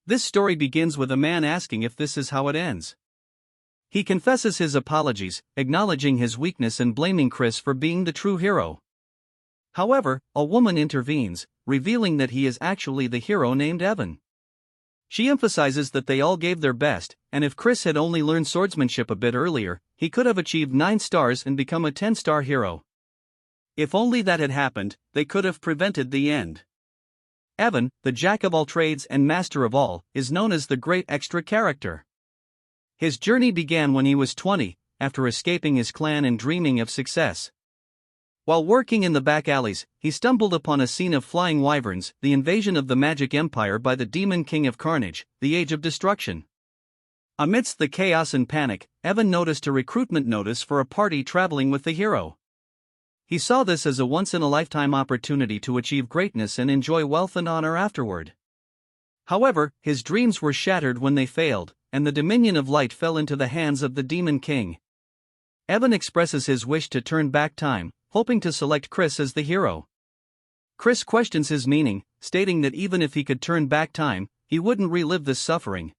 This story begins with a man asking if this is how it ends. He confesses his apologies, acknowledging his weakness and blaming Chris for being the true hero. However, a woman intervenes, revealing that he is actually the hero named Evan. She emphasizes that they all gave their best, and if Chris had only learned swordsmanship a bit earlier, he could have achieved 9 stars and become a 10-star hero. If only that had happened, they could have prevented the end. Evan, the jack of all trades and master of all, is known as the great extra character. His journey began when he was 20, after escaping his clan and dreaming of success. While working in the back alleys, he stumbled upon a scene of flying wyverns, the invasion of the Magic Empire by the Demon King of Carnage, the Age of Destruction. Amidst the chaos and panic, Evan noticed a recruitment notice for a party traveling with the hero. He saw this as a once-in-a-lifetime opportunity to achieve greatness and enjoy wealth and honor afterward. However, his dreams were shattered when they failed, and the Dominion of Light fell into the hands of the Demon King. Evan expresses his wish to turn back time, hoping to select Chris as the hero. Chris questions his meaning, stating that even if he could turn back time, he wouldn't relive this suffering.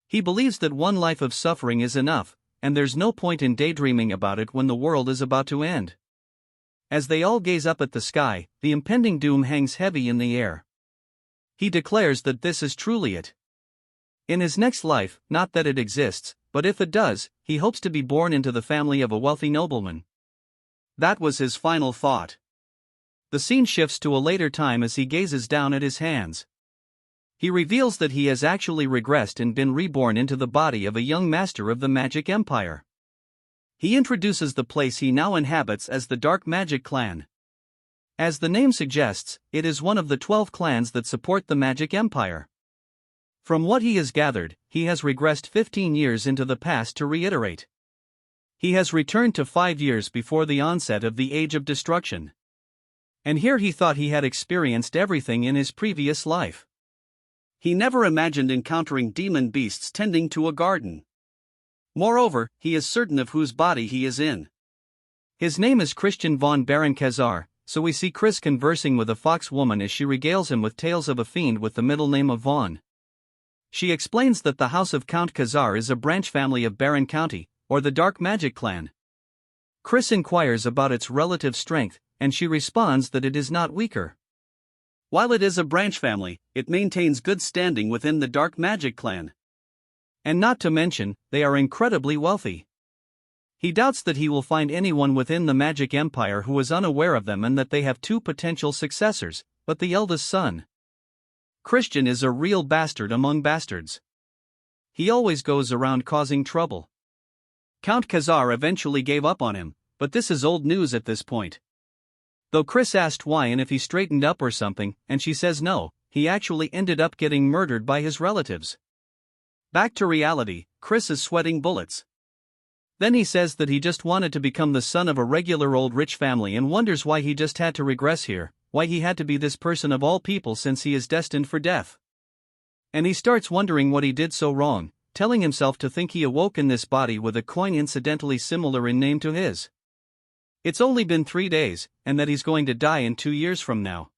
He believes that one life of suffering is enough, and there's no point in daydreaming about it when the world is about to end. As they all gaze up at the sky, the impending doom hangs heavy in the air. He declares that this is truly it. In his next life, not that it exists, but if it does, he hopes to be born into the family of a wealthy nobleman. That was his final thought. The scene shifts to a later time as he gazes down at his hands. He reveals that he has actually regressed and been reborn into the body of a young master of the Magic Empire. He introduces the place he now inhabits as the Dark Magic Clan. As the name suggests, it is one of the 12 clans that support the Magic Empire. From what he has gathered, he has regressed 15 years into the past to reiterate. He has returned to 5 years before the onset of the Age of Destruction. And here he thought he had experienced everything in his previous life. He never imagined encountering demon beasts tending to a garden. Moreover, he is certain of whose body he is in. His name is Christian von Baron-Khazar, so we see Chris conversing with a fox woman as she regales him with tales of a fiend with the middle name of Von. She explains that the house of Count Khazar is a branch family of Baron County, or the Dark Magic Clan. Chris inquires about its relative strength, and she responds that it is not weaker. While it is a branch family, it maintains good standing within the Dark Magic Clan. And not to mention, they are incredibly wealthy. He doubts that he will find anyone within the Magic Empire who is unaware of them and that they have 2 potential successors, but the eldest son. Christian is a real bastard among bastards. He always goes around causing trouble. Count Khazar eventually gave up on him, but this is old news at this point. Though Chris asked why and if he straightened up or something, and she says no, he actually ended up getting murdered by his relatives. Back to reality, Chris is sweating bullets. Then he says that he just wanted to become the son of a regular old rich family and wonders why he just had to regress here, why he had to be this person of all people since he is destined for death. And he starts wondering what he did so wrong, telling himself to think he awoke in this body with a coin incidentally similar in name to his. It's only been 3 days, and that he's going to die in 2 years from now.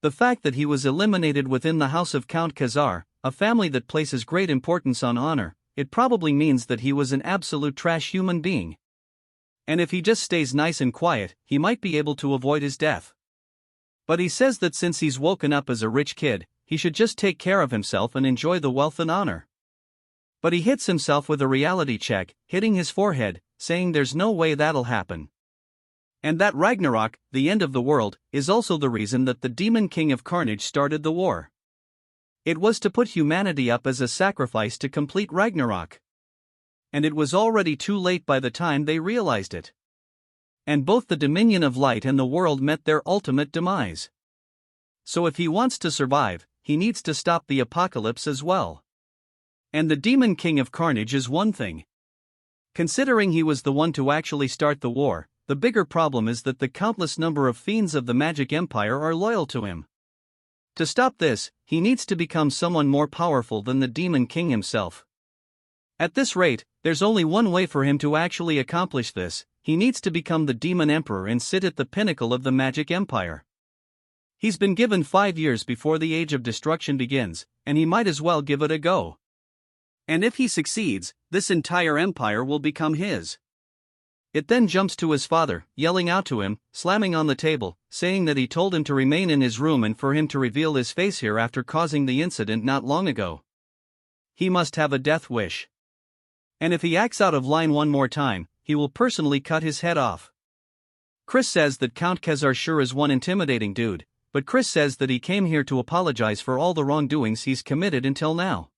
The fact that he was eliminated within the house of Count Khazar, a family that places great importance on honor, it probably means that he was an absolute trash human being. And if he just stays nice and quiet, he might be able to avoid his death. But he says that since he's woken up as a rich kid, he should just take care of himself and enjoy the wealth and honor. But he hits himself with a reality check, hitting his forehead, saying there's no way that'll happen. And that Ragnarok, the end of the world, is also the reason that the Demon King of Carnage started the war. It was to put humanity up as a sacrifice to complete Ragnarok. And it was already too late by the time they realized it. And both the Dominion of Light and the world met their ultimate demise. So if he wants to survive, he needs to stop the apocalypse as well. And the Demon King of Carnage is one thing. Considering he was the one to actually start the war, the bigger problem is that the countless number of fiends of the Magic Empire are loyal to him. To stop this, he needs to become someone more powerful than the Demon King himself. At this rate, there's only one way for him to actually accomplish this: he needs to become the Demon Emperor and sit at the pinnacle of the Magic Empire. He's been given 5 years before the Age of Destruction begins, and he might as well give it a go. And if he succeeds, this entire empire will become his. It then jumps to his father, yelling out to him, slamming on the table, saying that he told him to remain in his room and for him to reveal his face here after causing the incident not long ago. He must have a death wish. And if he acts out of line one more time, he will personally cut his head off. Chris says that Count Khazar sure is one intimidating dude, but Chris says that he came here to apologize for all the wrongdoings he's committed until now.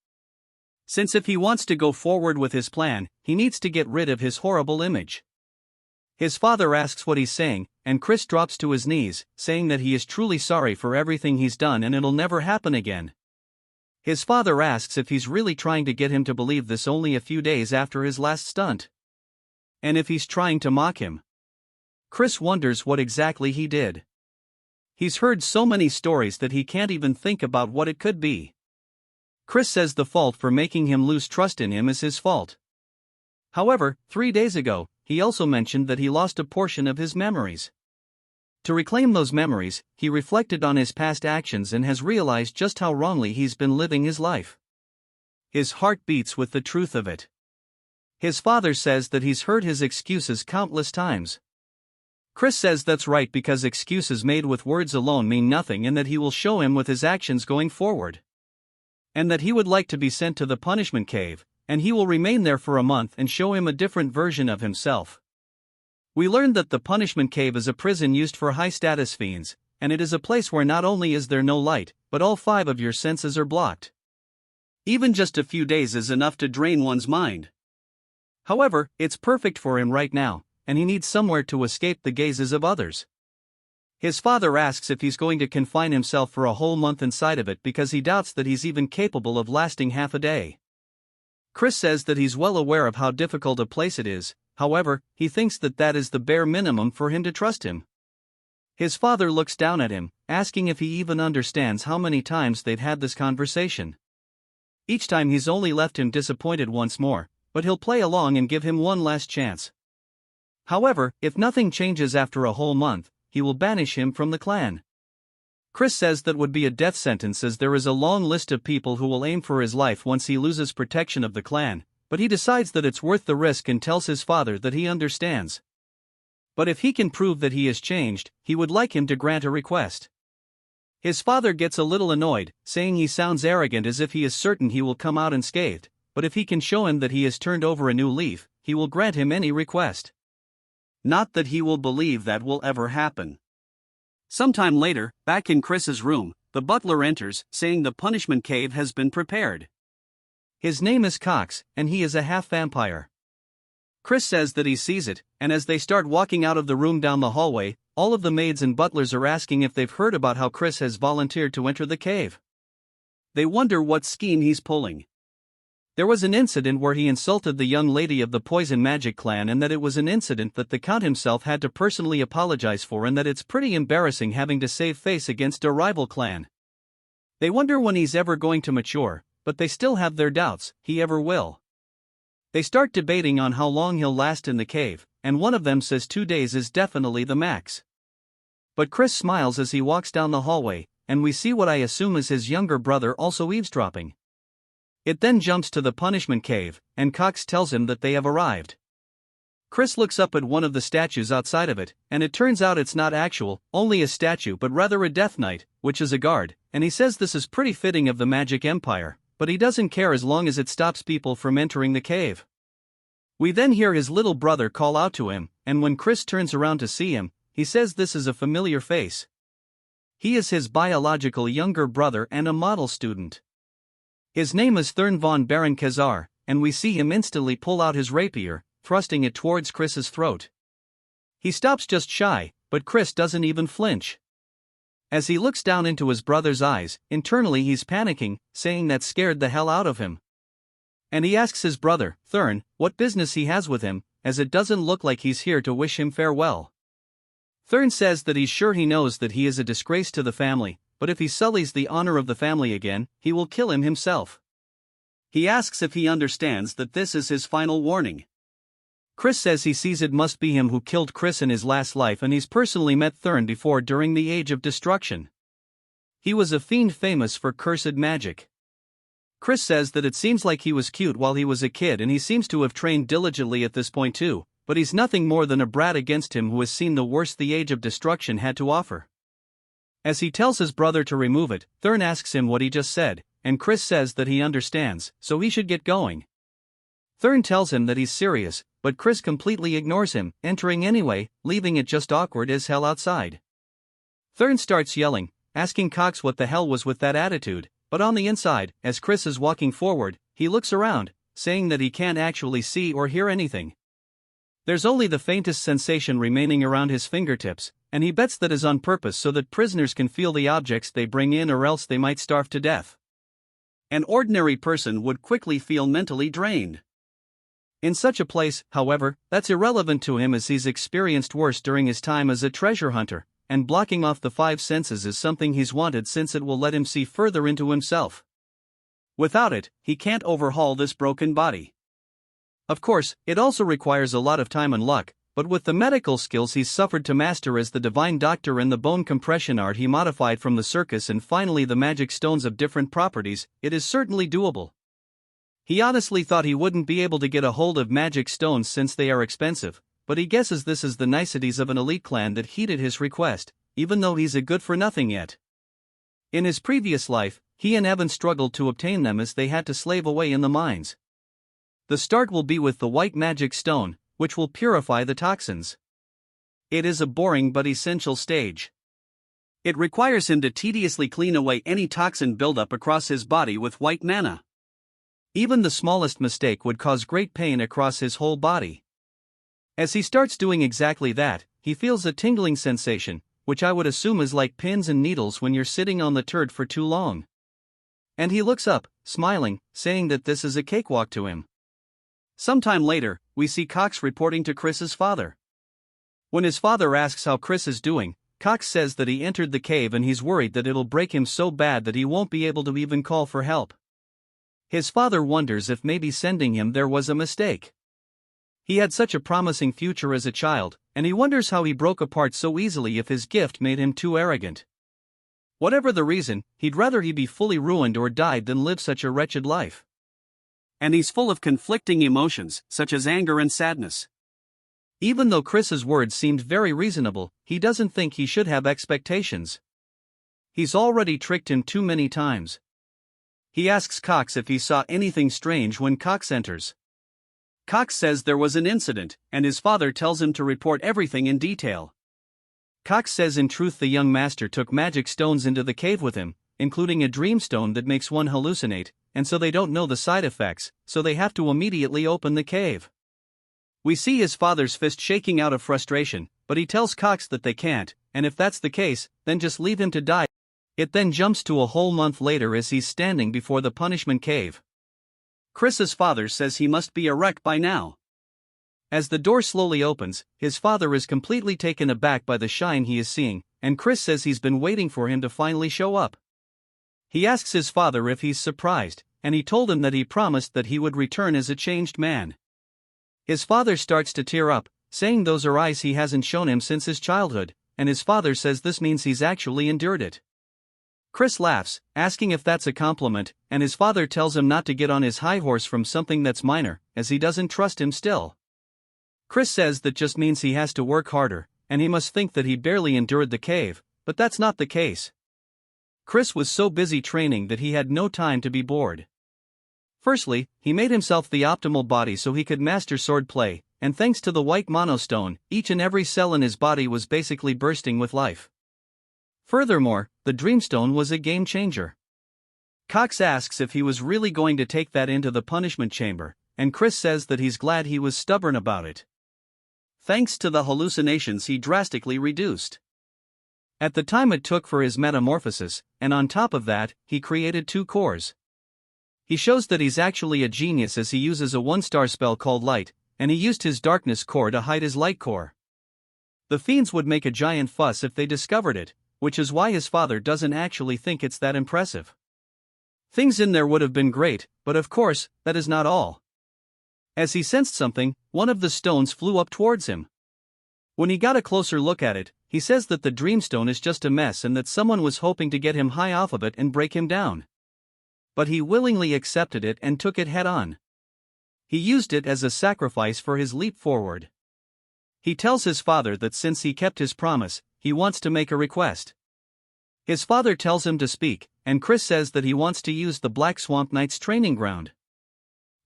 Since if he wants to go forward with his plan, he needs to get rid of his horrible image. His father asks what he's saying, and Chris drops to his knees, saying that he is truly sorry for everything he's done and it'll never happen again. His father asks if he's really trying to get him to believe this only a few days after his last stunt. And if he's trying to mock him. Chris wonders what exactly he did. He's heard so many stories that he can't even think about what it could be. Chris says the fault for making him lose trust in him is his fault. However, 3 days ago, he also mentioned that he lost a portion of his memories. To reclaim those memories, he reflected on his past actions and has realized just how wrongly he's been living his life. His heart beats with the truth of it. His father says that he's heard his excuses countless times. Chris says that's right because excuses made with words alone mean nothing and that he will show him with his actions going forward. And that he would like to be sent to the punishment cave, and he will remain there for a month and show him a different version of himself. We learned that the punishment cave is a prison used for high-status fiends, and it is a place where not only is there no light, but all 5 of your senses are blocked. Even just a few days is enough to drain one's mind. However, it's perfect for him right now, and he needs somewhere to escape the gazes of others. His father asks if he's going to confine himself for a whole month inside of it because he doubts that he's even capable of lasting half a day. Chris says that he's well aware of how difficult a place it is, however, he thinks that that is the bare minimum for him to trust him. His father looks down at him, asking if he even understands how many times they've had this conversation. Each time he's only left him disappointed once more, but he'll play along and give him one last chance. However, if nothing changes after a whole month, he will banish him from the clan. Chris says that would be a death sentence as there is a long list of people who will aim for his life once he loses protection of the clan, but he decides that it's worth the risk and tells his father that he understands. But if he can prove that he has changed, he would like him to grant a request. His father gets a little annoyed, saying he sounds arrogant as if he is certain he will come out unscathed, but if he can show him that he has turned over a new leaf, he will grant him any request. Not that he will believe that will ever happen. Sometime later, back in Chris's room, the butler enters, saying the punishment cave has been prepared. His name is Cox, and he is a half-vampire. Chris says that he sees it, and as they start walking out of the room down the hallway, all of the maids and butlers are asking if they've heard about how Chris has volunteered to enter the cave. They wonder what scheme he's pulling. There was an incident where he insulted the young lady of the Poison Magic clan and that it was an incident that the Count himself had to personally apologize for and that it's pretty embarrassing having to save face against a rival clan. They wonder when he's ever going to mature, but they still have their doubts he ever will. They start debating on how long he'll last in the cave, and one of them says 2 days is definitely the max. But Chris smiles as he walks down the hallway, and we see what I assume is his younger brother also eavesdropping. It then jumps to the punishment cave, and Cox tells him that they have arrived. Chris looks up at one of the statues outside of it, and it turns out it's not only a statue but rather a Death Knight, which is a guard, and he says this is pretty fitting of the Magic Empire, but he doesn't care as long as it stops people from entering the cave. We then hear his little brother call out to him, and when Chris turns around to see him, he says this is a familiar face. He is his biological younger brother and a model student. His name is Thurn von Baron Khazar, and we see him instantly pull out his rapier, thrusting it towards Chris's throat. He stops just shy, but Chris doesn't even flinch. As he looks down into his brother's eyes, internally he's panicking, saying that scared the hell out of him. And he asks his brother, Thurn, what business he has with him, as it doesn't look like he's here to wish him farewell. Thurn says that he's sure he knows that he is a disgrace to the family, but if he sullies the honor of the family again, he will kill him himself. He asks if he understands that this is his final warning. Chris says he sees it must be him who killed Chris in his last life and he's personally met Thurn before during the Age of Destruction. He was a fiend famous for cursed magic. Chris says that it seems like he was cute while he was a kid and he seems to have trained diligently at this point too, but he's nothing more than a brat against him who has seen the worst the Age of Destruction had to offer. As he tells his brother to remove it, Thurn asks him what he just said, and Chris says that he understands, so he should get going. Thurn tells him that he's serious, but Chris completely ignores him, entering anyway, leaving it just awkward as hell outside. Thurn starts yelling, asking Cox what the hell was with that attitude, but on the inside, as Chris is walking forward, he looks around, saying that he can't actually see or hear anything. There's only the faintest sensation remaining around his fingertips, and he bets that is on purpose so that prisoners can feel the objects they bring in or else they might starve to death. An ordinary person would quickly feel mentally drained. In such a place, however, that's irrelevant to him as he's experienced worse during his time as a treasure hunter, and blocking off the five senses is something he's wanted since it will let him see further into himself. Without it, he can't overhaul this broken body. Of course, it also requires a lot of time and luck, but with the medical skills he's suffered to master as the divine doctor and the bone compression art he modified from the circus and finally the magic stones of different properties, it is certainly doable. He honestly thought he wouldn't be able to get a hold of magic stones since they are expensive, but he guesses this is the niceties of an elite clan that heeded his request, even though he's a good-for-nothing yet. In his previous life, he and Evan struggled to obtain them as they had to slave away in the mines. The start will be with the white magic stone, which will purify the toxins. It is a boring but essential stage. It requires him to tediously clean away any toxin buildup across his body with white mana. Even the smallest mistake would cause great pain across his whole body. As he starts doing exactly that, he feels a tingling sensation, which I would assume is like pins and needles when you're sitting on the turd for too long. And he looks up, smiling, saying that this is a cakewalk to him. Sometime later, we see Cox reporting to Chris's father. When his father asks how Chris is doing, Cox says that he entered the cave and he's worried that it'll break him so bad that he won't be able to even call for help. His father wonders if maybe sending him there was a mistake. He had such a promising future as a child, and he wonders how he broke apart so easily if his gift made him too arrogant. Whatever the reason, he'd rather he be fully ruined or died than live such a wretched life. And he's full of conflicting emotions, such as anger and sadness. Even though Chris's words seemed very reasonable, he doesn't think he should have expectations. He's already tricked him too many times. He asks Cox if he saw anything strange when Cox enters. Cox says there was an incident, and his father tells him to report everything in detail. Cox says in truth the young master took magic stones into the cave with him, including a dream stone that makes one hallucinate, and so they don't know the side effects, so they have to immediately open the cave. We see his father's fist shaking out of frustration, but he tells Cox that they can't, and if that's the case, then just leave him to die. It then jumps to a whole month later as he's standing before the punishment cave. Chris's father says he must be a wreck by now. As the door slowly opens, his father is completely taken aback by the shine he is seeing, and Chris says he's been waiting for him to finally show up. He asks his father if he's surprised, and he told him that he promised that he would return as a changed man. His father starts to tear up, saying those are eyes he hasn't shown him since his childhood, and his father says this means he's actually endured it. Chris laughs, asking if that's a compliment, and his father tells him not to get on his high horse from something that's minor, as he doesn't trust him still. Chris says that just means he has to work harder, and he must think that he barely endured the cave, but that's not the case. Chris was so busy training that he had no time to be bored. Firstly, he made himself the optimal body so he could master swordplay, and thanks to the white monostone, each and every cell in his body was basically bursting with life. Furthermore, the Dreamstone was a game changer. Cox asks if he was really going to take that into the punishment chamber, and Chris says that he's glad he was stubborn about it. Thanks to the hallucinations he drastically reduced. At the time it took for his metamorphosis, and on top of that, he created 2 cores. He shows that he's actually a genius as he uses a 1-star spell called Light, and he used his darkness core to hide his light core. The fiends would make a giant fuss if they discovered it, which is why his father doesn't actually think it's that impressive. Things in there would have been great, but of course, that is not all. As he sensed something, one of the stones flew up towards him. When he got a closer look at it, he says that the Dreamstone is just a mess and that someone was hoping to get him high off of it and break him down. But he willingly accepted it and took it head on. He used it as a sacrifice for his leap forward. He tells his father that since he kept his promise, he wants to make a request. His father tells him to speak, and Chris says that he wants to use the Black Swamp Knight's training ground.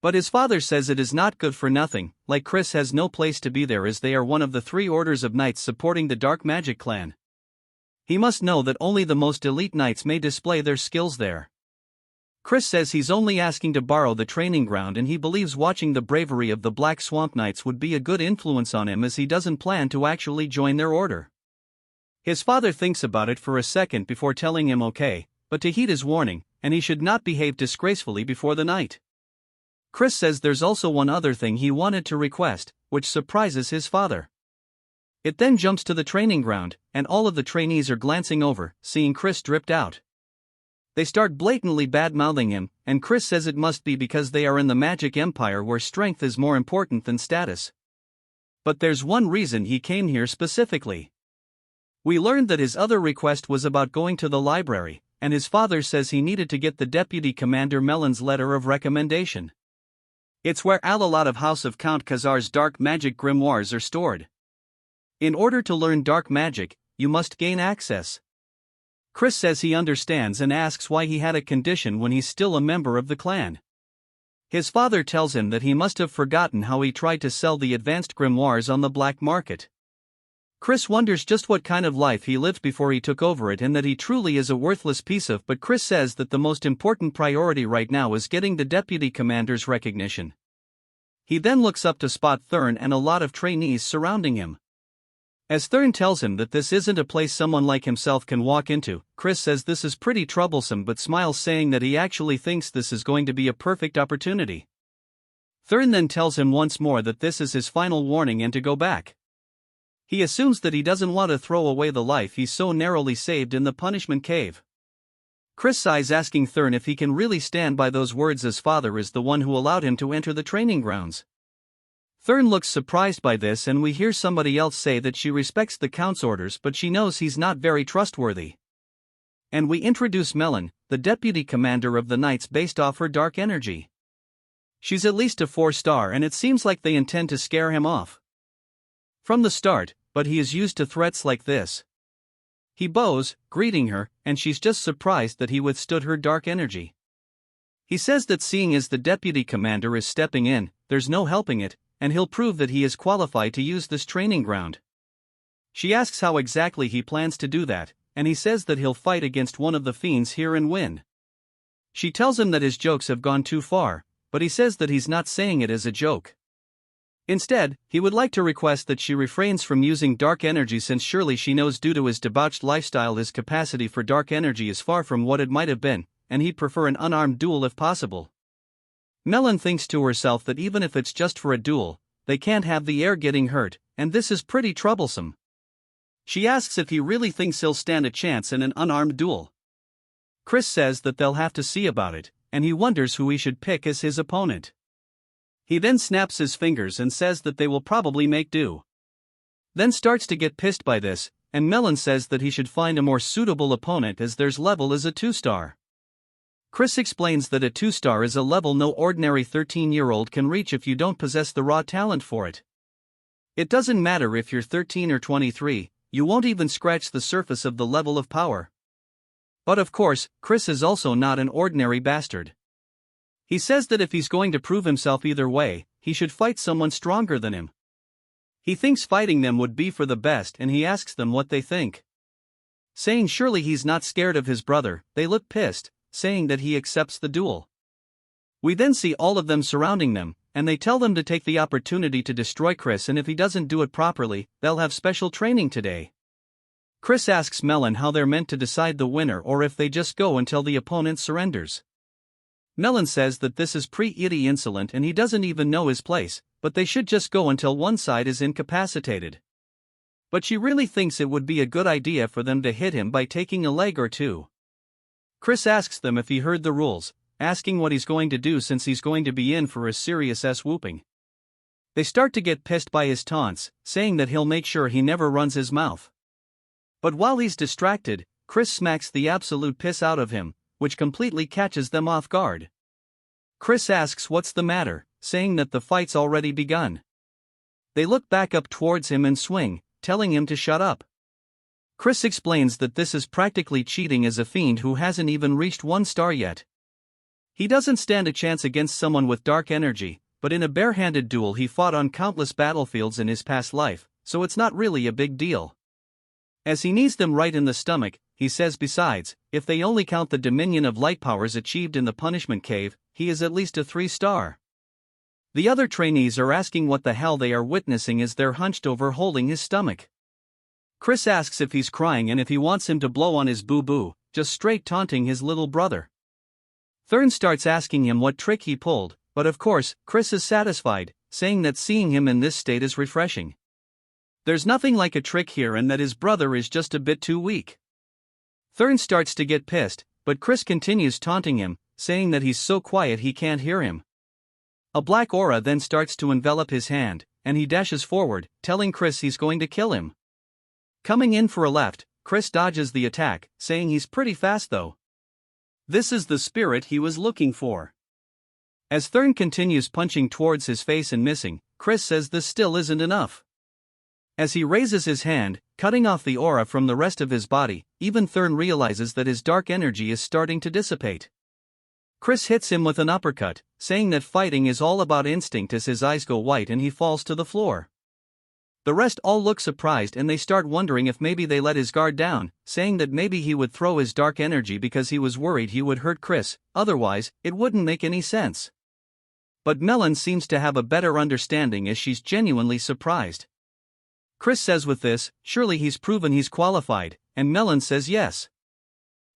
But his father says it is not good for nothing, like Chris has no place to be there as they are one of the 3 orders of knights supporting the Dark Magic clan. He must know that only the most elite knights may display their skills there. Chris says he's only asking to borrow the training ground and he believes watching the bravery of the Black Swamp Knights would be a good influence on him as he doesn't plan to actually join their order. His father thinks about it for a second before telling him okay, but to heed his warning, and he should not behave disgracefully before the night. Chris says there's also one other thing he wanted to request, which surprises his father. It then jumps to the training ground, and all of the trainees are glancing over, seeing Chris dripped out. They start blatantly bad-mouthing him, and Chris says it must be because they are in the Magic Empire where strength is more important than status. But there's one reason he came here specifically. We learned that his other request was about going to the library, and his father says he needed to get the Deputy Commander Melon's letter of recommendation. It's where a lot of House of Count Khazar's dark magic grimoires are stored. In order to learn dark magic, you must gain access. Chris says he understands and asks why he had a condition when he's still a member of the clan. His father tells him that he must have forgotten how he tried to sell the advanced grimoires on the black market. Chris wonders just what kind of life he lived before he took over it and that he truly is a worthless piece of, but Chris says that the most important priority right now is getting the deputy commander's recognition. He then looks up to spot Thurn and a lot of trainees surrounding him. As Thurn tells him that this isn't a place someone like himself can walk into, Chris says this is pretty troublesome but smiles, saying that he actually thinks this is going to be a perfect opportunity. Thurn then tells him once more that this is his final warning and to go back. He assumes that he doesn't want to throw away the life he's so narrowly saved in the punishment cave. Chris sighs, asking Thurn if he can really stand by those words as father is the one who allowed him to enter the training grounds. Thurn looks surprised by this and we hear somebody else say that she respects the Count's orders but she knows he's not very trustworthy. And we introduce Melon, the deputy commander of the Knights based off her dark energy. She's at least a 4-star and it seems like they intend to scare him off from the start, but he is used to threats like this. He bows, greeting her, and she's just surprised that he withstood her dark energy. He says that seeing as the deputy commander is stepping in, there's no helping it, and he'll prove that he is qualified to use this training ground. She asks how exactly he plans to do that, and he says that he'll fight against one of the fiends here and win. She tells him that his jokes have gone too far, but he says that he's not saying it as a joke. Instead, he would like to request that she refrains from using dark energy since surely she knows due to his debauched lifestyle his capacity for dark energy is far from what it might have been, and he'd prefer an unarmed duel if possible. Melon thinks to herself that even if it's just for a duel, they can't have the heir getting hurt, and this is pretty troublesome. She asks if he really thinks he'll stand a chance in an unarmed duel. Chris says that they'll have to see about it, and he wonders who he should pick as his opponent. He then snaps his fingers and says that they will probably make do. Then starts to get pissed by this, and Melon says that he should find a more suitable opponent as theirs level is a 2-star. Chris explains that a 2-star is a level no ordinary 13-year-old can reach if you don't possess the raw talent for it. It doesn't matter if you're 13 or 23, you won't even scratch the surface of the level of power. But of course, Chris is also not an ordinary bastard. He says that if he's going to prove himself either way, he should fight someone stronger than him. He thinks fighting them would be for the best and he asks them what they think. Saying surely he's not scared of his brother, they look pissed, saying that he accepts the duel. We then see all of them surrounding them, and they tell them to take the opportunity to destroy Chris and if he doesn't do it properly, they'll have special training today. Chris asks Melon how they're meant to decide the winner or if they just go until the opponent surrenders. Melon says that this is pretty insolent and he doesn't even know his place, but they should just go until one side is incapacitated. But she really thinks it would be a good idea for them to hit him by taking a leg or two. Chris asks them if he heard the rules, asking what he's going to do since he's going to be in for a serious whooping. They start to get pissed by his taunts, saying that he'll make sure he never runs his mouth. But while he's distracted, Chris smacks the absolute piss out of him, which completely catches them off guard. Chris asks what's the matter, saying that the fight's already begun. They look back up towards him and swing, telling him to shut up. Chris explains that this is practically cheating as a fiend who hasn't even reached 1 star yet. He doesn't stand a chance against someone with dark energy, but in a barehanded duel he fought on countless battlefields in his past life, so it's not really a big deal. As he knees them right in the stomach, he says besides, if they only count the dominion of light powers achieved in the punishment cave, he is at least a 3 star. The other trainees are asking what the hell they are witnessing as they're hunched over holding his stomach. Chris asks if he's crying and if he wants him to blow on his boo-boo, just straight taunting his little brother. Thurn starts asking him what trick he pulled, but of course, Chris is satisfied, saying that seeing him in this state is refreshing. There's nothing like a trick here and that his brother is just a bit too weak. Thurn starts to get pissed, but Chris continues taunting him, saying that he's so quiet he can't hear him. A black aura then starts to envelop his hand, and he dashes forward, telling Chris he's going to kill him. Coming in for a left, Chris dodges the attack, saying he's pretty fast though. This is the spirit he was looking for. As Thurn continues punching towards his face and missing, Chris says this still isn't enough. As he raises his hand, cutting off the aura from the rest of his body, even Thurn realizes that his dark energy is starting to dissipate. Chris hits him with an uppercut, saying that fighting is all about instinct as his eyes go white and he falls to the floor. The rest all look surprised and they start wondering if maybe they let his guard down, saying that maybe he would throw his dark energy because he was worried he would hurt Chris, otherwise, it wouldn't make any sense. But Melon seems to have a better understanding as she's genuinely surprised. Chris says with this, surely he's proven he's qualified, and Melon says yes.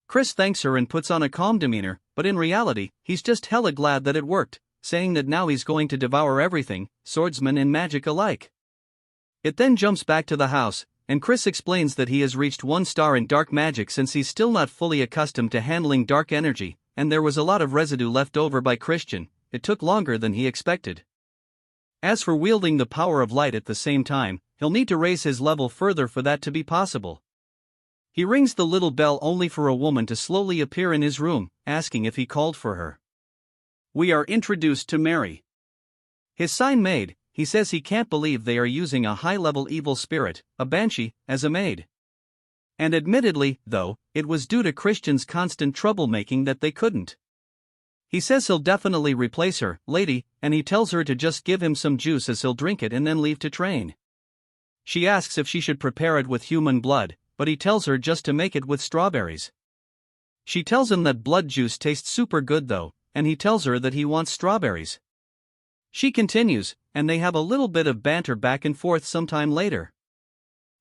Chris thanks her and puts on a calm demeanor, but in reality, he's just hella glad that it worked, saying that now he's going to devour everything, swordsman and magic alike. It then jumps back to the house, and Chris explains that he has reached 1 star in dark magic since he's still not fully accustomed to handling dark energy, and there was a lot of residue left over by Christian. It took longer than he expected. As for wielding the power of light at the same time, he'll need to raise his level further for that to be possible. He rings the little bell only for a woman to slowly appear in his room, asking if he called for her. We are introduced to Mary. His sign maid, he says he can't believe they are using a high-level evil spirit, a banshee, as a maid. And admittedly, though, it was due to Christian's constant troublemaking that they couldn't. He says he'll definitely replace her, lady, and he tells her to just give him some juice as he'll drink it and then leave to train. She asks if she should prepare it with human blood, but he tells her just to make it with strawberries. She tells him that blood juice tastes super good though, and he tells her that he wants strawberries. She continues, and they have a little bit of banter back and forth sometime later.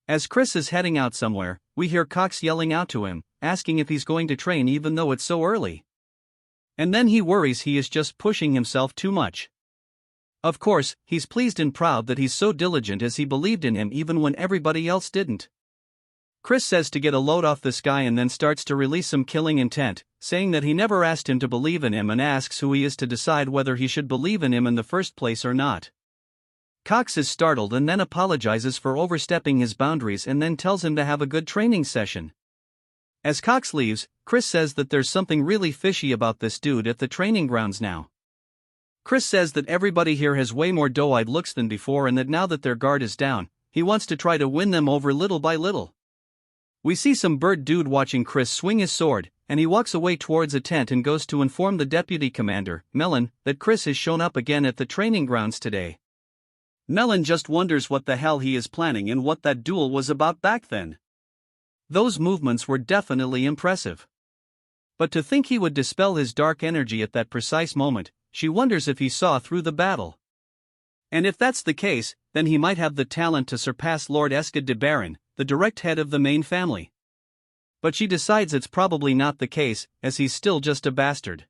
As Chris is heading out somewhere, we hear Cox yelling out to him, asking if he's going to train even though it's so early. And then he worries he is just pushing himself too much. Of course, he's pleased and proud that he's so diligent as he believed in him even when everybody else didn't. Chris says to get a load off this guy and then starts to release some killing intent, saying that he never asked him to believe in him and asks who he is to decide whether he should believe in him in the first place or not. Cox is startled and then apologizes for overstepping his boundaries and then tells him to have a good training session. As Cox leaves, Chris says that there's something really fishy about this dude at the training grounds now. Chris says that everybody here has way more doe-eyed looks than before and that now that their guard is down, he wants to try to win them over little by little. We see some bird dude watching Chris swing his sword, and he walks away towards a tent and goes to inform the deputy commander, Melon, that Chris has shown up again at the training grounds today. Melon just wonders what the hell he is planning and what that duel was about back then. Those movements were definitely impressive. But to think he would dispel his dark energy at that precise moment, she wonders if he saw through the battle. And if that's the case, then he might have the talent to surpass Lord Eskid de Baron, the direct head of the main family. But she decides it's probably not the case, as he's still just a bastard.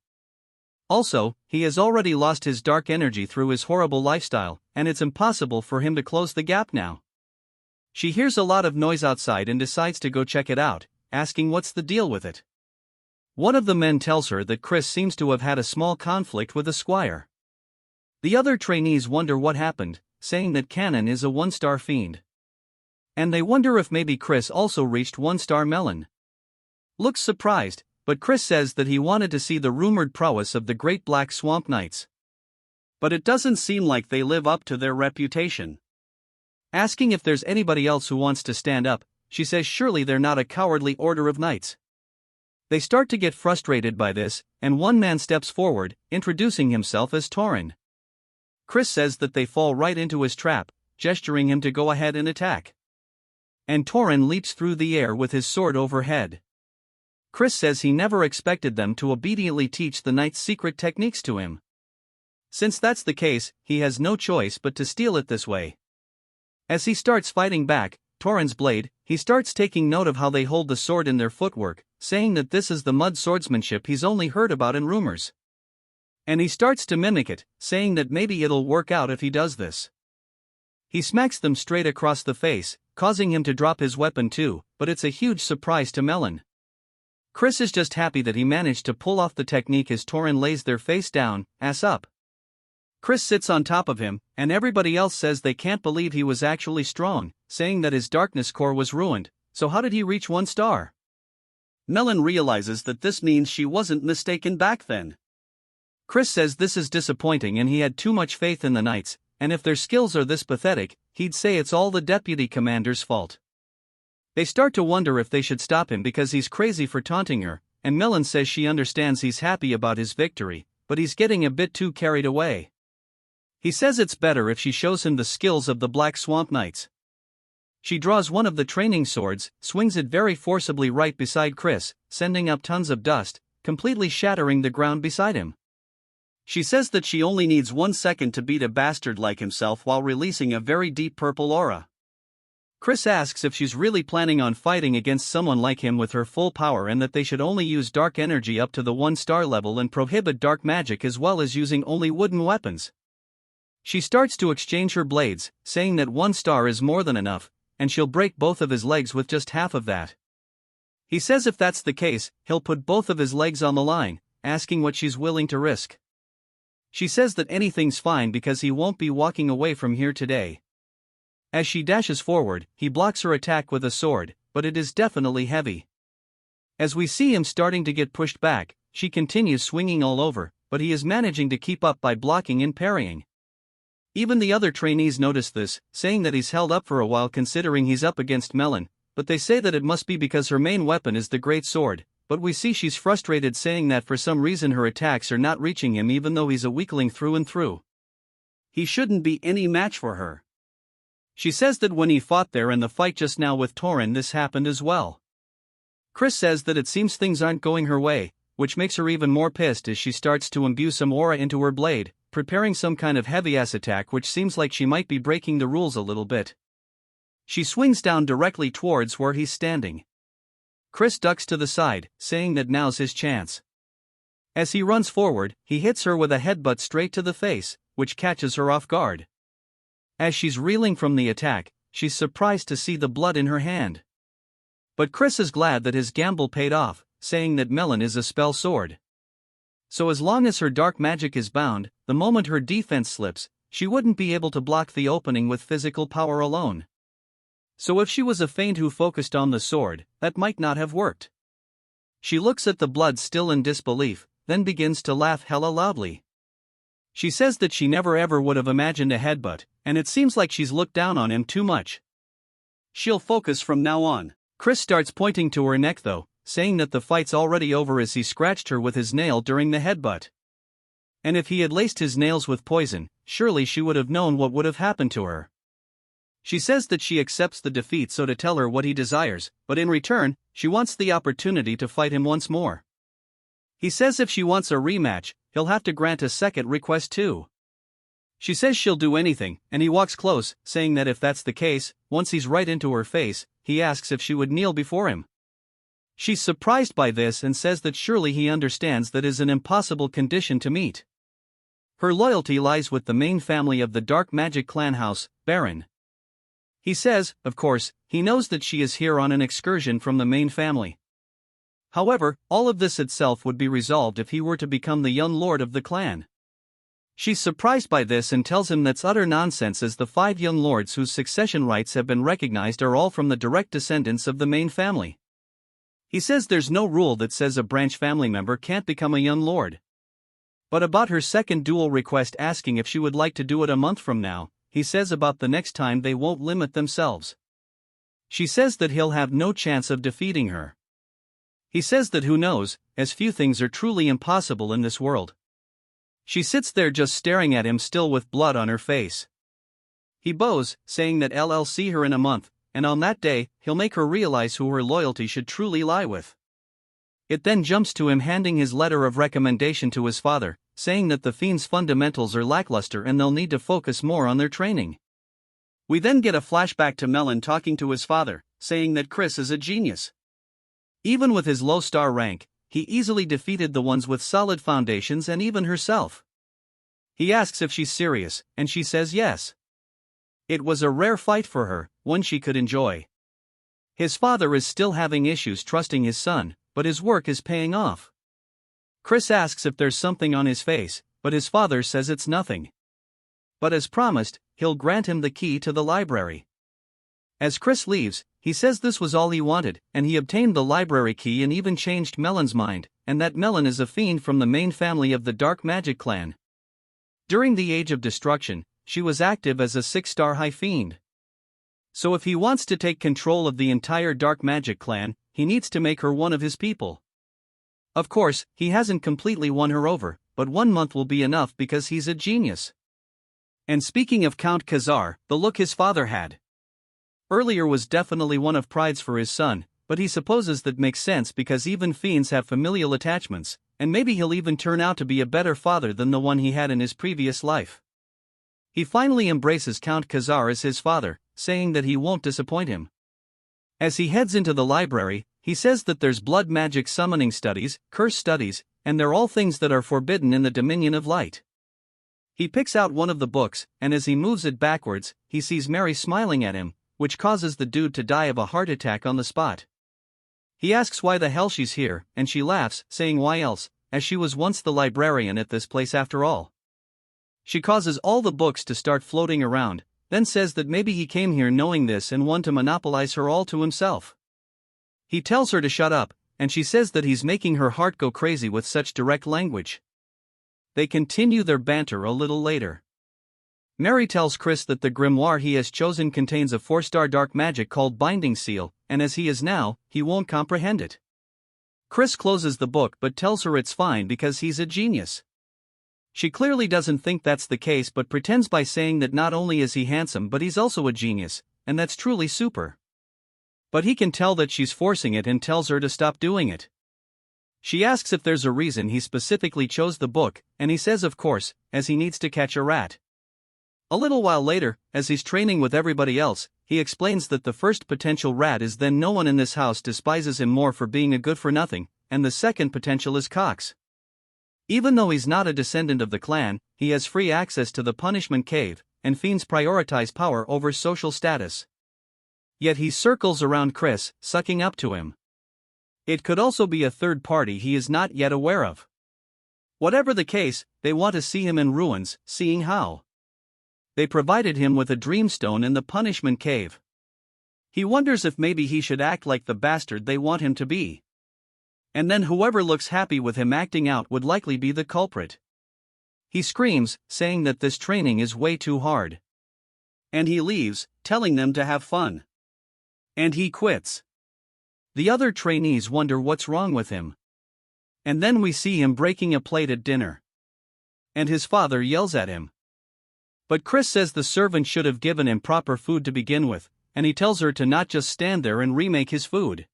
Also, he has already lost his dark energy through his horrible lifestyle, and it's impossible for him to close the gap now. She hears a lot of noise outside and decides to go check it out, asking what's the deal with it. One of the men tells her that Chris seems to have had a small conflict with a squire. The other trainees wonder what happened, saying that Cannon is a 1-star fiend. and they wonder if maybe Chris also reached 1-star Melon. Looks surprised, but Chris says that he wanted to see the rumored prowess of the Great Black Swamp Knights. But it doesn't seem like they live up to their reputation. Asking if there's anybody else who wants to stand up, she says surely they're not a cowardly order of knights. They start to get frustrated by this, and one man steps forward, introducing himself as Tauren. Chris says that they fall right into his trap, gesturing him to go ahead and attack. And Tauren leaps through the air with his sword overhead. Chris says he never expected them to obediently teach the knight's secret techniques to him. Since that's the case, he has no choice but to steal it this way. As he starts fighting back, Tauren's blade, he starts taking note of how they hold the sword in their footwork, saying that this is the mud swordsmanship he's only heard about in rumors. And he starts to mimic it, saying that maybe it'll work out if he does this. He smacks them straight across the face, causing him to drop his weapon too, but it's a huge surprise to Melon. Chris is just happy that he managed to pull off the technique as Tauren lays their face down, ass up. Chris sits on top of him, and everybody else says they can't believe he was actually strong, saying that his darkness core was ruined, so how did he reach 1 star? Melon realizes that this means she wasn't mistaken back then. Chris says this is disappointing and he had too much faith in the knights, and if their skills are this pathetic, he'd say it's all the deputy commander's fault. They start to wonder if they should stop him because he's crazy for taunting her, and Melon says she understands he's happy about his victory, but he's getting a bit too carried away. He says it's better if she shows him the skills of the Black Swamp Knights. She draws one of the training swords, swings it very forcibly right beside Chris, sending up tons of dust, completely shattering the ground beside him. She says that she only needs 1 second to beat a bastard like himself while releasing a very deep purple aura. Chris asks if she's really planning on fighting against someone like him with her full power and that they should only use dark energy up to the 1-star level and prohibit dark magic as well as using only wooden weapons. She starts to exchange her blades, saying that 1 star is more than enough, and she'll break both of his legs with just half of that. He says if that's the case, he'll put both of his legs on the line, asking what she's willing to risk. She says that anything's fine because he won't be walking away from here today. As she dashes forward, he blocks her attack with a sword, but it is definitely heavy. As we see him starting to get pushed back, she continues swinging all over, but he is managing to keep up by blocking and parrying. Even the other trainees notice this, saying that he's held up for a while considering he's up against Melon, but they say that it must be because her main weapon is the great sword, but we see she's frustrated saying that for some reason her attacks are not reaching him even though he's a weakling through and through. He shouldn't be any match for her. She says that when he fought there in the fight just now with Tauren this happened as well. Chris says that it seems things aren't going her way, which makes her even more pissed as she starts to imbue some aura into her blade, preparing some kind of heavy-ass attack which seems like she might be breaking the rules a little bit. She swings down directly towards where he's standing. Chris ducks to the side, saying that now's his chance. As he runs forward, he hits her with a headbutt straight to the face, which catches her off guard. As she's reeling from the attack, she's surprised to see the blood in her hand. But Chris is glad that his gamble paid off, saying that Melon is a spell sword. So as long as her dark magic is bound, the moment her defense slips, she wouldn't be able to block the opening with physical power alone. So if she was a feint who focused on the sword, that might not have worked. She looks at the blood still in disbelief, then begins to laugh hella loudly. She says that she never ever would have imagined a headbutt, and it seems like she's looked down on him too much. She'll focus from now on. Chris starts pointing to her neck though, saying that the fight's already over as he scratched her with his nail during the headbutt. And if he had laced his nails with poison, surely she would have known what would have happened to her. She says that she accepts the defeat so to tell her what he desires, but in return, she wants the opportunity to fight him once more. He says if she wants a rematch, he'll have to grant a second request too. She says she'll do anything, and he walks close, saying that if that's the case, once he's right into her face, he asks if she would kneel before him. She's surprised by this and says that surely he understands that is an impossible condition to meet. Her loyalty lies with the main family of the dark magic clan house, Baron. He says, of course, he knows that she is here on an excursion from the main family. However, all of this itself would be resolved if he were to become the young lord of the clan. She's surprised by this and tells him that's utter nonsense, as the 5 young lords whose succession rights have been recognized are all from the direct descendants of the main family. He says there's no rule that says a branch family member can't become a young lord. But about her second duel request, asking if she would like to do it a month from now, he says about the next time they won't limit themselves. She says that he'll have no chance of defeating her. He says that who knows, as few things are truly impossible in this world. She sits there just staring at him, still with blood on her face. He bows, saying that he'll see her in a month, and on that day, he'll make her realize who her loyalty should truly lie with. It then jumps to him handing his letter of recommendation to his father, saying that the fiend's fundamentals are lackluster and they'll need to focus more on their training. We then get a flashback to Melon talking to his father, saying that Chris is a genius. Even with his low star rank, he easily defeated the ones with solid foundations and even herself. He asks if she's serious, and she says yes. It was a rare fight for her, one she could enjoy. His father is still having issues trusting his son, but his work is paying off. Chris asks if there's something on his face, but his father says it's nothing. But as promised, he'll grant him the key to the library. As Chris leaves, he says this was all he wanted, and he obtained the library key and even changed Melon's mind, and that Melon is a fiend from the main family of the Dark Magic clan. During the Age of Destruction, she was active as a 6-star high fiend. So if he wants to take control of the entire Dark Magic clan, he needs to make her one of his people. Of course, he hasn't completely won her over, but 1 month will be enough because he's a genius. And speaking of Count Khazar, the look his father had earlier was definitely one of pride's for his son, but he supposes that makes sense because even fiends have familial attachments, and maybe he'll even turn out to be a better father than the one he had in his previous life. He finally embraces Count Khazar as his father, saying that he won't disappoint him. As he heads into the library, he says that there's blood magic summoning studies, curse studies, and they're all things that are forbidden in the Dominion of Light. He picks out one of the books, and as he moves it backwards, he sees Mary smiling at him, which causes the dude to die of a heart attack on the spot. He asks why the hell she's here, and she laughs, saying why else, as she was once the librarian at this place after all. She causes all the books to start floating around, then says that maybe he came here knowing this and want to monopolize her all to himself. He tells her to shut up, and she says that he's making her heart go crazy with such direct language. They continue their banter a little later. Mary tells Chris that the grimoire he has chosen contains a 4-star dark magic called Binding Seal, and as he is now, he won't comprehend it. Chris closes the book but tells her it's fine because he's a genius. She clearly doesn't think that's the case but pretends by saying that not only is he handsome but he's also a genius, and that's truly super. But he can tell that she's forcing it and tells her to stop doing it. She asks if there's a reason he specifically chose the book, and he says of course, as he needs to catch a rat. A little while later, as he's training with everybody else, he explains that the first potential rat is then no one in this house despises him more for being a good-for-nothing, and the second potential is Cox. Even though he's not a descendant of the clan, he has free access to the punishment cave, and fiends prioritize power over social status. Yet he circles around Chris, sucking up to him. It could also be a third party he is not yet aware of. Whatever the case, they want to see him in ruins, seeing how. They provided him with a dreamstone in the punishment cave. He wonders if maybe he should act like the bastard they want him to be. And then whoever looks happy with him acting out would likely be the culprit. He screams, saying that this training is way too hard. And he leaves, telling them to have fun. And he quits. The other trainees wonder what's wrong with him. And then we see him breaking a plate at dinner. And his father yells at him. But Chris says the servant should have given him proper food to begin with, and he tells her to not just stand there and remake his food.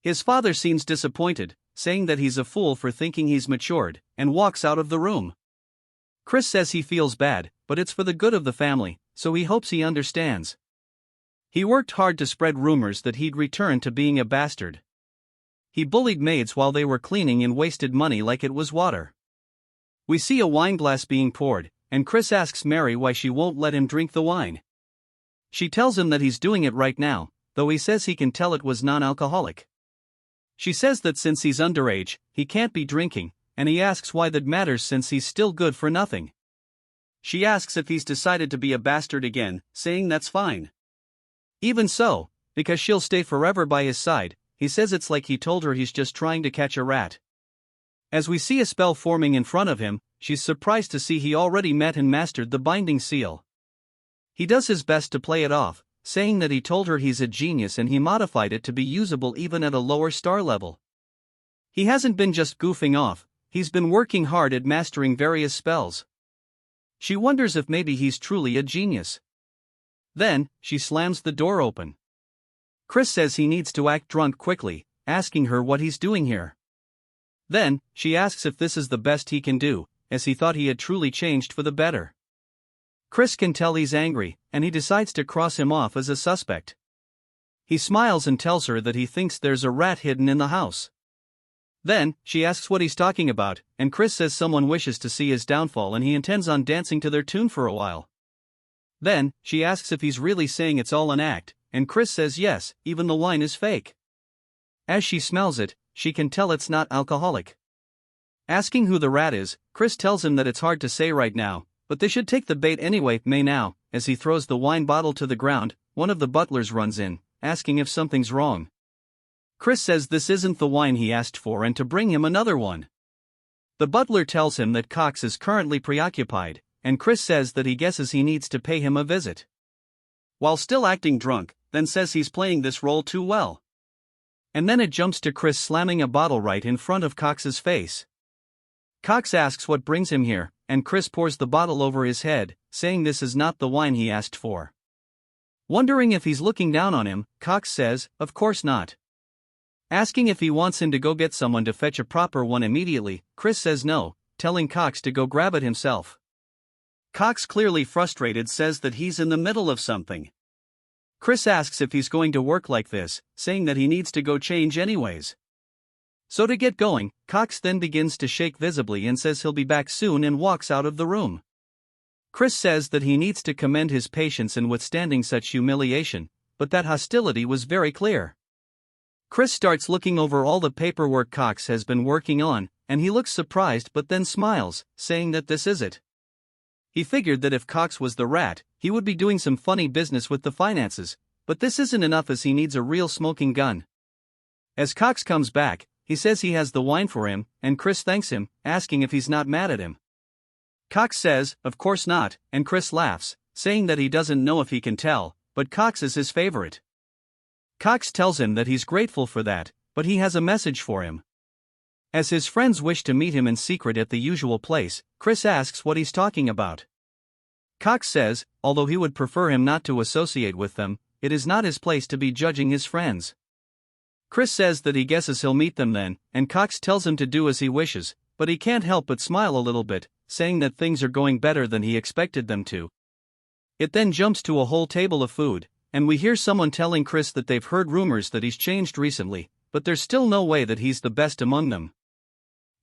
His father seems disappointed, saying that he's a fool for thinking he's matured, and walks out of the room. Chris says he feels bad, but it's for the good of the family, so he hopes he understands. He worked hard to spread rumors that he'd return to being a bastard. He bullied maids while they were cleaning and wasted money like it was water. We see a wine glass being poured, and Chris asks Mary why she won't let him drink the wine. She tells him that he's doing it right now, though he says he can tell it was non-alcoholic. She says that since he's underage, he can't be drinking, and he asks why that matters since he's still good for nothing. She asks if he's decided to be a bastard again, saying that's fine. Even so, because she'll stay forever by his side, he says it's like he told her he's just trying to catch a rat. As we see a spell forming in front of him, she's surprised to see he already met and mastered the binding seal. He does his best to play it off, saying that he told her he's a genius and he modified it to be usable even at a lower star level. He hasn't been just goofing off, he's been working hard at mastering various spells. She wonders if maybe he's truly a genius. Then, she slams the door open. Chris says he needs to act drunk quickly, asking her what he's doing here. Then, she asks if this is the best he can do, as he thought he had truly changed for the better. Chris can tell he's angry, and he decides to cross him off as a suspect. He smiles and tells her that he thinks there's a rat hidden in the house. Then, she asks what he's talking about, and Chris says someone wishes to see his downfall and he intends on dancing to their tune for a while. Then, she asks if he's really saying it's all an act, and Chris says yes, even the wine is fake. As she smells it, she can tell it's not alcoholic. Asking who the rat is, Chris tells him that it's hard to say right now, but they should take the bait anyway. Now, as he throws the wine bottle to the ground, one of the butlers runs in, asking if something's wrong. Chris says this isn't the wine he asked for and to bring him another one. The butler tells him that Cox is currently preoccupied, and Chris says that he guesses he needs to pay him a visit. While still acting drunk, then says he's playing this role too well. And then it jumps to Chris slamming a bottle right in front of Cox's face. Cox asks what brings him here, and Chris pours the bottle over his head, saying this is not the wine he asked for. Wondering if he's looking down on him, Cox says, of course not. Asking if he wants him to go get someone to fetch a proper one immediately, Chris says no, telling Cox to go grab it himself. Cox, clearly frustrated, says that he's in the middle of something. Chris asks if he's going to work like this, saying that he needs to go change anyways. So to get going, Cox then begins to shake visibly and says he'll be back soon and walks out of the room. Chris says that he needs to commend his patience in withstanding such humiliation, but that hostility was very clear. Chris starts looking over all the paperwork Cox has been working on, and he looks surprised but then smiles, saying that this is it. He figured that if Cox was the rat, he would be doing some funny business with the finances, but this isn't enough as he needs a real smoking gun. As Cox comes back, he says he has the wine for him, and Chris thanks him, asking if he's not mad at him. Cox says, of course not, and Chris laughs, saying that he doesn't know if he can tell, but Cox is his favorite. Cox tells him that he's grateful for that, but he has a message for him. As his friends wish to meet him in secret at the usual place, Chris asks what he's talking about. Cox says, although he would prefer him not to associate with them, it is not his place to be judging his friends. Chris says that he guesses he'll meet them then, and Cox tells him to do as he wishes, but he can't help but smile a little bit, saying that things are going better than he expected them to. It then jumps to a whole table of food, and we hear someone telling Chris that they've heard rumors that he's changed recently, but there's still no way that he's the best among them.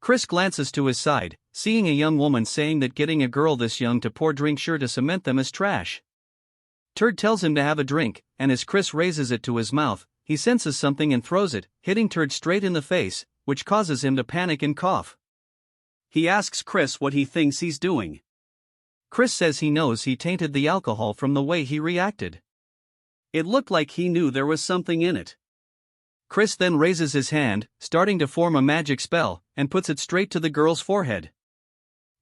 Chris glances to his side, seeing a young woman saying that getting a girl this young to pour drink sure to cement them as trash. Turd tells him to have a drink, and as Chris raises it to his mouth, he senses something and throws it, hitting Turd straight in the face, which causes him to panic and cough. He asks Chris what he thinks he's doing. Chris says he knows he tainted the alcohol from the way he reacted. It looked like he knew there was something in it. Chris then raises his hand, starting to form a magic spell, and puts it straight to the girl's forehead.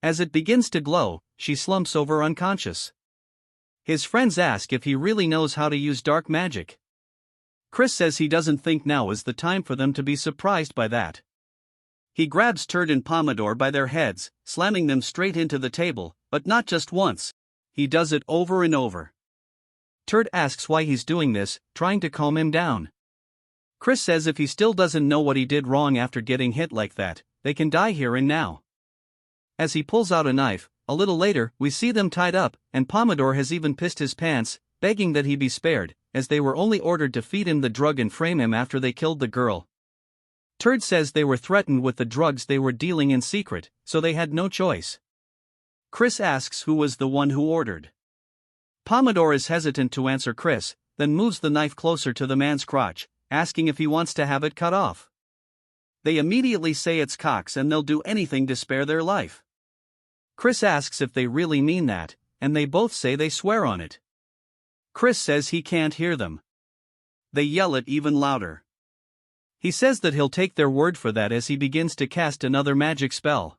As it begins to glow, she slumps over unconscious. His friends ask if he really knows how to use dark magic. Chris says he doesn't think now is the time for them to be surprised by that. He grabs Turd and Pomodore by their heads, slamming them straight into the table, but not just once. He does it over and over. Turd asks why he's doing this, trying to calm him down. Chris says if he still doesn't know what he did wrong after getting hit like that, they can die here and now. As he pulls out a knife, a little later, we see them tied up, and Pomodore has even pissed his pants, begging that he be spared, as they were only ordered to feed him the drug and frame him after they killed the girl. Turd says they were threatened with the drugs they were dealing in secret, so they had no choice. Chris asks who was the one who ordered. Pomodore is hesitant to answer Chris, then moves the knife closer to the man's crotch, asking if he wants to have it cut off. They immediately say it's Cox and they'll do anything to spare their life. Chris asks if they really mean that, and they both say they swear on it. Chris says he can't hear them. They yell it even louder. He says that he'll take their word for that as he begins to cast another magic spell.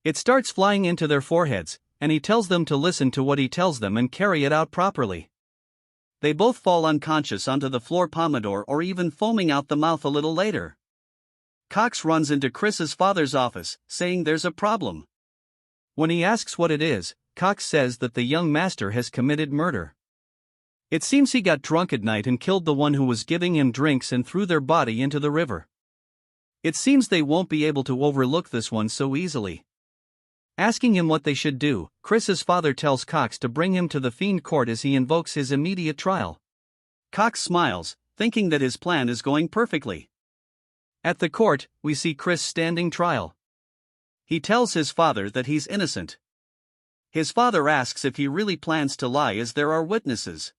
It starts flying into their foreheads, and he tells them to listen to what he tells them and carry it out properly. They both fall unconscious onto the floor, Pomodoro or even foaming out the mouth a little later. Cox runs into Chris's father's office, saying there's a problem. When he asks what it is, Cox says that the young master has committed murder. It seems he got drunk at night and killed the one who was giving him drinks and threw their body into the river. It seems they won't be able to overlook this one so easily. Asking him what they should do, Chris's father tells Cox to bring him to the Fiend Court as he invokes his immediate trial. Cox smiles, thinking that his plan is going perfectly. At the court, we see Chris standing trial. He tells his father that he's innocent. His father asks if he really plans to lie as there are witnesses.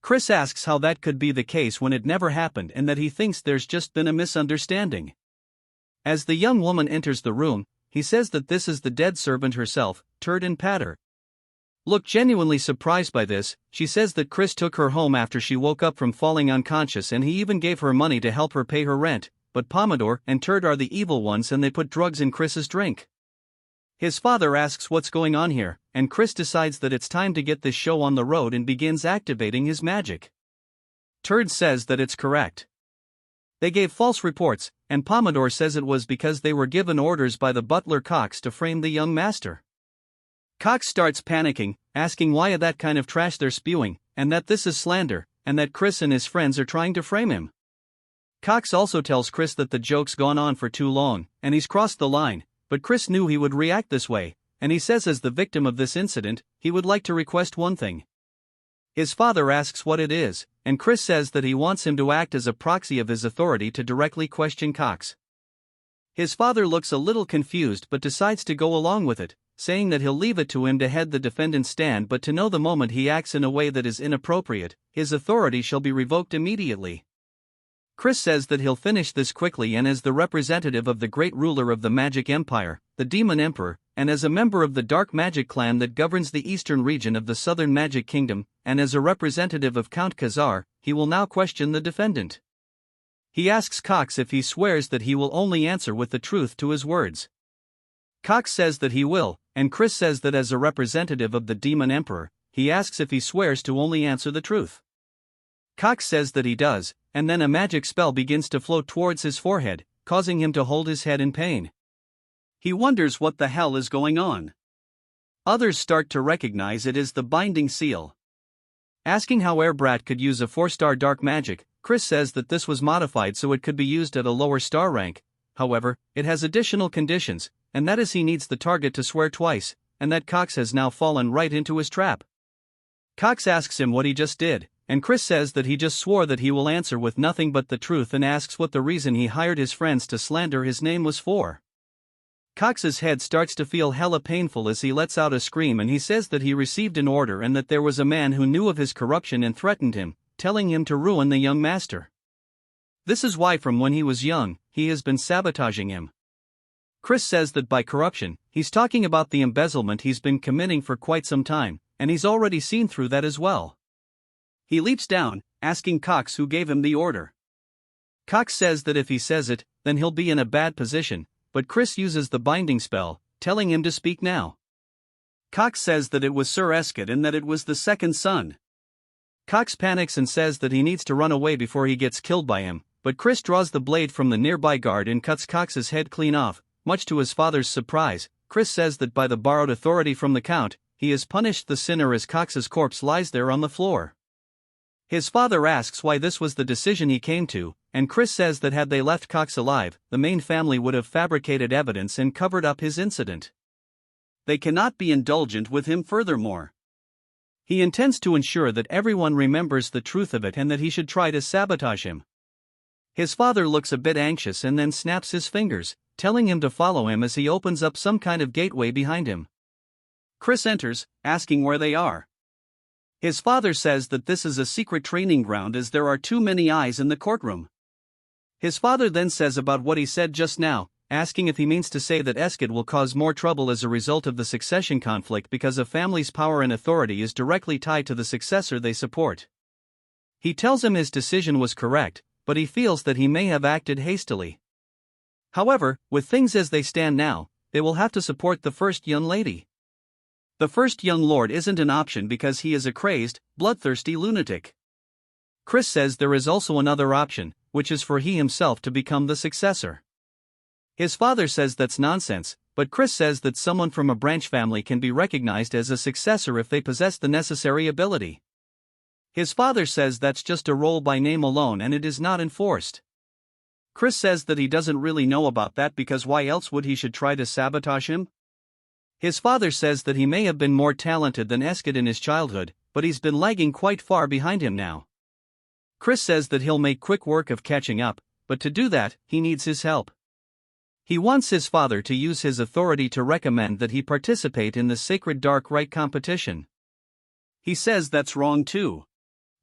Chris asks how that could be the case when it never happened and that he thinks there's just been a misunderstanding. As the young woman enters the room, he says that this is the dead servant herself, Turd and Patter. Look genuinely surprised by this, she says that Chris took her home after she woke up from falling unconscious and he even gave her money to help her pay her rent, but Pomodoro and Turd are the evil ones and they put drugs in Chris's drink. His father asks what's going on here, and Chris decides that it's time to get this show on the road and begins activating his magic. Turd says that it's correct. They gave false reports, and Pomodoro says it was because they were given orders by the butler Cox to frame the young master. Cox starts panicking, asking why that kind of trash they're spewing, and that this is slander, and that Chris and his friends are trying to frame him. Cox also tells Chris that the joke's gone on for too long, and he's crossed the line, but Chris knew he would react this way, and he says as the victim of this incident, he would like to request one thing. His father asks what it is, and Chris says that he wants him to act as a proxy of his authority to directly question Cox. His father looks a little confused but decides to go along with it, saying that he'll leave it to him to head the defendant's stand, but to know the moment he acts in a way that is inappropriate, his authority shall be revoked immediately. Chris says that he'll finish this quickly, and as the representative of the great ruler of the magic empire, the Demon Emperor, and as a member of the dark magic clan that governs the eastern region of the southern magic kingdom, and as a representative of Count Khazar, he will now question the defendant. He asks Cox if he swears that he will only answer with the truth to his words. Cox says that he will, and Chris says that as a representative of the Demon Emperor, he asks if he swears to only answer the truth. Cox says that he does, and then a magic spell begins to flow towards his forehead, causing him to hold his head in pain. He wonders what the hell is going on. Others start to recognize it as the binding seal. Asking how Airbrat could use a 4-star dark magic, Chris says that this was modified so it could be used at a lower star rank. However, it has additional conditions, and that is he needs the target to swear twice, and that Cox has now fallen right into his trap. Cox asks him what he just did, and Chris says that he just swore that he will answer with nothing but the truth and asks what the reason he hired his friends to slander his name was for. Cox's head starts to feel hella painful as he lets out a scream, and he says that he received an order and that there was a man who knew of his corruption and threatened him, telling him to ruin the young master. This is why from when he was young, he has been sabotaging him. Chris says that by corruption, he's talking about the embezzlement he's been committing for quite some time, and he's already seen through that as well. He leaps down, asking Cox who gave him the order. Cox says that if he says it, then he'll be in a bad position, but Chris uses the binding spell, telling him to speak now. Cox says that it was Sir Escott and that it was the second son. Cox panics and says that he needs to run away before he gets killed by him, but Chris draws the blade from the nearby guard and cuts Cox's head clean off. Much to his father's surprise, Chris says that by the borrowed authority from the Count, he has punished the sinner as Cox's corpse lies there on the floor. His father asks why this was the decision he came to, and Chris says that had they left Cox alive, the main family would have fabricated evidence and covered up his incident. They cannot be indulgent with him furthermore. He intends to ensure that everyone remembers the truth of it and that he should try to sabotage him. His father looks a bit anxious and then snaps his fingers, telling him to follow him as he opens up some kind of gateway behind him. Chris enters, asking where they are. His father says that this is a secret training ground as there are too many eyes in the courtroom. His father then says about what he said just now, asking if he means to say that Eskid will cause more trouble as a result of the succession conflict because a family's power and authority is directly tied to the successor they support. He tells him his decision was correct, but he feels that he may have acted hastily. However, with things as they stand now, they will have to support the first young lady. The first young lord isn't an option because he is a crazed, bloodthirsty lunatic. Chris says there is also another option, which is for he himself to become the successor. His father says that's nonsense, but Chris says that someone from a branch family can be recognized as a successor if they possess the necessary ability. His father says that's just a role by name alone and it is not enforced. Chris says that he doesn't really know about that because why else would he should try to sabotage him? His father says that he may have been more talented than Eskid in his childhood, but he's been lagging quite far behind him now. Chris says that he'll make quick work of catching up, but to do that, he needs his help. He wants his father to use his authority to recommend that he participate in the Sacred Dark Rite competition. He says that's wrong too.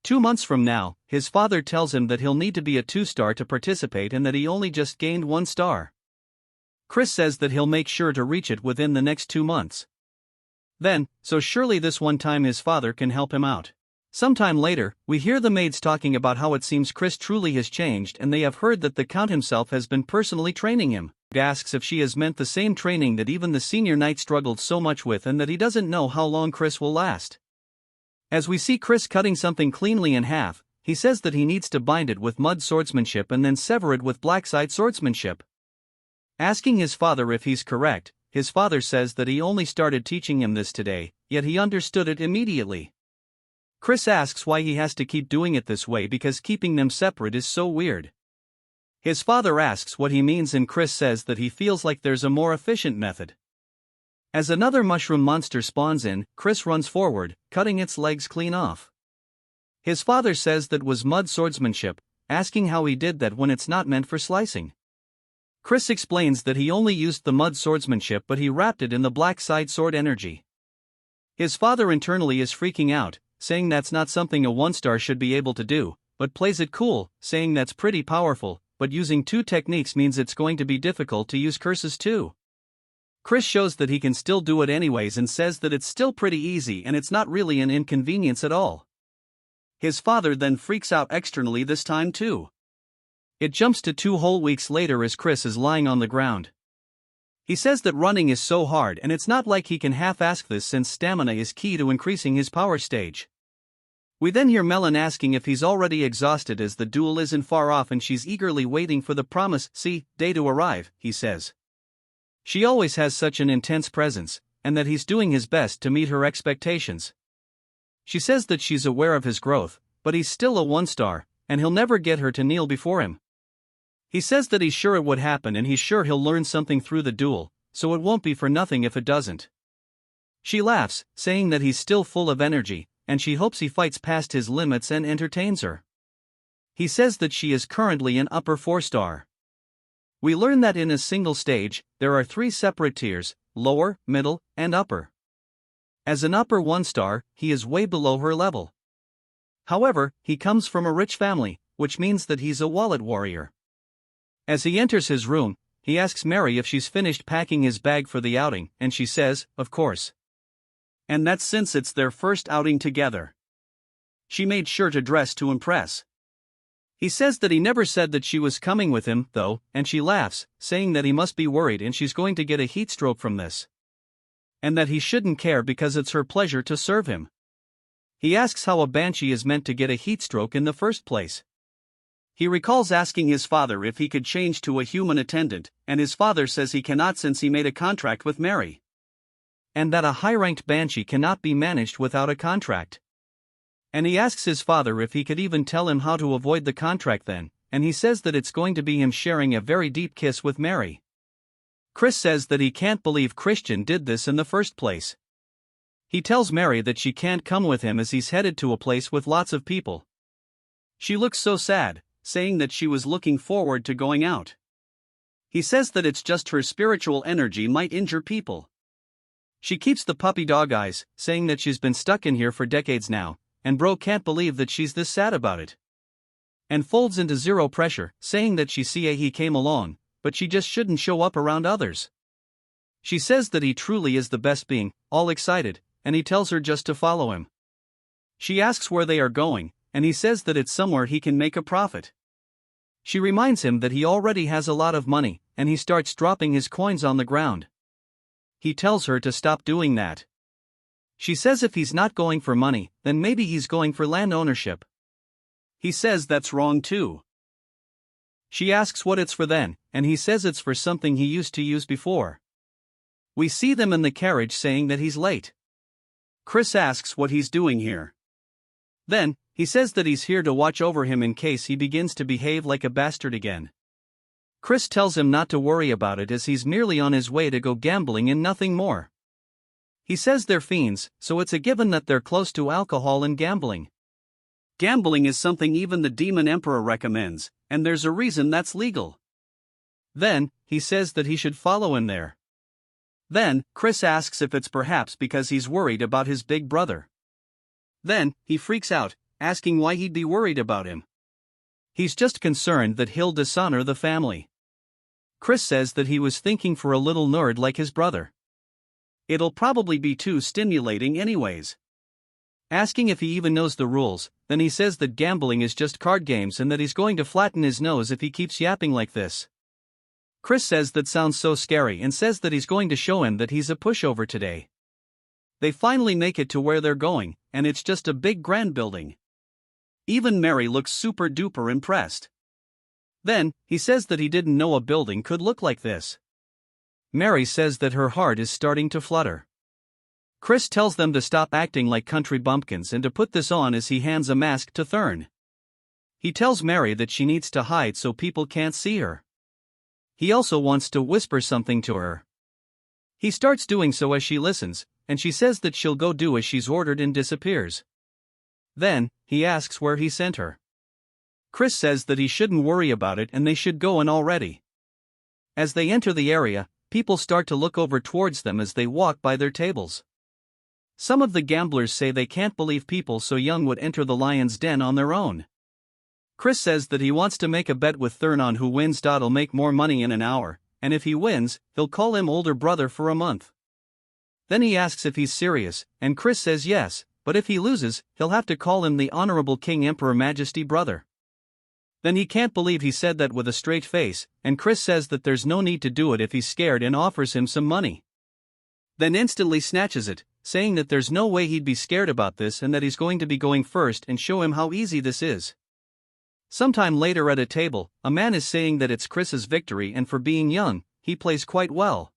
2 months from now, his father tells him that he'll need to be a 2-star to participate and that he only just gained 1 star. Chris says that he'll make sure to reach it within the next 2 months. Then, so surely this one time his father can help him out. Sometime later, we hear the maids talking about how it seems Chris truly has changed and they have heard that the Count himself has been personally training him. He asks if she has meant the same training that even the senior knight struggled so much with and that he doesn't know how long Chris will last. As we see Chris cutting something cleanly in half, he says that he needs to bind it with mud swordsmanship and then sever it with blackside swordsmanship. Asking his father if he's correct, his father says that he only started teaching him this today, yet he understood it immediately. Chris asks why he has to keep doing it this way because keeping them separate is so weird. His father asks what he means and Chris says that he feels like there's a more efficient method. As another mushroom monster spawns in, Chris runs forward, cutting its legs clean off. His father says that was mud swordsmanship, asking how he did that when it's not meant for slicing. Chris explains that he only used the mud swordsmanship but he wrapped it in the black side sword energy. His father internally is freaking out, saying that's not something a 1-star should be able to do, but plays it cool, saying that's pretty powerful, but using 2 techniques means it's going to be difficult to use curses too. Chris shows that he can still do it anyways and says that it's still pretty easy and it's not really an inconvenience at all. His father then freaks out externally this time too. It jumps to 2 whole weeks later as Chris is lying on the ground. He says that running is so hard and it's not like he can half-ask this since stamina is key to increasing his power stage. We then hear Melon asking if he's already exhausted as the duel isn't far off and she's eagerly waiting for the promised day to arrive, he says. She always has such an intense presence, and that he's doing his best to meet her expectations. She says that she's aware of his growth, but he's still a 1-star, and he'll never get her to kneel before him. He says that he's sure it would happen and he's sure he'll learn something through the duel, so it won't be for nothing if it doesn't. She laughs, saying that he's still full of energy, and she hopes he fights past his limits and entertains her. He says that she is currently an upper 4-star. We learn that in a single stage, there are 3 separate tiers, lower, middle, and upper. As an upper 1-star, he is way below her level. However, he comes from a rich family, which means that he's a wallet warrior. As he enters his room, he asks Mary if she's finished packing his bag for the outing, and she says, of course. And that's since it's their first outing together. She made sure to dress to impress. He says that he never said that she was coming with him, though, and she laughs, saying that he must be worried and she's going to get a heat stroke from this. And that he shouldn't care because it's her pleasure to serve him. He asks how a banshee is meant to get a heat stroke in the first place. He recalls asking his father if he could change to a human attendant, and his father says he cannot since he made a contract with Mary. And that a high-ranked banshee cannot be managed without a contract. And he asks his father if he could even tell him how to avoid the contract then, and he says that it's going to be him sharing a very deep kiss with Mary. Chris says that he can't believe Christian did this in the first place. He tells Mary that she can't come with him as he's headed to a place with lots of people. She looks so sad, saying that she was looking forward to going out. He says that it's just her spiritual energy might injure people. She keeps the puppy dog eyes, saying that she's been stuck in here for decades now, and bro can't believe that she's this sad about it. And folds into 0 pressure, saying that he came along, but she just shouldn't show up around others. She says that he truly is the best being, all excited, and he tells her just to follow him. She asks where they are going, and he says that it's somewhere he can make a profit. She reminds him that he already has a lot of money, and he starts dropping his coins on the ground. He tells her to stop doing that. She says if he's not going for money, then maybe he's going for land ownership. He says that's wrong too. She asks what it's for then, and he says it's for something he used to use before. We see them in the carriage saying that he's late. Chris asks what he's doing here. Then, he says that he's here to watch over him in case he begins to behave like a bastard again. Chris tells him not to worry about it as he's merely on his way to go gambling and nothing more. He says they're fiends, so it's a given that they're close to alcohol and gambling. Gambling is something even the Demon Emperor recommends, and there's a reason that's legal. Then, he says that he should follow him there. Then, Chris asks if it's perhaps because he's worried about his big brother. Then, he freaks out, asking why he'd be worried about him. He's just concerned that he'll dishonor the family. Chris says that he was thinking for a little nerd like his brother. It'll probably be too stimulating anyways. Asking if he even knows the rules, then he says that gambling is just card games and that he's going to flatten his nose if he keeps yapping like this. Chris says that sounds so scary and says that he's going to show him that he's a pushover today. They finally make it to where they're going, and it's just a big grand building. Even Mary looks super duper impressed. Then, he says that he didn't know a building could look like this. Mary says that her heart is starting to flutter. Chris tells them to stop acting like country bumpkins and to put this on as he hands a mask to Thurn. He tells Mary that she needs to hide so people can't see her. He also wants to whisper something to her. He starts doing so as she listens, and she says that she'll go do as she's ordered and disappears. Then, he asks where he sent her. Chris says that he shouldn't worry about it and they should go in already. As they enter the area, people start to look over towards them as they walk by their tables. Some of the gamblers say they can't believe people so young would enter the lion's den on their own. Chris says that he wants to make a bet with Thurn on who wins. He'll make more money in an hour, and if he wins, he'll call him older brother for a month. Then he asks if he's serious, and Chris says yes, but if he loses, he'll have to call him the Honorable King Emperor Majesty brother. Then he can't believe he said that with a straight face, and Chris says that there's no need to do it if he's scared and offers him some money. Then instantly snatches it, saying that there's no way he'd be scared about this and that he's going to be going first and show him how easy this is. Sometime later at a table, a man is saying that it's Chris's victory and for being young, he plays quite well.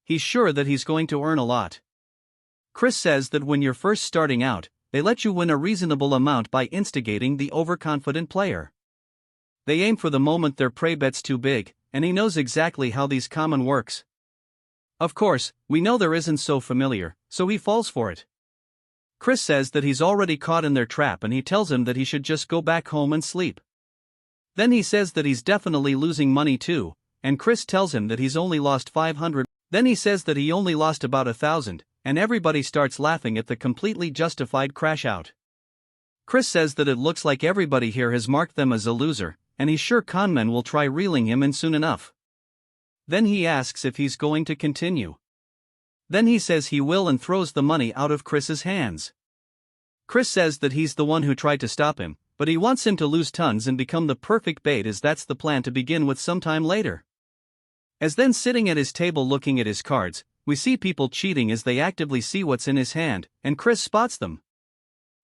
He's sure that he's going to earn a lot. Chris says that when you're first starting out, they let you win a reasonable amount by instigating the overconfident player. They aim for the moment their prey bet's too big, and he knows exactly how these common works. Of course, we know there isn't so familiar, so he falls for it. Chris says that he's already caught in their trap and he tells him that he should just go back home and sleep. Then he says that he's definitely losing money too, and Chris tells him that he's only lost 500. Then he says that he only lost about 1,000, and everybody starts laughing at the completely justified crash out. Chris says that it looks like everybody here has marked them as a loser, and he's sure conmen will try reeling him in soon enough. Then he asks if he's going to continue. Then he says he will and throws the money out of Chris's hands. Chris says that he's the one who tried to stop him, but he wants him to lose tons and become the perfect bait as that's the plan to begin with sometime later. As then sitting at his table looking at his cards, we see people cheating as they actively see what's in his hand, and Chris spots them.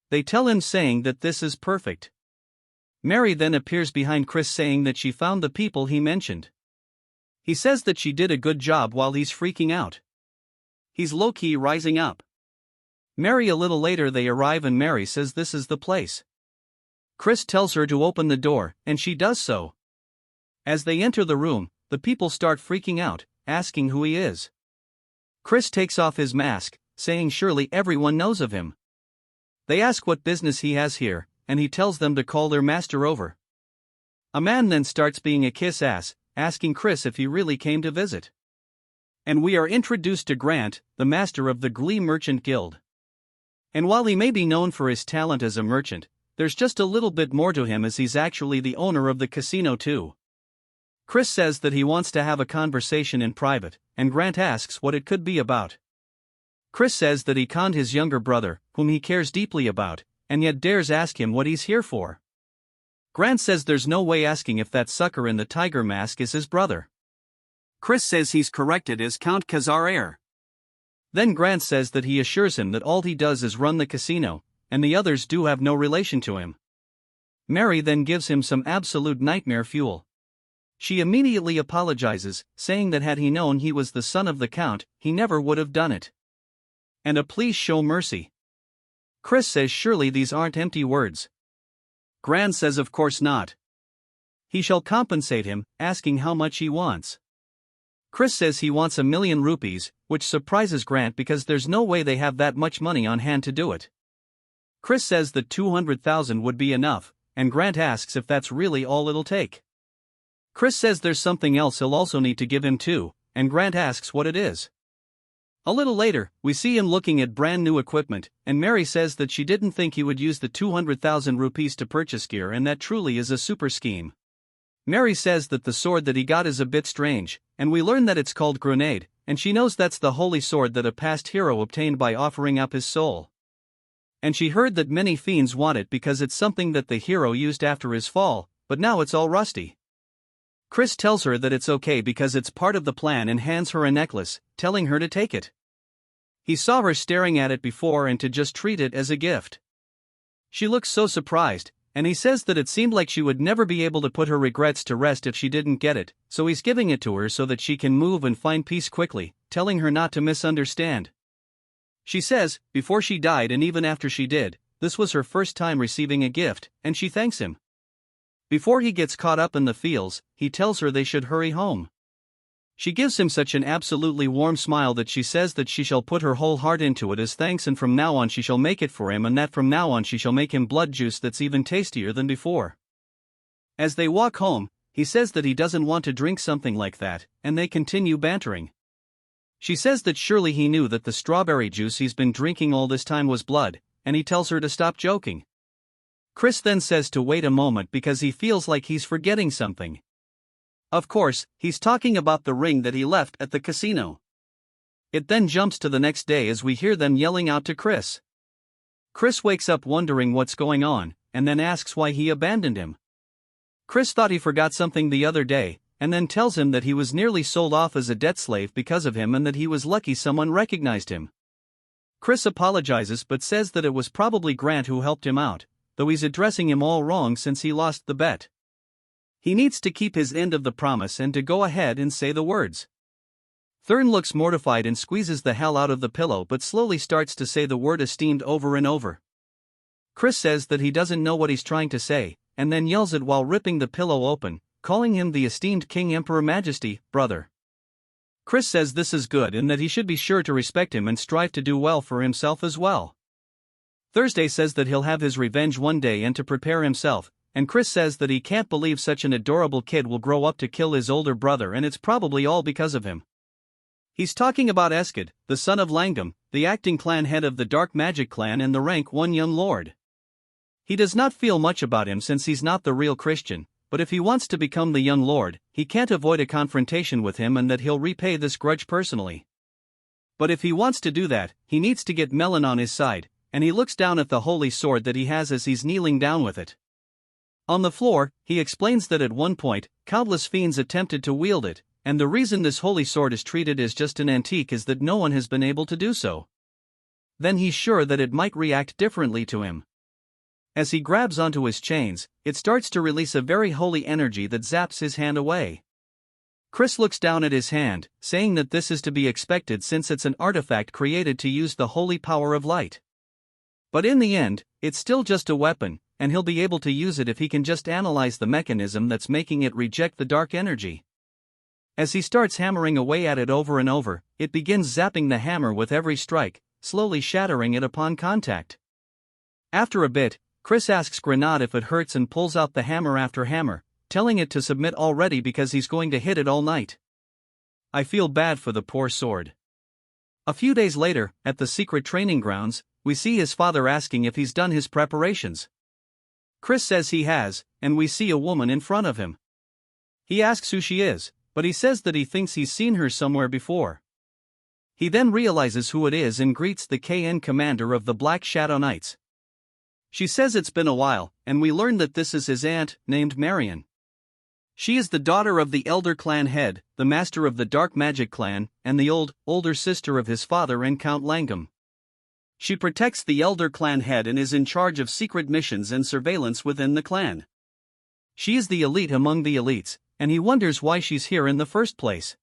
They tell him saying that this is perfect. Mary then appears behind Chris saying that she found the people he mentioned. He says that she did a good job while he's freaking out. He's low-key rising up. Mary a little later they arrive and Mary says this is the place. Chris tells her to open the door, and she does so. As they enter the room, the people start freaking out, asking who he is. Chris takes off his mask, saying surely everyone knows of him. They ask what business he has here, and he tells them to call their master over. A man then starts being a kiss-ass, asking Chris if he really came to visit. And we are introduced to Grant, the master of the Glee Merchant Guild. And while he may be known for his talent as a merchant, there's just a little bit more to him as he's actually the owner of the casino too. Chris says that he wants to have a conversation in private, and Grant asks what it could be about. Chris says that he conned his younger brother, whom he cares deeply about, and yet dares ask him what he's here for. Grant says there's no way asking if that sucker in the tiger mask is his brother. Chris says he's corrected as Count Khazar heir. Then Grant says that he assures him that all he does is run the casino, and the others do have no relation to him. Mary then gives him some absolute nightmare fuel. She immediately apologizes, saying that had he known he was the son of the Count, he never would have done it. And a please show mercy. Chris says surely these aren't empty words. Grant says of course not. He shall compensate him, asking how much he wants. Chris says he wants 1,000,000 rupees, which surprises Grant because there's no way they have that much money on hand to do it. Chris says that 200,000 would be enough, and Grant asks if that's really all it'll take. Chris says there's something else he'll also need to give him too, and Grant asks what it is. A little later, we see him looking at brand new equipment, and Mary says that she didn't think he would use the 200,000 rupees to purchase gear, and that truly is a super scheme. Mary says that the sword that he got is a bit strange, and we learn that it's called Grenade, and she knows that's the holy sword that a past hero obtained by offering up his soul. And she heard that many fiends want it because it's something that the hero used after his fall, but now it's all rusty. Chris tells her that it's okay because it's part of the plan and hands her a necklace, telling her to take it. He saw her staring at it before and to just treat it as a gift. She looks so surprised, and he says that it seemed like she would never be able to put her regrets to rest if she didn't get it, so he's giving it to her so that she can move and find peace quickly, telling her not to misunderstand. She says, before she died and even after she did, this was her first time receiving a gift, and she thanks him. Before he gets caught up in the feels, he tells her they should hurry home. She gives him such an absolutely warm smile that she says that she shall put her whole heart into it as thanks, and from now on she shall make it for him, and that from now on she shall make him blood juice that's even tastier than before. As they walk home, he says that he doesn't want to drink something like that, and they continue bantering. She says that surely he knew that the strawberry juice he's been drinking all this time was blood, and he tells her to stop joking. Chris then says to wait a moment because he feels like he's forgetting something. Of course, he's talking about the ring that he left at the casino. It then jumps to the next day as we hear them yelling out to Chris. Chris wakes up wondering what's going on, and then asks why he abandoned him. Chris thought he forgot something the other day, and then tells him that he was nearly sold off as a debt slave because of him and that he was lucky someone recognized him. Chris apologizes but says that it was probably Grant who helped him out, though he's addressing him all wrong since he lost the bet. He needs to keep his end of the promise and to go ahead and say the words. Thurn looks mortified and squeezes the hell out of the pillow but slowly starts to say the word esteemed over and over. Chris says that he doesn't know what he's trying to say, and then yells it while ripping the pillow open, calling him the esteemed King Emperor Majesty, brother. Chris says this is good and that he should be sure to respect him and strive to do well for himself as well. Thursday says that he'll have his revenge one day and to prepare himself, and Chris says that he can't believe such an adorable kid will grow up to kill his older brother, and it's probably all because of him. He's talking about Eskid, the son of Langdom, the acting clan head of the Dark Magic clan and the rank 1 young lord. He does not feel much about him since he's not the real Christian, but if he wants to become the young lord, he can't avoid a confrontation with him and that he'll repay this grudge personally. But if he wants to do that, he needs to get Melon on his side, and he looks down at the holy sword that he has as he's kneeling down with it. On the floor, he explains that at one point, countless fiends attempted to wield it, and the reason this holy sword is treated as just an antique is that no one has been able to do so. Then he's sure that it might react differently to him. As he grabs onto his chains, it starts to release a very holy energy that zaps his hand away. Chris looks down at his hand, saying that this is to be expected since it's an artifact created to use the holy power of light. But in the end, it's still just a weapon, and he'll be able to use it if he can just analyze the mechanism that's making it reject the dark energy. As he starts hammering away at it over and over, it begins zapping the hammer with every strike, slowly shattering it upon contact. After a bit, Chris asks Grenade if it hurts and pulls out the hammer after hammer, telling it to submit already because he's going to hit it all night. I feel bad for the poor sword. A few days later, at the secret training grounds, we see his father asking if he's done his preparations. Chris says he has, and we see a woman in front of him. He asks who she is, but he says that he thinks he's seen her somewhere before. He then realizes who it is and greets the KN commander of the Black Shadow Knights. She says it's been a while, and we learn that this is his aunt, named Marion. She is the daughter of the Elder Clan head, the master of the Dark Magic Clan, and the older sister of his father and Count Langam. She protects the Elder Clan head and is in charge of secret missions and surveillance within the clan. She is the elite among the elites, and he wonders why she's here in the first place.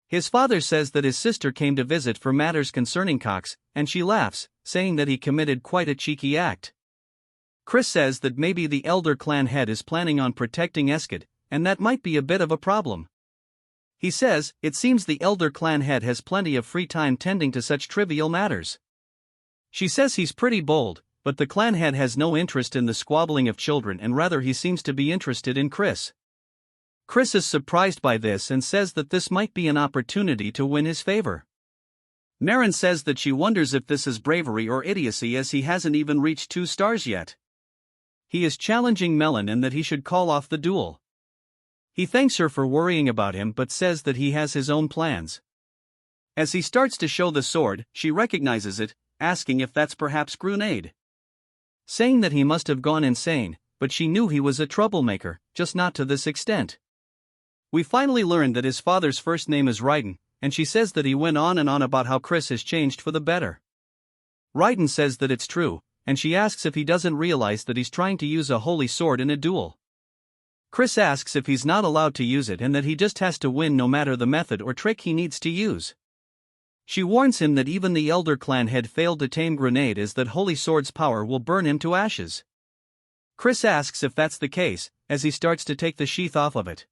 His father says that his sister came to visit for matters concerning Cox, and she laughs, saying that he committed quite a cheeky act. Chris says that maybe the Elder Clan head is planning on protecting Eskid, and that might be a bit of a problem. He says, it seems the Elder Clan head has plenty of free time tending to such trivial matters. She says he's pretty bold, but the clan head has no interest in the squabbling of children and rather he seems to be interested in Chris. Chris is surprised by this and says that this might be an opportunity to win his favor. Marin says that she wonders if this is bravery or idiocy as he hasn't even reached 2 stars yet. He is challenging Melon and that he should call off the duel. He thanks her for worrying about him but says that he has his own plans. As he starts to show the sword, she recognizes it, asking if that's perhaps Grenade. Saying that he must have gone insane, but she knew he was a troublemaker, just not to this extent. We finally learn that his father's first name is Raiden, and she says that he went on and on about how Chris has changed for the better. Raiden says that it's true, and she asks if he doesn't realize that he's trying to use a holy sword in a duel. Chris asks if he's not allowed to use it and that he just has to win no matter the method or trick he needs to use. She warns him that even the Elder Clan had failed to tame Grenade as that holy sword's power will burn him to ashes. Chris asks if that's the case, as he starts to take the sheath off of it.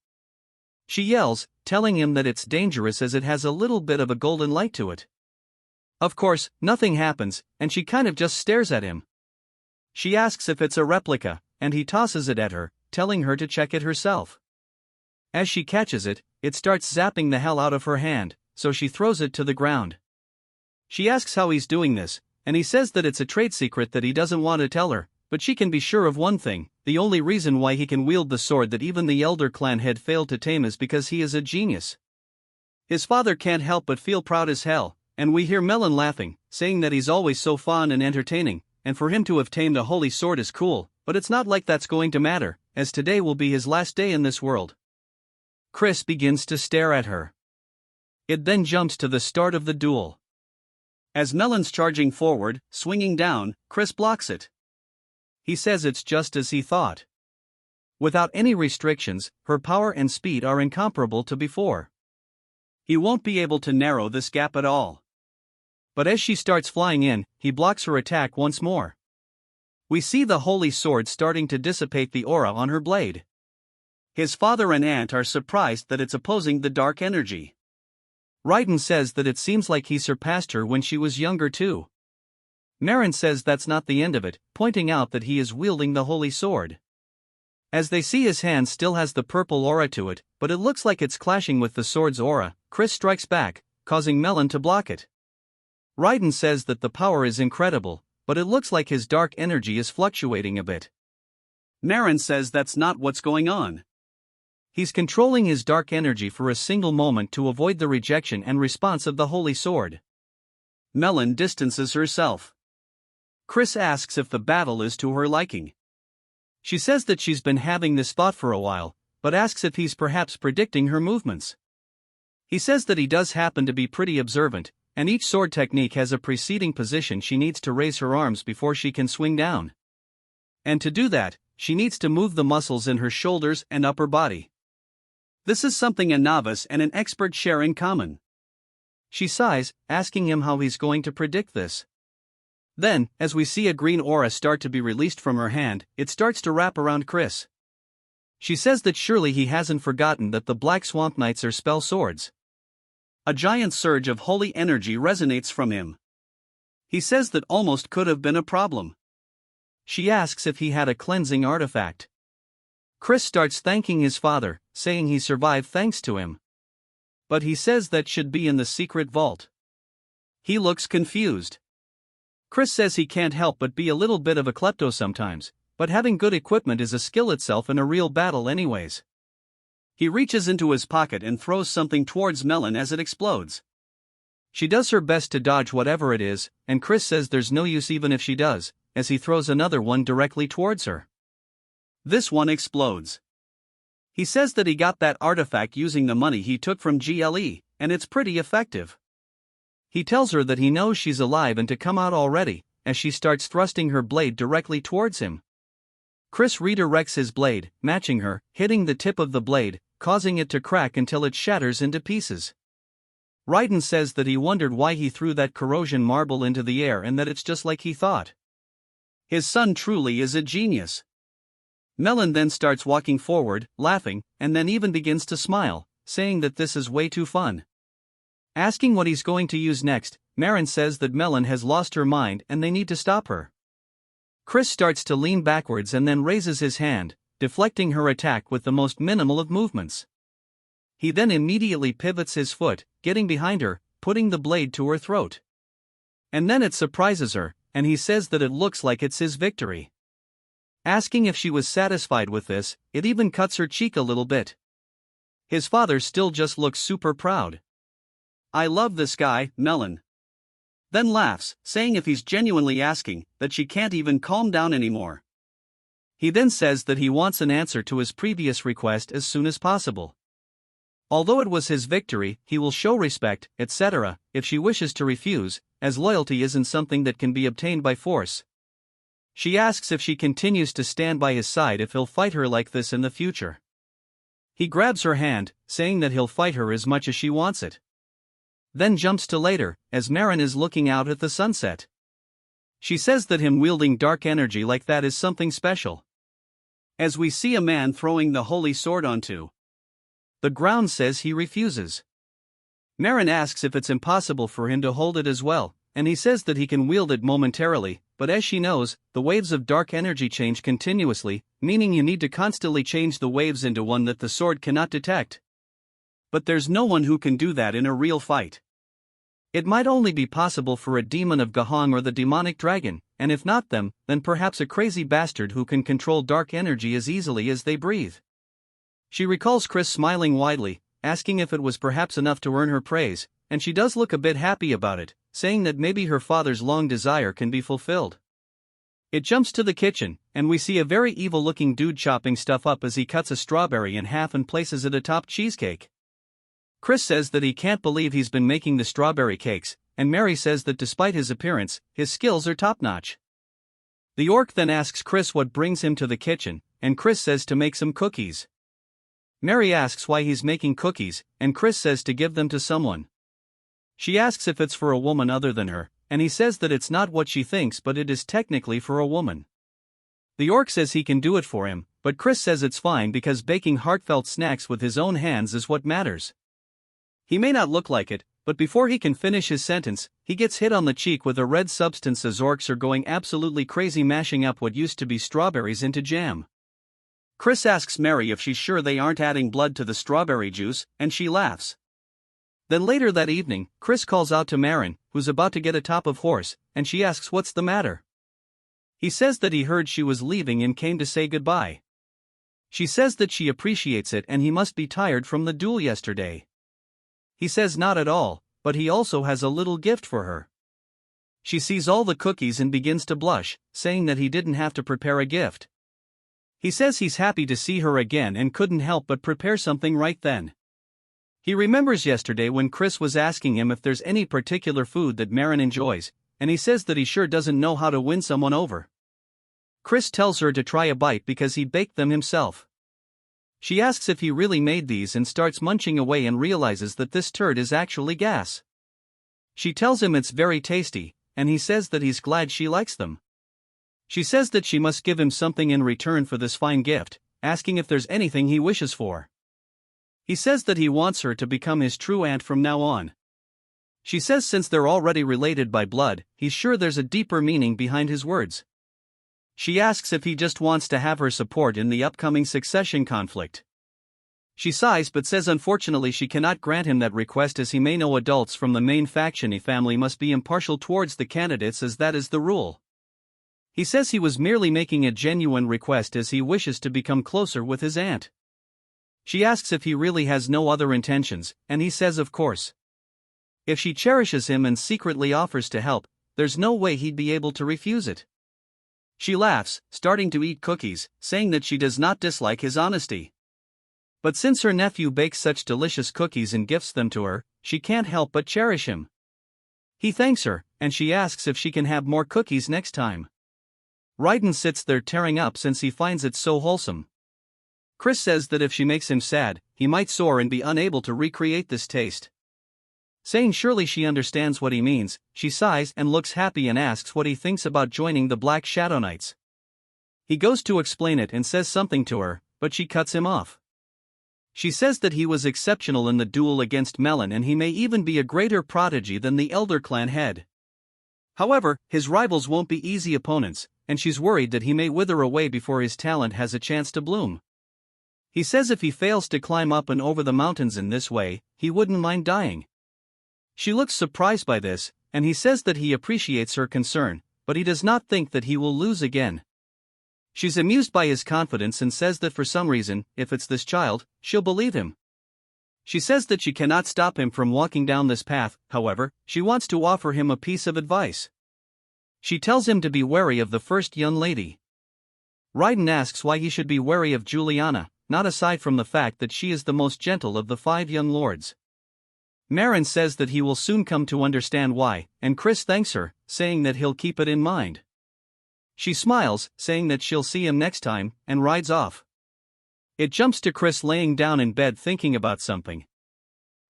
She yells, telling him that it's dangerous as it has a little bit of a golden light to it. Of course, nothing happens, and she kind of just stares at him. She asks if it's a replica, and he tosses it at her, telling her to check it herself. As she catches it, it starts zapping the hell out of her hand, so she throws it to the ground. She asks how he's doing this, and he says that it's a trade secret that he doesn't want to tell her, but she can be sure of one thing: the only reason why he can wield the sword that even the Elder Clan had failed to tame is because he is a genius. His father can't help but feel proud as hell, and we hear Melon laughing, saying that he's always so fun and entertaining, and for him to have tamed a holy sword is cool, but it's not like that's going to matter, as today will be his last day in this world. Chris begins to stare at her. It then jumps to the start of the duel. As Melon's charging forward, swinging down, Chris blocks it. He says it's just as he thought. Without any restrictions, her power and speed are incomparable to before. He won't be able to narrow this gap at all. But as she starts flying in, he blocks her attack once more. We see the holy sword starting to dissipate the aura on her blade. His father and aunt are surprised that it's opposing the dark energy. Raiden says that it seems like he surpassed her when she was younger too. Marin says that's not the end of it, pointing out that he is wielding the holy sword. As they see his hand still has the purple aura to it, but it looks like it's clashing with the sword's aura, Chris strikes back, causing Melon to block it. Raiden says that the power is incredible, but it looks like his dark energy is fluctuating a bit. Marin says that's not what's going on. He's controlling his dark energy for a single moment to avoid the rejection and response of the holy sword. Melon distances herself. Chris asks if the battle is to her liking. She says that she's been having this thought for a while, but asks if he's perhaps predicting her movements. He says that he does happen to be pretty observant, and each sword technique has a preceding position she needs to raise her arms before she can swing down. And to do that, she needs to move the muscles in her shoulders and upper body. This is something a novice and an expert share in common. She sighs, asking him how he's going to predict this. Then, as we see a green aura start to be released from her hand, it starts to wrap around Chris. She says that surely he hasn't forgotten that the Black Swamp Knights are spell swords. A giant surge of holy energy resonates from him. He says that almost could have been a problem. She asks if he had a cleansing artifact. Chris starts thanking his father, saying he survived thanks to him. But he says that should be in the secret vault. He looks confused. Chris says he can't help but be a little bit of a klepto sometimes, but having good equipment is a skill itself in a real battle anyways. He reaches into his pocket and throws something towards Melon as it explodes. She does her best to dodge whatever it is, and Chris says there's no use even if she does, as he throws another one directly towards her. This one explodes. He says that he got that artifact using the money he took from GLE, and it's pretty effective. He tells her that he knows she's alive and to come out already, as she starts thrusting her blade directly towards him. Chris redirects his blade, matching her, hitting the tip of the blade, causing it to crack until it shatters into pieces. Raiden says that he wondered why he threw that corrosion marble into the air and that it's just like he thought. His son truly is a genius. Melon then starts walking forward, laughing, and then even begins to smile, saying that this is way too fun. Asking what he's going to use next, Marin says that Melon has lost her mind and they need to stop her. Chris starts to lean backwards and then raises his hand, deflecting her attack with the most minimal of movements. He then immediately pivots his foot, getting behind her, putting the blade to her throat. And then it surprises her, and he says that it looks like it's his victory. Asking if she was satisfied with this, it even cuts her cheek a little bit. His father still just looks super proud. "I love this guy, Melon." Then laughs, saying if he's genuinely asking, that she can't even calm down anymore. He then says that he wants an answer to his previous request as soon as possible. Although it was his victory, he will show respect, etc., if she wishes to refuse, as loyalty isn't something that can be obtained by force. She asks if she continues to stand by his side if he'll fight her like this in the future. He grabs her hand, saying that he'll fight her as much as she wants it. Then jumps to later, as Marin is looking out at the sunset. She says that him wielding dark energy like that is something special. As we see a man throwing the holy sword onto the ground, says he refuses. Marin asks if it's impossible for him to hold it as well, and he says that he can wield it momentarily, but as she knows, the waves of dark energy change continuously, meaning you need to constantly change the waves into one that the sword cannot detect. But there's no one who can do that in a real fight. It might only be possible for a demon of Gahong or the demonic dragon, and if not them, then perhaps a crazy bastard who can control dark energy as easily as they breathe. She recalls Chris smiling widely, asking if it was perhaps enough to earn her praise, and she does look a bit happy about it, saying that maybe her father's long desire can be fulfilled. It jumps to the kitchen, and we see a very evil-looking dude chopping stuff up as he cuts a strawberry in half and places it atop cheesecake. Chris says that he can't believe he's been making the strawberry cakes, and Mary says that despite his appearance, his skills are top-notch. The orc then asks Chris what brings him to the kitchen, and Chris says to make some cookies. Mary asks why he's making cookies, and Chris says to give them to someone. She asks if it's for a woman other than her, and he says that it's not what she thinks but it is technically for a woman. The orc says he can do it for him, but Chris says it's fine because baking heartfelt snacks with his own hands is what matters. He may not look like it, but before he can finish his sentence, he gets hit on the cheek with a red substance as orcs are going absolutely crazy mashing up what used to be strawberries into jam. Chris asks Mary if she's sure they aren't adding blood to the strawberry juice, and she laughs. Then later that evening, Chris calls out to Marin, who's about to get atop of horse, and she asks what's the matter. He says that he heard she was leaving and came to say goodbye. She says that she appreciates it and he must be tired from the duel yesterday. He says not at all, but he also has a little gift for her. She sees all the cookies and begins to blush, saying that he didn't have to prepare a gift. He says he's happy to see her again and couldn't help but prepare something right then. He remembers yesterday when Chris was asking him if there's any particular food that Marin enjoys, and he says that he sure doesn't know how to win someone over. Chris tells her to try a bite because he baked them himself. She asks if he really made these and starts munching away and realizes that this turd is actually gas. She tells him it's very tasty, and he says that he's glad she likes them. She says that she must give him something in return for this fine gift, asking if there's anything he wishes for. He says that he wants her to become his true aunt from now on. She says since they're already related by blood, he's sure there's a deeper meaning behind his words. She asks if he just wants to have her support in the upcoming succession conflict. She sighs but says unfortunately she cannot grant him that request as he may know adults from the main faction family must be impartial towards the candidates as that is the rule. He says he was merely making a genuine request as he wishes to become closer with his aunt. She asks if he really has no other intentions, and he says of course. If she cherishes him and secretly offers to help, there's no way he'd be able to refuse it. She laughs, starting to eat cookies, saying that she does not dislike his honesty. But since her nephew bakes such delicious cookies and gifts them to her, she can't help but cherish him. He thanks her, and she asks if she can have more cookies next time. Raiden sits there tearing up since he finds it so wholesome. Chris says that if she makes him sad, he might soar and be unable to recreate this taste. Saying surely she understands what he means, she sighs and looks happy and asks what he thinks about joining the Black Shadow Knights. He goes to explain it and says something to her, but she cuts him off. She says that he was exceptional in the duel against Melon and he may even be a greater prodigy than the Elder Clan head. However, his rivals won't be easy opponents, and she's worried that he may wither away before his talent has a chance to bloom. He says if he fails to climb up and over the mountains in this way, he wouldn't mind dying. She looks surprised by this, and he says that he appreciates her concern, but he does not think that he will lose again. She's amused by his confidence and says that for some reason, if it's this child, she'll believe him. She says that she cannot stop him from walking down this path, however, she wants to offer him a piece of advice. She tells him to be wary of the first young lady. Raiden asks why he should be wary of Juliana, not aside from the fact that she is the most gentle of the 5 young lords. Marin says that he will soon come to understand why, and Chris thanks her, saying that he'll keep it in mind. She smiles, saying that she'll see him next time, and rides off. It jumps to Chris laying down in bed thinking about something.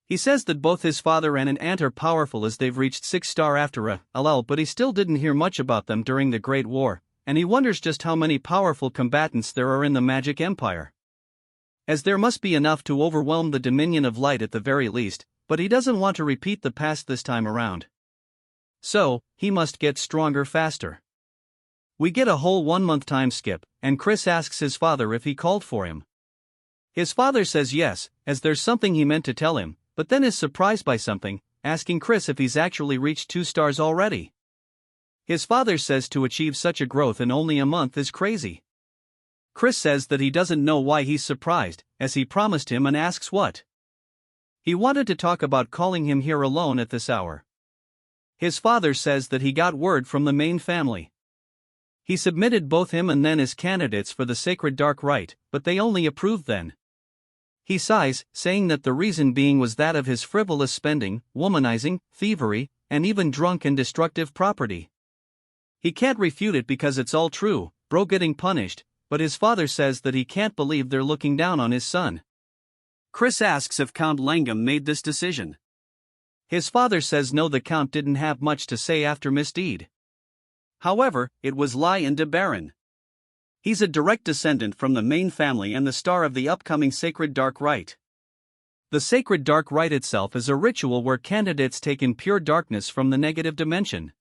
He says that both his father and an aunt are powerful as they've reached 6-star after a LL, but he still didn't hear much about them during the Great War, and he wonders just how many powerful combatants there are in the Magic Empire. As there must be enough to overwhelm the Dominion of Light at the very least, but he doesn't want to repeat the past this time around. So, he must get stronger faster. We get a whole 1-month time skip, and Chris asks his father if he called for him. His father says yes, as there's something he meant to tell him, but then is surprised by something, asking Chris if he's actually reached 2 stars already. His father says to achieve such a growth in only a month is crazy. Chris says that he doesn't know why he's surprised, as he promised him and asks what. He wanted to talk about calling him here alone at this hour. His father says that he got word from the main family. He submitted both him and Nen as candidates for the Sacred Dark Rite, but they only approved then. He sighs, saying that the reason being was that of his frivolous spending, womanizing, thievery, and even drunk and destructive property. He can't refute it because it's all true, bro getting punished, but his father says that he can't believe they're looking down on his son. Chris asks if Count Langham made this decision. His father says no, the Count didn't have much to say after misdeed. However, it was Lion de Baron. He's a direct descendant from the main family and the star of the upcoming Sacred Dark Rite. The Sacred Dark Rite itself is a ritual where candidates take in pure darkness from the negative dimension.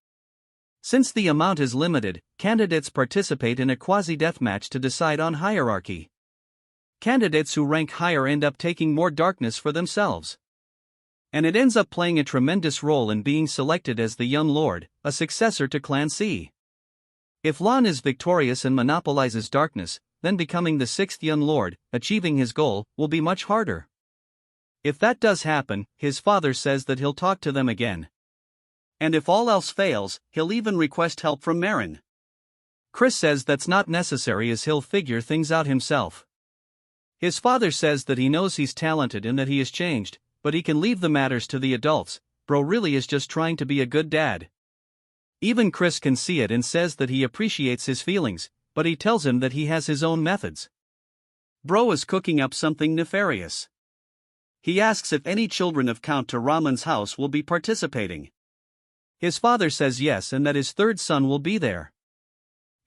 Since the amount is limited, candidates participate in a quasi-deathmatch to decide on hierarchy. Candidates who rank higher end up taking more darkness for themselves. And it ends up playing a tremendous role in being selected as the Young Lord, a successor to Clan C. If Lan is victorious and monopolizes darkness, then becoming the 6th Young Lord, achieving his goal, will be much harder. If that does happen, his father says that he'll talk to them again. And if all else fails, he'll even request help from Marin. Chris says that's not necessary as he'll figure things out himself. His father says that he knows he's talented and that he has changed, but he can leave the matters to the adults, bro really is just trying to be a good dad. Even Chris can see it and says that he appreciates his feelings, but he tells him that he has his own methods. Bro is cooking up something nefarious. He asks if any children of Count Taraman's house will be participating. His father says yes and that his 3rd son will be there.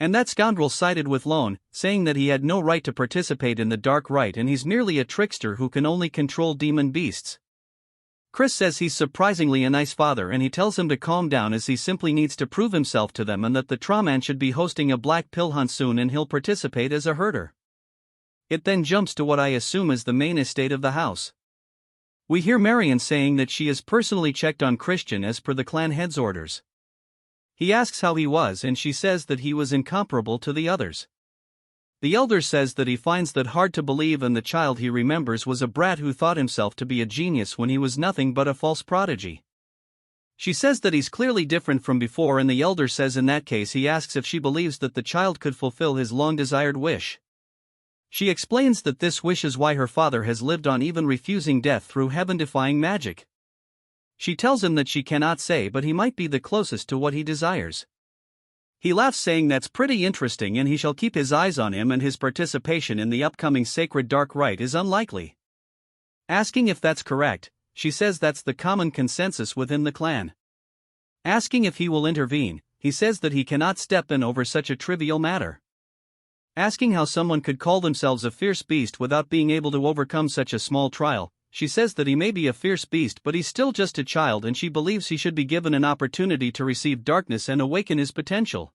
And that scoundrel sided with Lone, saying that he had no right to participate in the Dark Rite and he's merely a trickster who can only control demon beasts. Chris says he's surprisingly a nice father and he tells him to calm down as he simply needs to prove himself to them and that the Traman should be hosting a black pill hunt soon and he'll participate as a herder. It then jumps to what I assume is the main estate of the house. We hear Marion saying that she has personally checked on Christian as per the clan head's orders. He asks how he was and she says that he was incomparable to the others. The elder says that he finds that hard to believe, and the child he remembers was a brat who thought himself to be a genius when he was nothing but a false prodigy. She says that he's clearly different from before, and the elder says in that case he asks if she believes that the child could fulfill his long-desired wish. She explains that this wish is why her father has lived on, even refusing death through heaven-defying magic. She tells him that she cannot say, but he might be the closest to what he desires. He laughs, saying that's pretty interesting and he shall keep his eyes on him, and his participation in the upcoming sacred dark rite is unlikely. Asking if that's correct, she says that's the common consensus within the clan. Asking if he will intervene, he says that he cannot step in over such a trivial matter. Asking how someone could call themselves a fierce beast without being able to overcome such a small trial, she says that he may be a fierce beast, but he's still just a child, and she believes he should be given an opportunity to receive darkness and awaken his potential.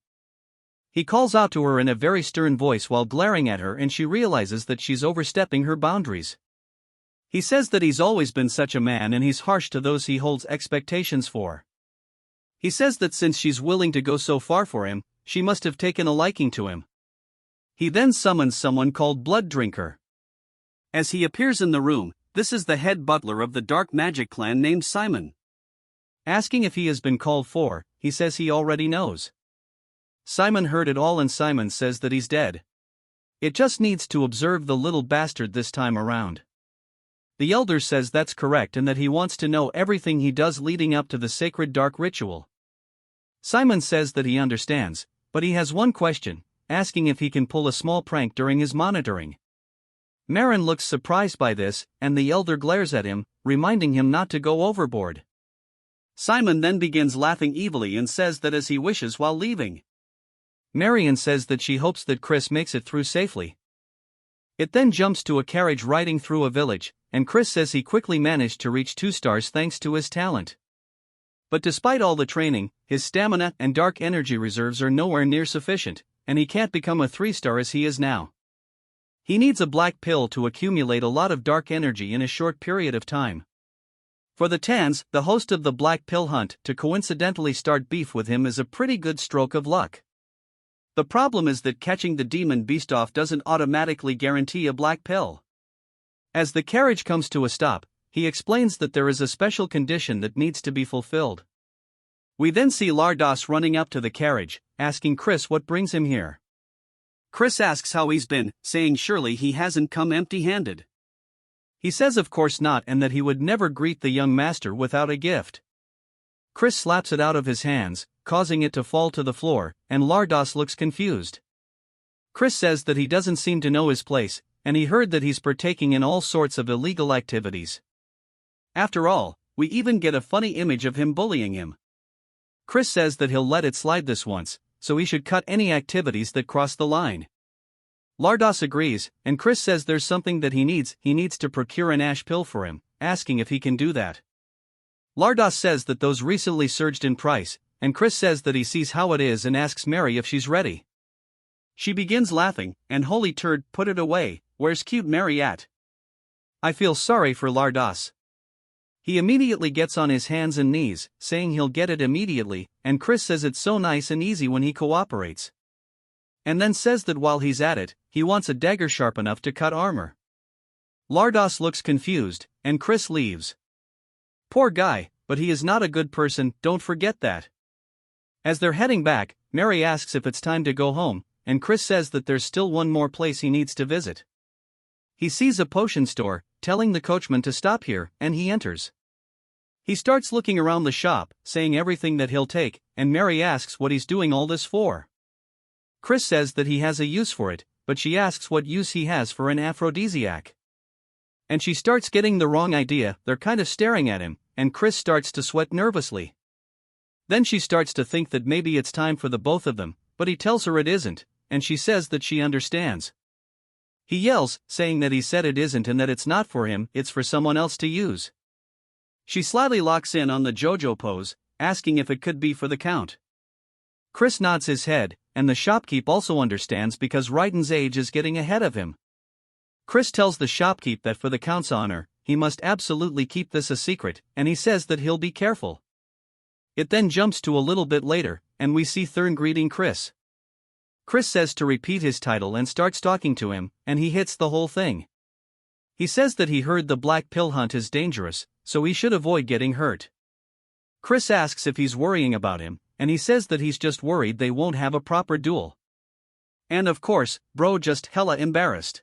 He calls out to her in a very stern voice while glaring at her, and she realizes that she's overstepping her boundaries. He says that he's always been such a man and he's harsh to those he holds expectations for. He says that since she's willing to go so far for him, she must have taken a liking to him. He then summons someone called Blood Drinker. As he appears in the room, this is the head butler of the dark magic clan named Simon. Asking if he has been called for, he says he already knows. Simon heard it all, and Simon says that he's dead. It just needs to observe the little bastard this time around. The elder says that's correct and that he wants to know everything he does leading up to the sacred dark ritual. Simon says that he understands, but he has one question, asking if he can pull a small prank during his monitoring. Marin looks surprised by this, and the elder glares at him, reminding him not to go overboard. Simon then begins laughing evilly and says that as he wishes while leaving. Marion says that she hopes that Chris makes it through safely. It then jumps to a carriage riding through a village, and Chris says he quickly managed to reach 2 stars thanks to his talent. But despite all the training, his stamina and dark energy reserves are nowhere near sufficient, and he can't become a 3-star as he is now. He needs a black pill to accumulate a lot of dark energy in a short period of time. For the Tans, the host of the black pill hunt, to coincidentally start beef with him is a pretty good stroke of luck. The problem is that catching the demon beast off doesn't automatically guarantee a black pill. As the carriage comes to a stop, he explains that there is a special condition that needs to be fulfilled. We then see Lardos running up to the carriage, asking Chris what brings him here. Chris asks how he's been, saying surely he hasn't come empty-handed. He says of course not, and that he would never greet the young master without a gift. Chris slaps it out of his hands, causing it to fall to the floor, and Lardos looks confused. Chris says that he doesn't seem to know his place, and he heard that he's partaking in all sorts of illegal activities. After all, we even get a funny image of him bullying him. Chris says that he'll let it slide this once, so he should cut any activities that cross the line. Lardos agrees, and Chris says there's something that he needs to procure an ash pill for him, asking if he can do that. Lardos says that those recently surged in price, and Chris says that he sees how it is and asks Mary if she's ready. She begins laughing, and holy turd, put it away, where's cute Mary at? I feel sorry for Lardos. He immediately gets on his hands and knees, saying he'll get it immediately, and Chris says it's so nice and easy when he cooperates. And then says that while he's at it, he wants a dagger sharp enough to cut armor. Lardos looks confused, and Chris leaves. Poor guy, but he is not a good person, don't forget that. As they're heading back, Mary asks if it's time to go home, and Chris says that there's still one more place he needs to visit. He sees a potion store, telling the coachman to stop here, and he enters. He starts looking around the shop, saying everything that he'll take, and Mary asks what he's doing all this for. Chris says that he has a use for it, but she asks what use he has for an aphrodisiac. And she starts getting the wrong idea, they're kind of staring at him, and Chris starts to sweat nervously. Then she starts to think that maybe it's time for the both of them, but he tells her it isn't, and she says that she understands. He yells, saying that he said it isn't and that it's not for him, it's for someone else to use. She slyly locks in on the JoJo pose, asking if it could be for the Count. Chris nods his head, and the shopkeep also understands because Raiden's age is getting ahead of him. Chris tells the shopkeep that for the Count's honor, he must absolutely keep this a secret, and he says that he'll be careful. It then jumps to a little bit later, and we see Thurn greeting Chris. Chris says to repeat his title and starts talking to him, and he hits the whole thing. He says that he heard the black pill hunt is dangerous, so he should avoid getting hurt. Chris asks if he's worrying about him, and he says that he's just worried they won't have a proper duel. And of course, bro just hella embarrassed.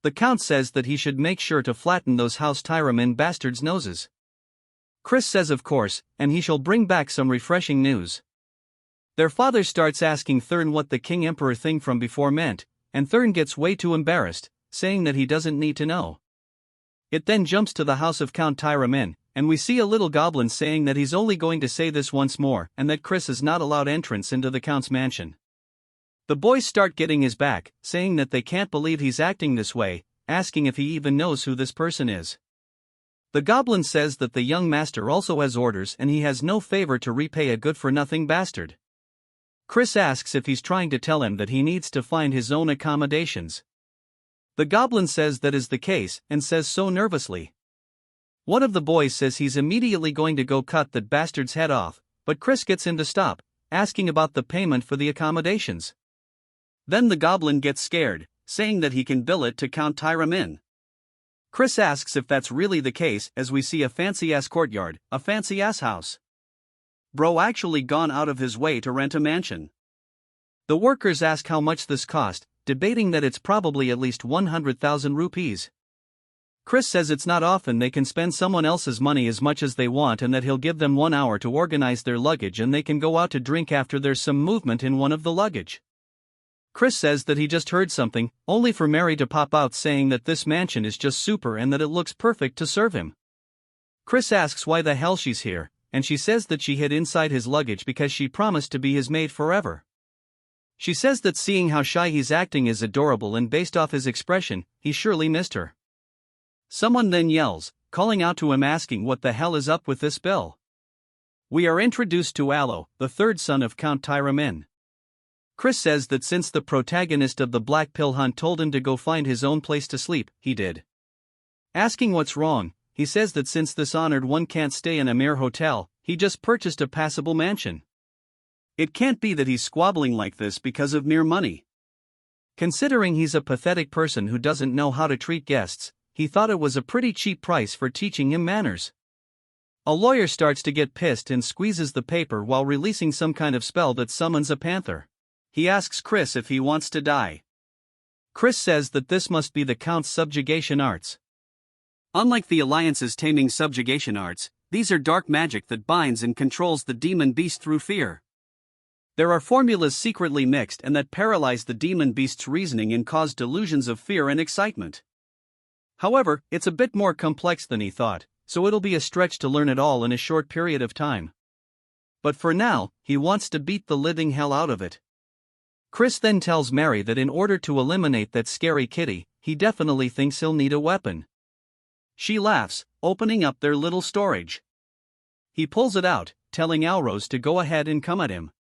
The Count says that he should make sure to flatten those House Tyramin bastards' noses. Chris says of course, and he shall bring back some refreshing news. Their father starts asking Thurn what the King Emperor thing from before meant, and Thurn gets way too embarrassed, saying that he doesn't need to know. It then jumps to the house of Count Tyramin, and we see a little goblin saying that he's only going to say this once more and that Chris is not allowed entrance into the Count's mansion. The boys start getting his back, saying that they can't believe he's acting this way, asking if he even knows who this person is. The goblin says that the young master also has orders and he has no favor to repay a good-for-nothing bastard. Chris asks if he's trying to tell him that he needs to find his own accommodations. The goblin says that is the case and says so nervously. One of the boys says he's immediately going to go cut that bastard's head off, but Chris gets him to stop, asking about the payment for the accommodations. Then the goblin gets scared, saying that he can bill it to Count Tyramin. Chris asks if that's really the case as we see a fancy-ass courtyard, a fancy-ass house. Bro actually gone out of his way to rent a mansion. The workers ask how much this cost, debating that it's probably at least 100,000 rupees. Chris says it's not often they can spend someone else's money as much as they want and that he'll give them 1 hour to organize their luggage and they can go out to drink after there's some movement in one of the luggage. Chris says that he just heard something, only for Mary to pop out saying that this mansion is just super and that it looks perfect to serve him. Chris asks why the hell she's here, and she says that she hid inside his luggage because she promised to be his maid forever. She says that seeing how shy he's acting is adorable and based off his expression, he surely missed her. Someone then yells, calling out to him asking what the hell is up with this bill. We are introduced to Yahello, the third son of Count Tyramin. Chris says that since the protagonist of the Black Pill Hunt told him to go find his own place to sleep, he did. Asking what's wrong, he says that since this honored one can't stay in a mere hotel, he just purchased a passable mansion. It can't be that he's squabbling like this because of mere money. Considering he's a pathetic person who doesn't know how to treat guests, he thought it was a pretty cheap price for teaching him manners. A lawyer starts to get pissed and squeezes the paper while releasing some kind of spell that summons a panther. He asks Chris if he wants to die. Chris says that this must be the Count's subjugation arts. Unlike the Alliance's taming subjugation arts, these are dark magic that binds and controls the demon beast through fear. There are formulas secretly mixed and that paralyze the demon beast's reasoning and cause delusions of fear and excitement. However, it's a bit more complex than he thought, so it'll be a stretch to learn it all in a short period of time. But for now, he wants to beat the living hell out of it. Chris then tells Mary that in order to eliminate that scary kitty, he definitely thinks he'll need a weapon. She laughs, opening up their little storage. He pulls it out, telling Alrose to go ahead and come at him.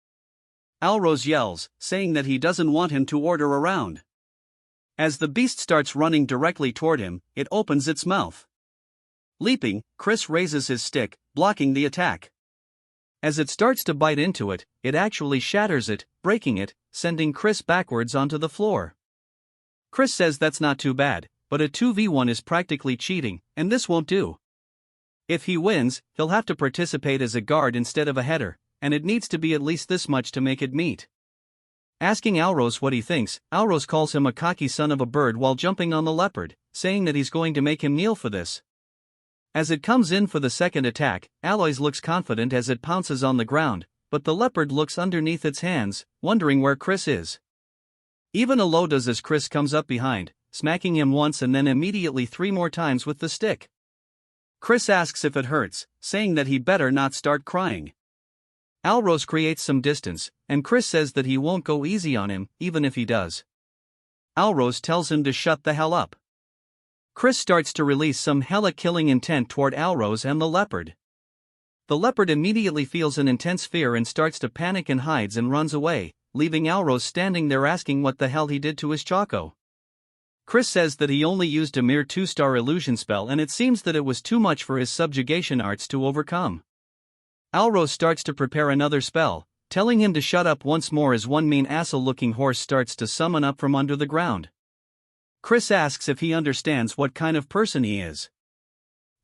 Alrose yells, saying that he doesn't want him to order around. As the beast starts running directly toward him, it opens its mouth. Leaping, Chris raises his stick, blocking the attack. As it starts to bite into it, it actually shatters it, breaking it, sending Chris backwards onto the floor. Chris says that's not too bad, but a 2v1 is practically cheating, and this won't do. If he wins, he'll have to participate as a guard instead of a header, and it needs to be at least this much to make it meet. Asking Alrose what he thinks, Alrose calls him a cocky son of a bird while jumping on the leopard, saying that he's going to make him kneel for this. As it comes in for the second attack, Aloys looks confident as it pounces on the ground, but the leopard looks underneath its hands, wondering where Chris is. Even Alo does as Chris comes up behind, smacking him once and then immediately 3 more times with the stick. Chris asks if it hurts, saying that he better not start crying. Alrose creates some distance, and Chris says that he won't go easy on him, even if he does. Alrose tells him to shut the hell up. Chris starts to release some hella killing intent toward Alrose and the leopard. The leopard immediately feels an intense fear and starts to panic and hides and runs away, leaving Alrose standing there asking what the hell he did to his Choco. Chris says that he only used a mere 2-star illusion spell and it seems that it was too much for his subjugation arts to overcome. Alrose starts to prepare another spell, telling him to shut up once more as one mean asshole-looking horse starts to summon up from under the ground. Chris asks if he understands what kind of person he is.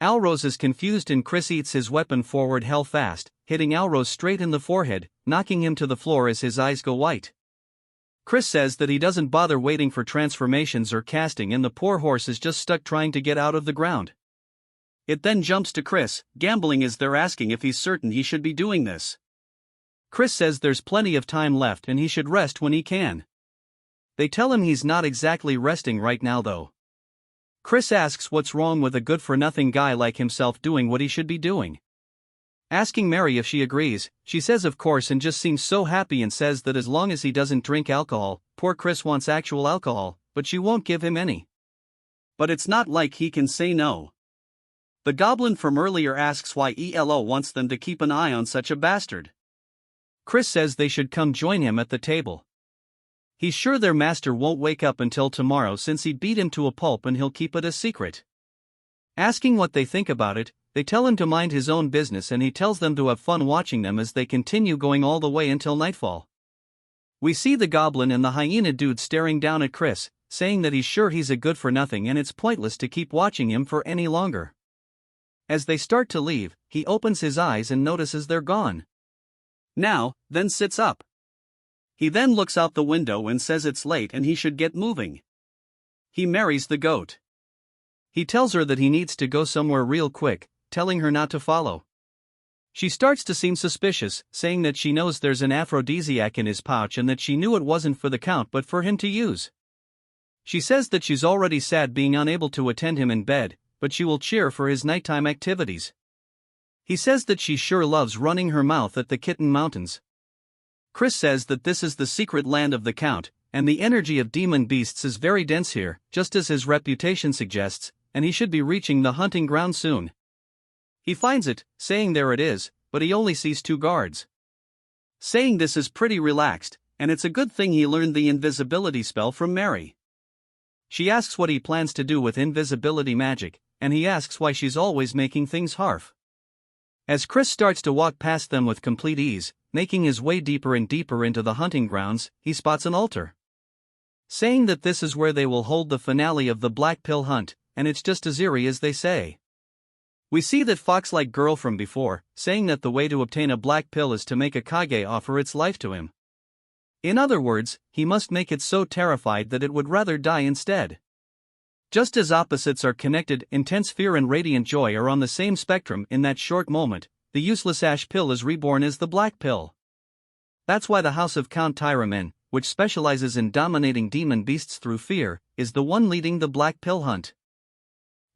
Alrose is confused and Chris eats his weapon forward hell fast, hitting Alrose straight in the forehead, knocking him to the floor as his eyes go white. Chris says that he doesn't bother waiting for transformations or casting and the poor horse is just stuck trying to get out of the ground. It then jumps to Chris, gambling as they're asking if he's certain he should be doing this. Chris says there's plenty of time left and he should rest when he can. They tell him he's not exactly resting right now though. Chris asks what's wrong with a good-for-nothing guy like himself doing what he should be doing. Asking Mary if she agrees, she says of course and just seems so happy and says that as long as he doesn't drink alcohol, poor Chris wants actual alcohol, but she won't give him any. But it's not like he can say no. The goblin from earlier asks why Yahello wants them to keep an eye on such a bastard. Chris says they should come join him at the table. He's sure their master won't wake up until tomorrow since he beat him to a pulp and he'll keep it a secret. Asking what they think about it, they tell him to mind his own business and he tells them to have fun watching them as they continue going all the way until nightfall. We see the goblin and the hyena dude staring down at Chris, saying that he's sure he's a good-for-nothing and it's pointless to keep watching him for any longer. As they start to leave, he opens his eyes and notices they're gone. Now, then sits up. He then looks out the window and says it's late and he should get moving. He marries the goat. He tells her that he needs to go somewhere real quick, telling her not to follow. She starts to seem suspicious, saying that she knows there's an aphrodisiac in his pouch and that she knew it wasn't for the count but for him to use. She says that she's already sad being unable to attend him in bed, but she will cheer for his nighttime activities. He says that she sure loves running her mouth at the Kitten Mountains. Chris says that this is the secret land of the Count, and the energy of demon beasts is very dense here, just as his reputation suggests, and he should be reaching the hunting ground soon. He finds it, saying there it is, but he only sees 2 guards. Saying this is pretty relaxed, and it's a good thing he learned the invisibility spell from Mary. She asks what he plans to do with invisibility magic, and he asks why she's always making things harf. As Chris starts to walk past them with complete ease, making his way deeper and deeper into the hunting grounds, he spots an altar. Saying that this is where they will hold the finale of the Black Pill hunt, and it's just as eerie as they say. We see that fox-like girl from before, saying that the way to obtain a black pill is to make a kage offer its life to him. In other words, he must make it so terrified that it would rather die instead. Just as opposites are connected, intense fear and radiant joy are on the same spectrum in that short moment, the useless ash pill is reborn as the black pill. That's why the house of Count Tyramin, which specializes in dominating demon beasts through fear, is the one leading the black pill hunt.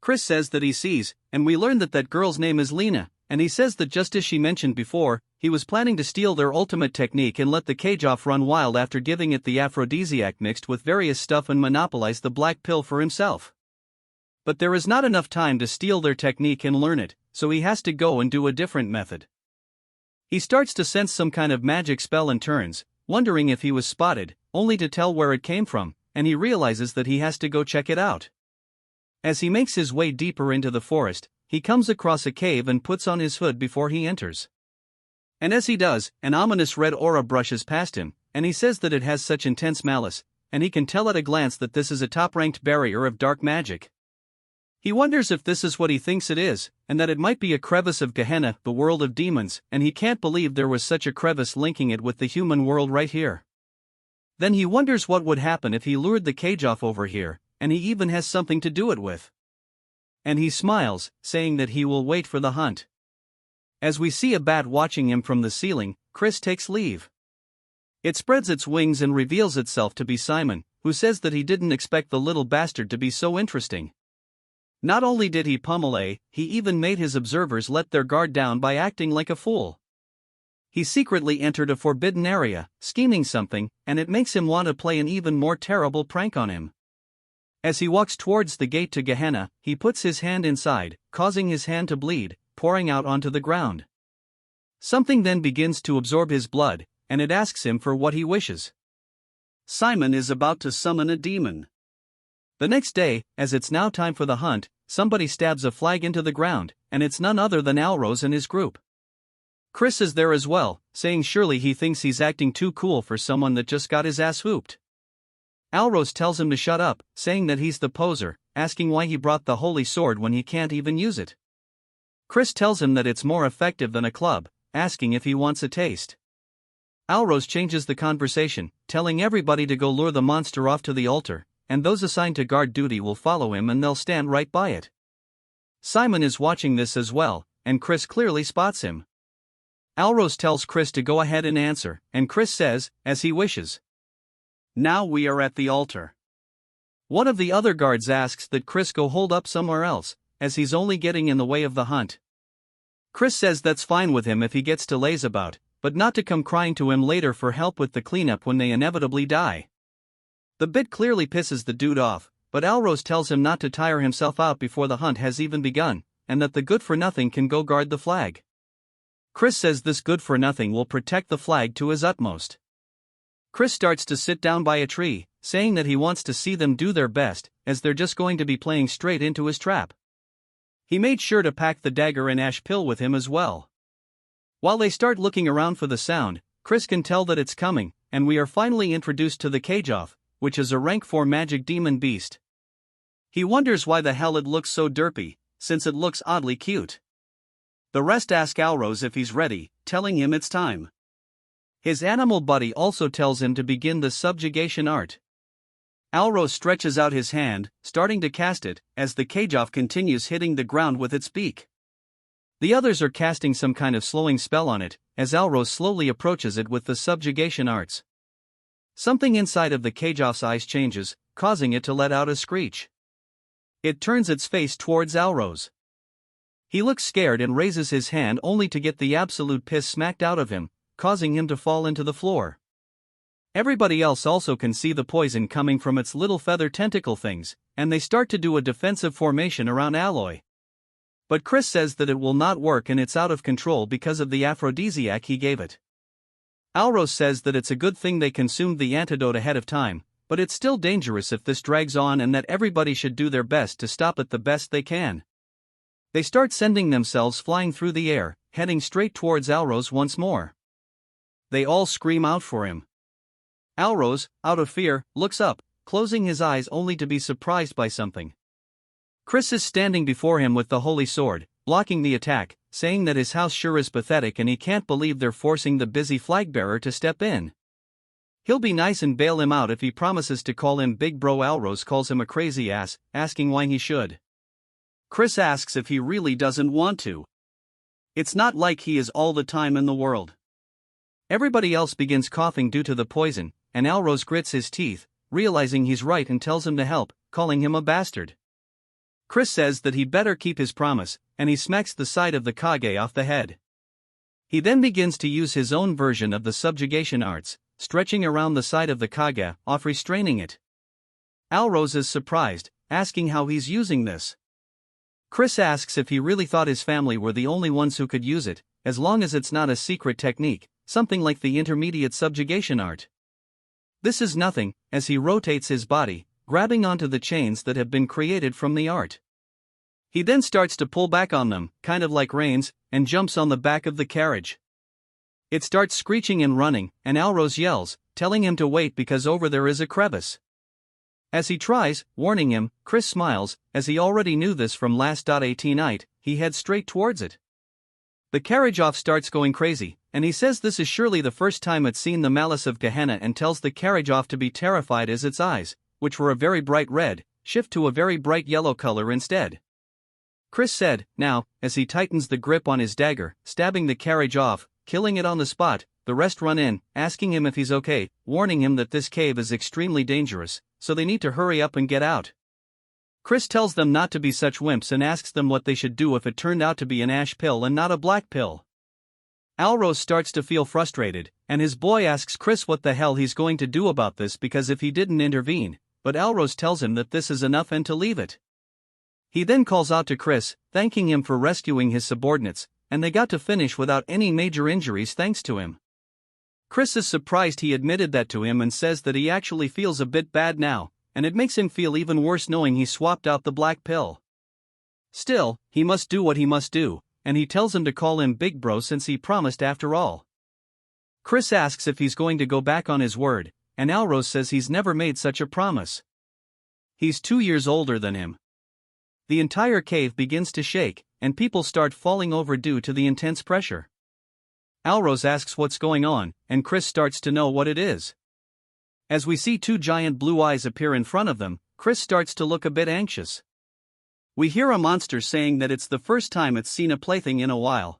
Chris says that he sees, and we learn that that girl's name is Lena, and he says that just as she mentioned before, he was planning to steal their ultimate technique and let the cage off run wild after giving it the aphrodisiac mixed with various stuff and monopolize the black pill for himself. But there is not enough time to steal their technique and learn it, so he has to go and do a different method. He starts to sense some kind of magic spell and turns, wondering if he was spotted, only to tell where it came from, and he realizes that he has to go check it out. As he makes his way deeper into the forest, he comes across a cave and puts on his hood before he enters. And as he does, an ominous red aura brushes past him, and he says that it has such intense malice, and he can tell at a glance that this is a top-ranked barrier of dark magic. He wonders if this is what he thinks it is, and that it might be a crevice of Gehenna, the world of demons, and he can't believe there was such a crevice linking it with the human world right here. Then he wonders what would happen if he lured the cage off over here, and he even has something to do it with. And he smiles, saying that he will wait for the hunt. As we see a bat watching him from the ceiling, Chris takes leave. It spreads its wings and reveals itself to be Simon, who says that he didn't expect the little bastard to be so interesting. Not only did he pummel he even made his observers let their guard down by acting like a fool. He secretly entered a forbidden area, scheming something, and it makes him want to play an even more terrible prank on him. As he walks towards the gate to Gehenna, he puts his hand inside, causing his hand to bleed, pouring out onto the ground. Something then begins to absorb his blood, and it asks him for what he wishes. Simon is about to summon a demon. The next day, as it's now time for the hunt, somebody stabs a flag into the ground, and it's none other than Alrose and his group. Chris is there as well, saying surely he thinks he's acting too cool for someone that just got his ass whooped. Alros tells him to shut up, saying that he's the poser, asking why he brought the holy sword when he can't even use it. Chris tells him that it's more effective than a club, asking if he wants a taste. Alros changes the conversation, telling everybody to go lure the monster off to the altar, and those assigned to guard duty will follow him and they'll stand right by it. Simon is watching this as well, and Chris clearly spots him. Alros tells Chris to go ahead and answer, and Chris says, as he wishes. Now we are at the altar. One of the other guards asks that Chris go hold up somewhere else, as he's only getting in the way of the hunt. Chris says that's fine with him if he gets to laze about, but not to come crying to him later for help with the cleanup when they inevitably die. The bit clearly pisses the dude off, but Alros tells him not to tire himself out before the hunt has even begun, and that the good-for-nothing can go guard the flag. Chris says this good-for-nothing will protect the flag to his utmost. Chris starts to sit down by a tree, saying that he wants to see them do their best, as they're just going to be playing straight into his trap. He made sure to pack the dagger and ash pill with him as well. While they start looking around for the sound, Chris can tell that it's coming, and we are finally introduced to the Cageoff, which is a rank 4 magic demon beast. He wonders why the hell it looks so derpy, since it looks oddly cute. The rest ask Alros if he's ready, telling him it's time. His animal buddy also tells him to begin the subjugation art. Alros stretches out his hand, starting to cast it, as the Cageoff continues hitting the ground with its beak. The others are casting some kind of slowing spell on it, as Alros slowly approaches it with the subjugation arts. Something inside of the Cageoff's eyes changes, causing it to let out a screech. It turns its face towards Alros. He looks scared and raises his hand only to get the absolute piss smacked out of him, causing him to fall into the floor. Everybody else also can see the poison coming from its little feather tentacle things, and they start to do a defensive formation around Alloy. But Chris says that it will not work and it's out of control because of the aphrodisiac he gave it. Alros says that it's a good thing they consumed the antidote ahead of time, but it's still dangerous if this drags on and that everybody should do their best to stop it the best they can. They start sending themselves flying through the air, heading straight towards Alros once more. They all scream out for him. Alros, out of fear, looks up, closing his eyes only to be surprised by something. Chris is standing before him with the holy sword, blocking the attack, saying that his house sure is pathetic and he can't believe they're forcing the busy flagbearer to step in. He'll be nice and bail him out if he promises to call him Big Bro. Alros calls him a crazy ass, asking why he should. Chris asks if he really doesn't want to. It's not like he is all the time in the world. Everybody else begins coughing due to the poison, and Alros grits his teeth, realizing he's right and tells him to help, calling him a bastard. Chris says that he better keep his promise, and he smacks the side of the Kage off the head. He then begins to use his own version of the subjugation arts, stretching around the side of the Kage, off restraining it. Alros is surprised, asking how he's using this. Chris asks if he really thought his family were the only ones who could use it, as long as it's not a secret technique, something like the intermediate subjugation art. This is nothing, as he rotates his body, grabbing onto the chains that have been created from the art. He then starts to pull back on them, kind of like reins, and jumps on the back of the carriage. It starts screeching and running, and Alros yells, telling him to wait because over there is a crevice. As he tries, warning him, Chris smiles, as he already knew this from last 18 night, he heads straight towards it. The carriage off starts going crazy, and he says this is surely the first time it's seen the malice of Gehenna and tells the carriage off to be terrified as its eyes, which were a very bright red, shift to a very bright yellow color instead. Chris said, now, as he tightens the grip on his dagger, stabbing the carriage off, killing it on the spot, the rest run in, asking him if he's okay, warning him that this cave is extremely dangerous, so they need to hurry up and get out. Chris tells them not to be such wimps and asks them what they should do if it turned out to be an ash pill and not a black pill. Alros starts to feel frustrated, and his boy asks Chris what the hell he's going to do about this because if he didn't intervene, but Alros tells him that this is enough and to leave it. He then calls out to Chris, thanking him for rescuing his subordinates, and they got to finish without any major injuries thanks to him. Chris is surprised he admitted that to him and says that he actually feels a bit bad now, and it makes him feel even worse knowing he swapped out the black pill. Still, he must do what he must do, and he tells him to call him Big Bro since he promised after all. Chris asks if he's going to go back on his word, and Alros says he's never made such a promise. He's 2 years older than him. The entire cave begins to shake, and people start falling over due to the intense pressure. Alros asks what's going on, and Chris starts to know what it is. As we see 2 giant blue eyes appear in front of them, Chris starts to look a bit anxious. We hear a monster saying that it's the first time it's seen a plaything in a while.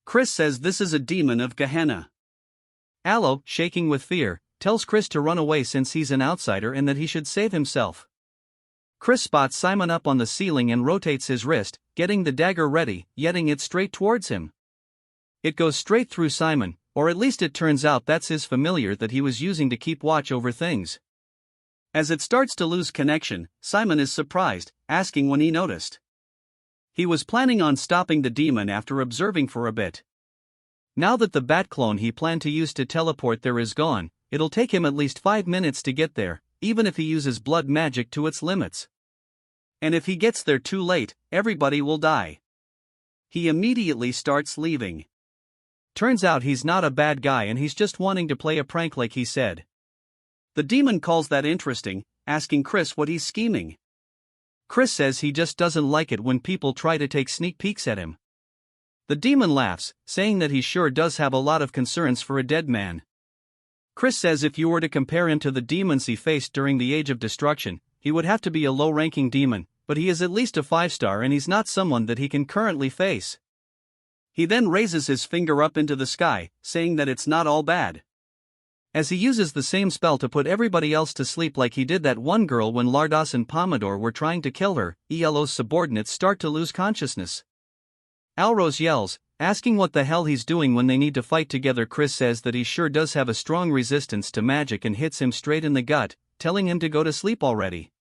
Chris says this is a demon of Gehenna. Allo, shaking with fear, tells Chris to run away since he's an outsider and that he should save himself. Chris spots Simon up on the ceiling and rotates his wrist, getting the dagger ready, jetting it straight towards him. It goes straight through Simon, or at least it turns out that's his familiar that he was using to keep watch over things. As it starts to lose connection, Simon is surprised, asking when he noticed. He was planning on stopping the demon after observing for a bit. Now that the bat clone he planned to use to teleport there is gone, it'll take him at least 5 minutes to get there, even if he uses blood magic to its limits. And if he gets there too late, everybody will die. He immediately starts leaving. Turns out he's not a bad guy and he's just wanting to play a prank like he said. The demon calls that interesting, asking Chris what he's scheming. Chris says he just doesn't like it when people try to take sneak peeks at him. The demon laughs, saying that he sure does have a lot of concerns for a dead man. Chris says if you were to compare him to the demons he faced during the Age of Destruction, he would have to be a low-ranking demon, but he is at least a 5-star and he's not someone that he can currently face. He then raises his finger up into the sky, saying that it's not all bad. As he uses the same spell to put everybody else to sleep like he did that one girl when Lardos and Pomodore were trying to kill her, Yahello's subordinates start to lose consciousness. Alros yells, asking what the hell he's doing when they need to fight together. Chris says that he sure does have a strong resistance to magic and hits him straight in the gut, telling him to go to sleep already.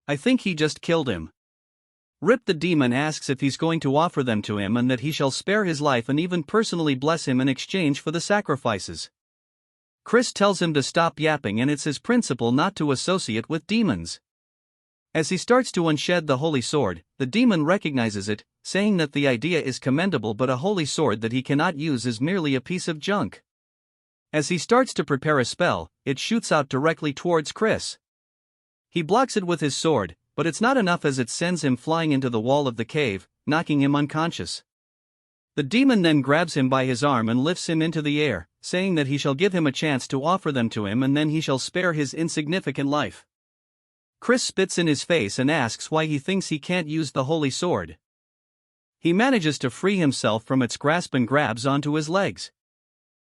I think he just killed him. Rip the demon asks if he's going to offer them to him and that he shall spare his life and even personally bless him in exchange for the sacrifices. Chris tells him to stop yapping and it's his principle not to associate with demons. As he starts to unshed the holy sword, the demon recognizes it, saying that the idea is commendable but a holy sword that he cannot use is merely a piece of junk. As he starts to prepare a spell, it shoots out directly towards Chris. He blocks it with his sword, but it's not enough as it sends him flying into the wall of the cave, knocking him unconscious. The demon then grabs him by his arm and lifts him into the air, saying that he shall give him a chance to offer them to him and then he shall spare his insignificant life. Chris spits in his face and asks why he thinks he can't use the holy sword. He manages to free himself from its grasp and grabs onto his legs.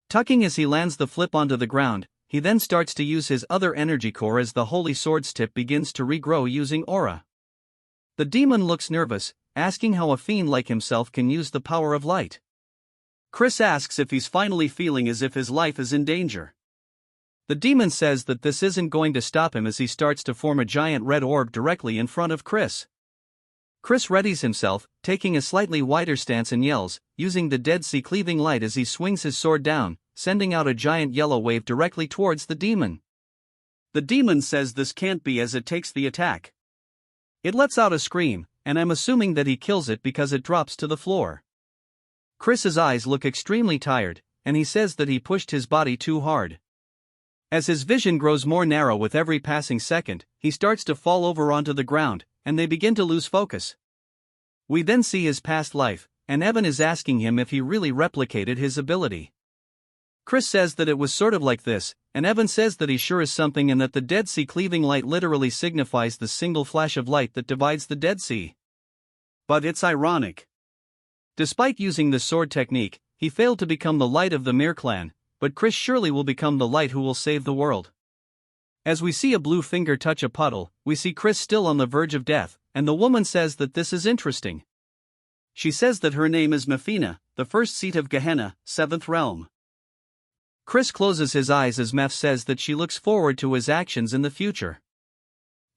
Tucking as he lands the flip onto the ground, he then starts to use his other energy core as the holy sword's tip begins to regrow using aura. The demon looks nervous, asking how a fiend like himself can use the power of light. Chris asks if he's finally feeling as if his life is in danger. The demon says that this isn't going to stop him as he starts to form a giant red orb directly in front of Chris. Chris readies himself, taking a slightly wider stance and yells, using the Dead Sea cleaving light as he swings his sword down, sending out a giant yellow wave directly towards the demon. The demon says this can't be as it takes the attack. It lets out a scream, and I'm assuming that he kills it because it drops to the floor. Chris's eyes look extremely tired, and he says that he pushed his body too hard. As his vision grows more narrow with every passing second, he starts to fall over onto the ground, and they begin to lose focus. We then see his past life, and Evan is asking him if he really replicated his ability. Chris says that it was sort of like this, and Evan says that he sure is something and that the Dead Sea cleaving light literally signifies the single flash of light that divides the Dead Sea. But it's ironic. Despite using the sword technique, he failed to become the light of the Mir clan, but Chris surely will become the light who will save the world. As we see a blue finger touch a puddle, we see Chris still on the verge of death, and the woman says that this is interesting. She says that her name is Mefina, the first seat of Gehenna, 7th realm. Chris closes his eyes as Meph says that she looks forward to his actions in the future.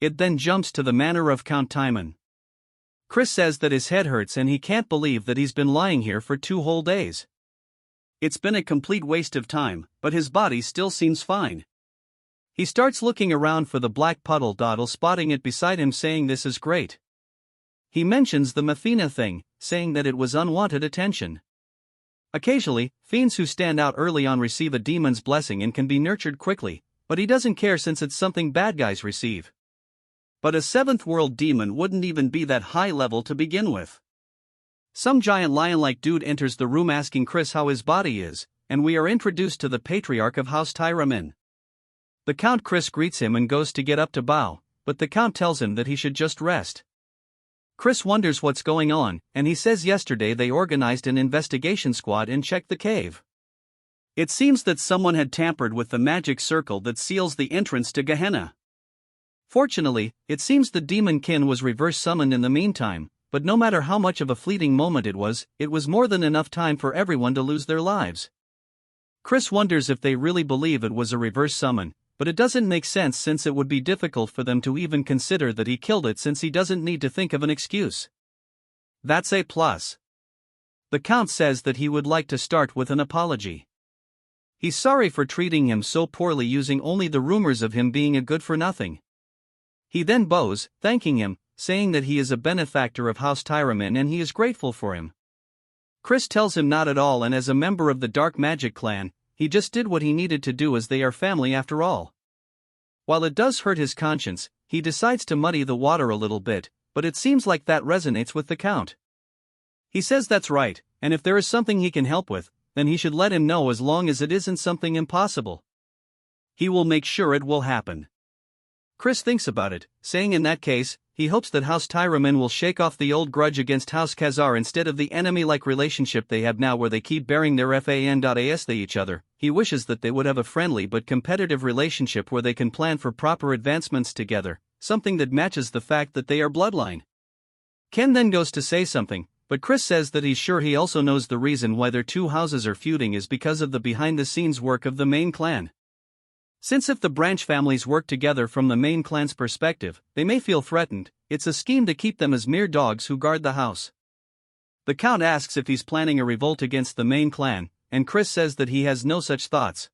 It then jumps to the manor of Count Timon. Chris says that his head hurts and he can't believe that he's been lying here for 2 whole days. It's been a complete waste of time, but his body still seems fine. He starts looking around for the black puddle, spotting it beside him saying this is great. He mentions the Mefina thing, saying that it was unwanted attention. Occasionally, fiends who stand out early on receive a demon's blessing and can be nurtured quickly, but he doesn't care since it's something bad guys receive. But a seventh world demon wouldn't even be that high level to begin with. Some giant lion-like dude enters the room asking Chris how his body is, and we are introduced to the patriarch of House Tyramin. The Count Chris greets him and goes to get up to bow, but the Count tells him that he should just rest. Chris wonders what's going on, and he says yesterday they organized an investigation squad and checked the cave. It seems that someone had tampered with the magic circle that seals the entrance to Gehenna. Fortunately, it seems the demon kin was reverse summoned in the meantime, but no matter how much of a fleeting moment it was more than enough time for everyone to lose their lives. Chris wonders if they really believe it was a reverse summon, but it doesn't make sense since it would be difficult for them to even consider that he killed it since he doesn't need to think of an excuse. That's a plus. The Count says that he would like to start with an apology. He's sorry for treating him so poorly using only the rumors of him being a good-for-nothing. He then bows, thanking him, saying that he is a benefactor of House Tyramin and he is grateful for him. Chris tells him not at all, and as a member of the Dark Magic clan, he just did what he needed to do as they are family after all. While it does hurt his conscience, he decides to muddy the water a little bit, but it seems like that resonates with the Count. He says that's right, and if there is something he can help with, then he should let him know as long as it isn't something impossible. He will make sure it will happen. Chris thinks about it, saying in that case, he hopes that House Tyramin will shake off the old grudge against House Khazar instead of the enemy-like relationship they have now where they keep bearing their fan.as they each other. He wishes that they would have a friendly but competitive relationship where they can plan for proper advancements together, something that matches the fact that they are bloodline. Ken then goes to say something, but Chris says that he's sure he also knows the reason why their two houses are feuding is because of the behind-the-scenes work of the main clan. Since if the branch families work together from the main clan's perspective, they may feel threatened, it's a scheme to keep them as mere dogs who guard the house. The Count asks if he's planning a revolt against the main clan, and Chris says that he has no such thoughts.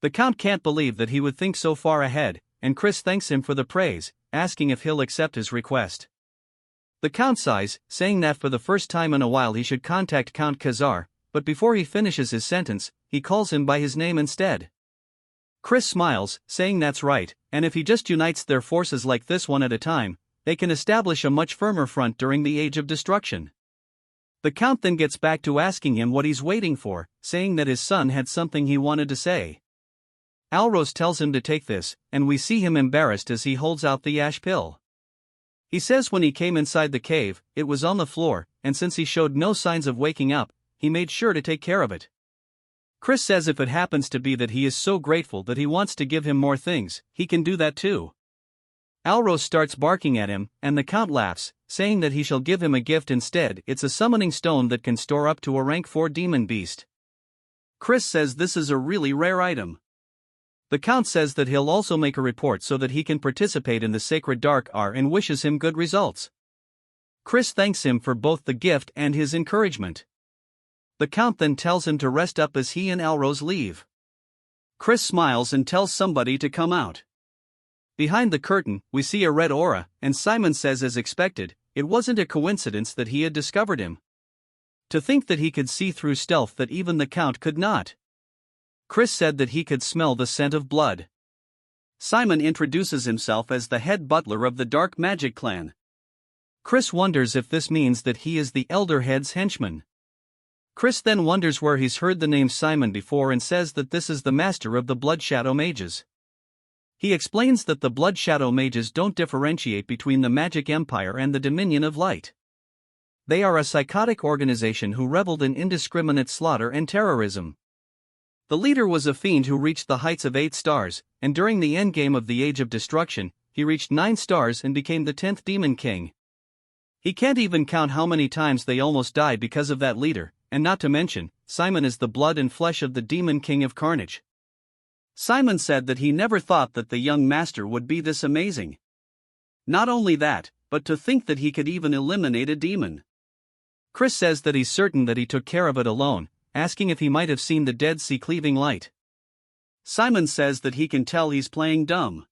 The Count can't believe that he would think so far ahead, and Chris thanks him for the praise, asking if he'll accept his request. The Count sighs, saying that for the first time in a while he should contact Count Khazar, but before he finishes his sentence, he calls him by his name instead. Chris smiles, saying that's right, and if he just unites their forces like this one at a time, they can establish a much firmer front during the Age of Destruction. The Count then gets back to asking him what he's waiting for, saying that his son had something he wanted to say. Alros tells him to take this, and we see him embarrassed as he holds out the ash pill. He says when he came inside the cave, it was on the floor, and since he showed no signs of waking up, he made sure to take care of it. Chris says if it happens to be that he is so grateful that he wants to give him more things, he can do that too. Alros starts barking at him, and the Count laughs, saying that he shall give him a gift instead. It's a summoning stone that can store up to a rank 4 demon beast. Chris says this is a really rare item. The Count says that he'll also make a report so that he can participate in the Sacred Dark R and wishes him good results. Chris thanks him for both the gift and his encouragement. The Count then tells him to rest up as he and Alros leave. Chris smiles and tells somebody to come out. Behind the curtain, we see a red aura, and Simon says as expected, it wasn't a coincidence that he had discovered him. To think that he could see through stealth that even the Count could not. Chris said that he could smell the scent of blood. Simon introduces himself as the head butler of the Dark Magic clan. Chris wonders if this means that he is the Elder Head's henchman. Chris then wonders where he's heard the name Simon before and says that this is the master of the Blood Shadow Mages. He explains that the Blood Shadow Mages don't differentiate between the Magic Empire and the Dominion of Light. They are a psychotic organization who reveled in indiscriminate slaughter and terrorism. The leader was a fiend who reached the heights of 8 stars, and during the endgame of the Age of Destruction, he reached 9 stars and became the 10th Demon King. He can't even count how many times they almost died because of that leader, and not to mention, Simon is the blood and flesh of the Demon King of Carnage. Simon said that he never thought that the young master would be this amazing. Not only that, but to think that he could even eliminate a demon. Chris says that he's certain that he took care of it alone, asking if he might have seen the Dead Sea cleaving light. Simon says that he can tell he's playing dumb.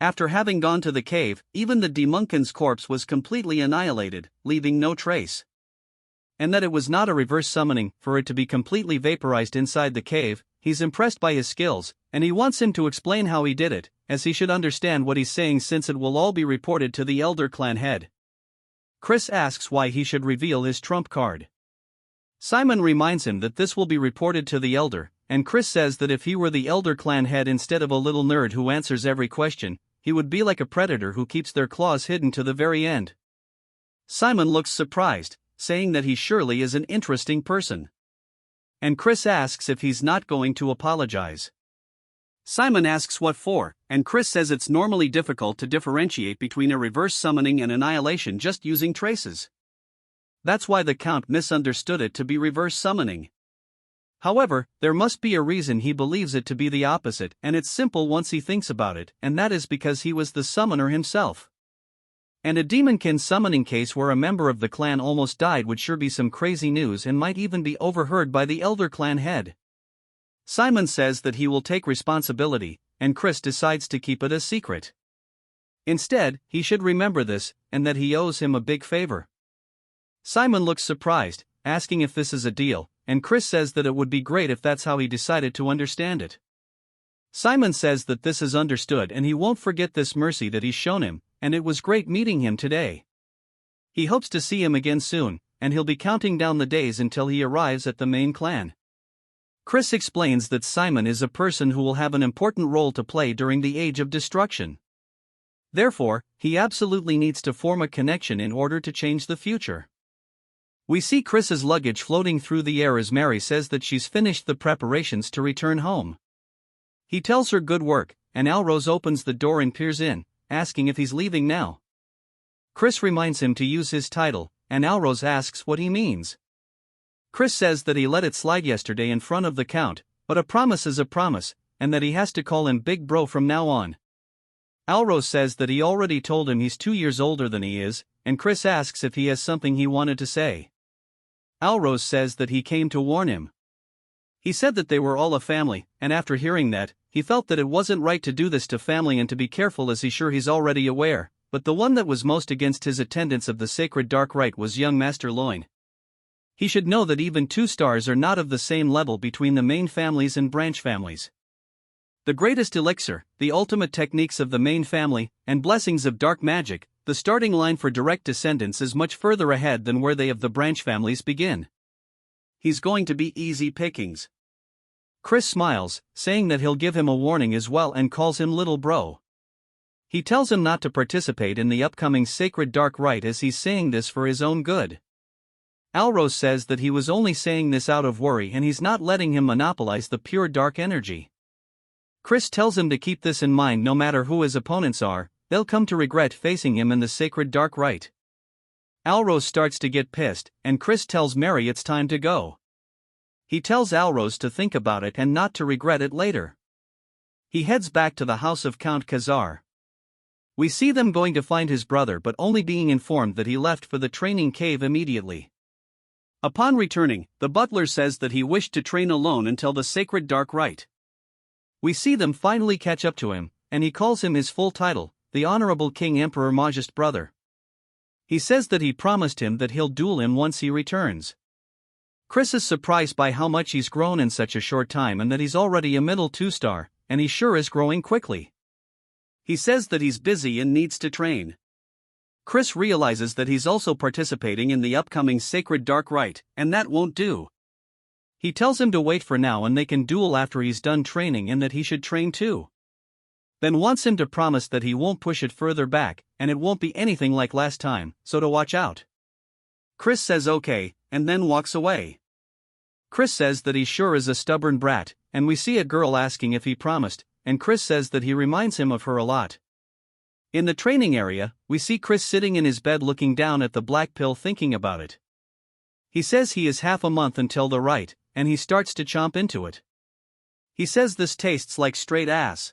After having gone to the cave, even the demonkin's corpse was completely annihilated, leaving no trace. And that it was not a reverse summoning, for it to be completely vaporized inside the cave. He's impressed by his skills, and he wants him to explain how he did it, as he should understand what he's saying since it will all be reported to the Elder Clan head. Chris asks why he should reveal his trump card. Simon reminds him that this will be reported to the Elder, and Chris says that if he were the Elder Clan head instead of a little nerd who answers every question, he would be like a predator who keeps their claws hidden to the very end. Simon looks surprised, saying that he surely is an interesting person. And Chris asks if he's not going to apologize. Simon asks what for, and Chris says it's normally difficult to differentiate between a reverse summoning and annihilation just using traces. That's why the Count misunderstood it to be reverse summoning. However, there must be a reason he believes it to be the opposite, and it's simple once he thinks about it, and that is because he was the summoner himself. And a demonkin summoning case where a member of the clan almost died would sure be some crazy news and might even be overheard by the Elder Clan head. Simon says that he will take responsibility, and Chris decides to keep it a secret. Instead, he should remember this, and that he owes him a big favor. Simon looks surprised, asking if this is a deal, and Chris says that it would be great if that's how he decided to understand it. Simon says that this is understood and he won't forget this mercy that he's shown him, and it was great meeting him today. He hopes to see him again soon, and he'll be counting down the days until he arrives at the main clan. Chris explains that Simon is a person who will have an important role to play during the Age of Destruction. Therefore, he absolutely needs to form a connection in order to change the future. We see Chris's luggage floating through the air as Mary says that she's finished the preparations to return home. He tells her good work, and Alrose opens the door and peers in, asking if he's leaving now. Chris reminds him to use his title, and Alrose asks what he means. Chris says that he let it slide yesterday in front of the Count, but a promise is a promise, and that he has to call him Big Bro from now on. Alrose says that he already told him he's 2 years older than he is, and Chris asks if he has something he wanted to say. Alrose says that he came to warn him. He said that they were all a family, and after hearing that, he felt that it wasn't right to do this to family and to be careful as he's already aware, but the one that was most against his attendance of the sacred dark rite was young Master Loin. He should know that even 2 stars are not of the same level between the main families and branch families. The greatest elixir, the ultimate techniques of the main family, and blessings of dark magic, the starting line for direct descendants is much further ahead than where they of the branch families begin. He's going to be easy pickings. Chris smiles, saying that he'll give him a warning as well and calls him Little Bro. He tells him not to participate in the upcoming sacred dark rite as he's saying this for his own good. Alrose says that he was only saying this out of worry and he's not letting him monopolize the pure dark energy. Chris tells him to keep this in mind no matter who his opponents are, they'll come to regret facing him in the sacred dark rite. Alrose starts to get pissed, and Chris tells Mary it's time to go. He tells Alrose to think about it and not to regret it later. He heads back to the house of Count Khazar. We see them going to find his brother but only being informed that he left for the training cave immediately. Upon returning, the butler says that he wished to train alone until the sacred dark rite. We see them finally catch up to him, and he calls him his full title, the Honorable King Emperor Majest brother. He says that he promised him that he'll duel him once he returns. Chris is surprised by how much he's grown in such a short time and that he's already a middle 2-star, and he sure is growing quickly. He says that he's busy and needs to train. Chris realizes that he's also participating in the upcoming sacred dark rite, and that won't do. He tells him to wait for now and they can duel after he's done training and that he should train too. Then wants him to promise that he won't push it further back, and it won't be anything like last time, so to watch out. Chris says okay, and then walks away. Chris says that he sure is a stubborn brat, and we see a girl asking if he promised, and Chris says that he reminds him of her a lot. In the training area, we see Chris sitting in his bed looking down at the black pill thinking about it. He says he is half a month until the rite, and he starts to chomp into it. He says this tastes like straight ass.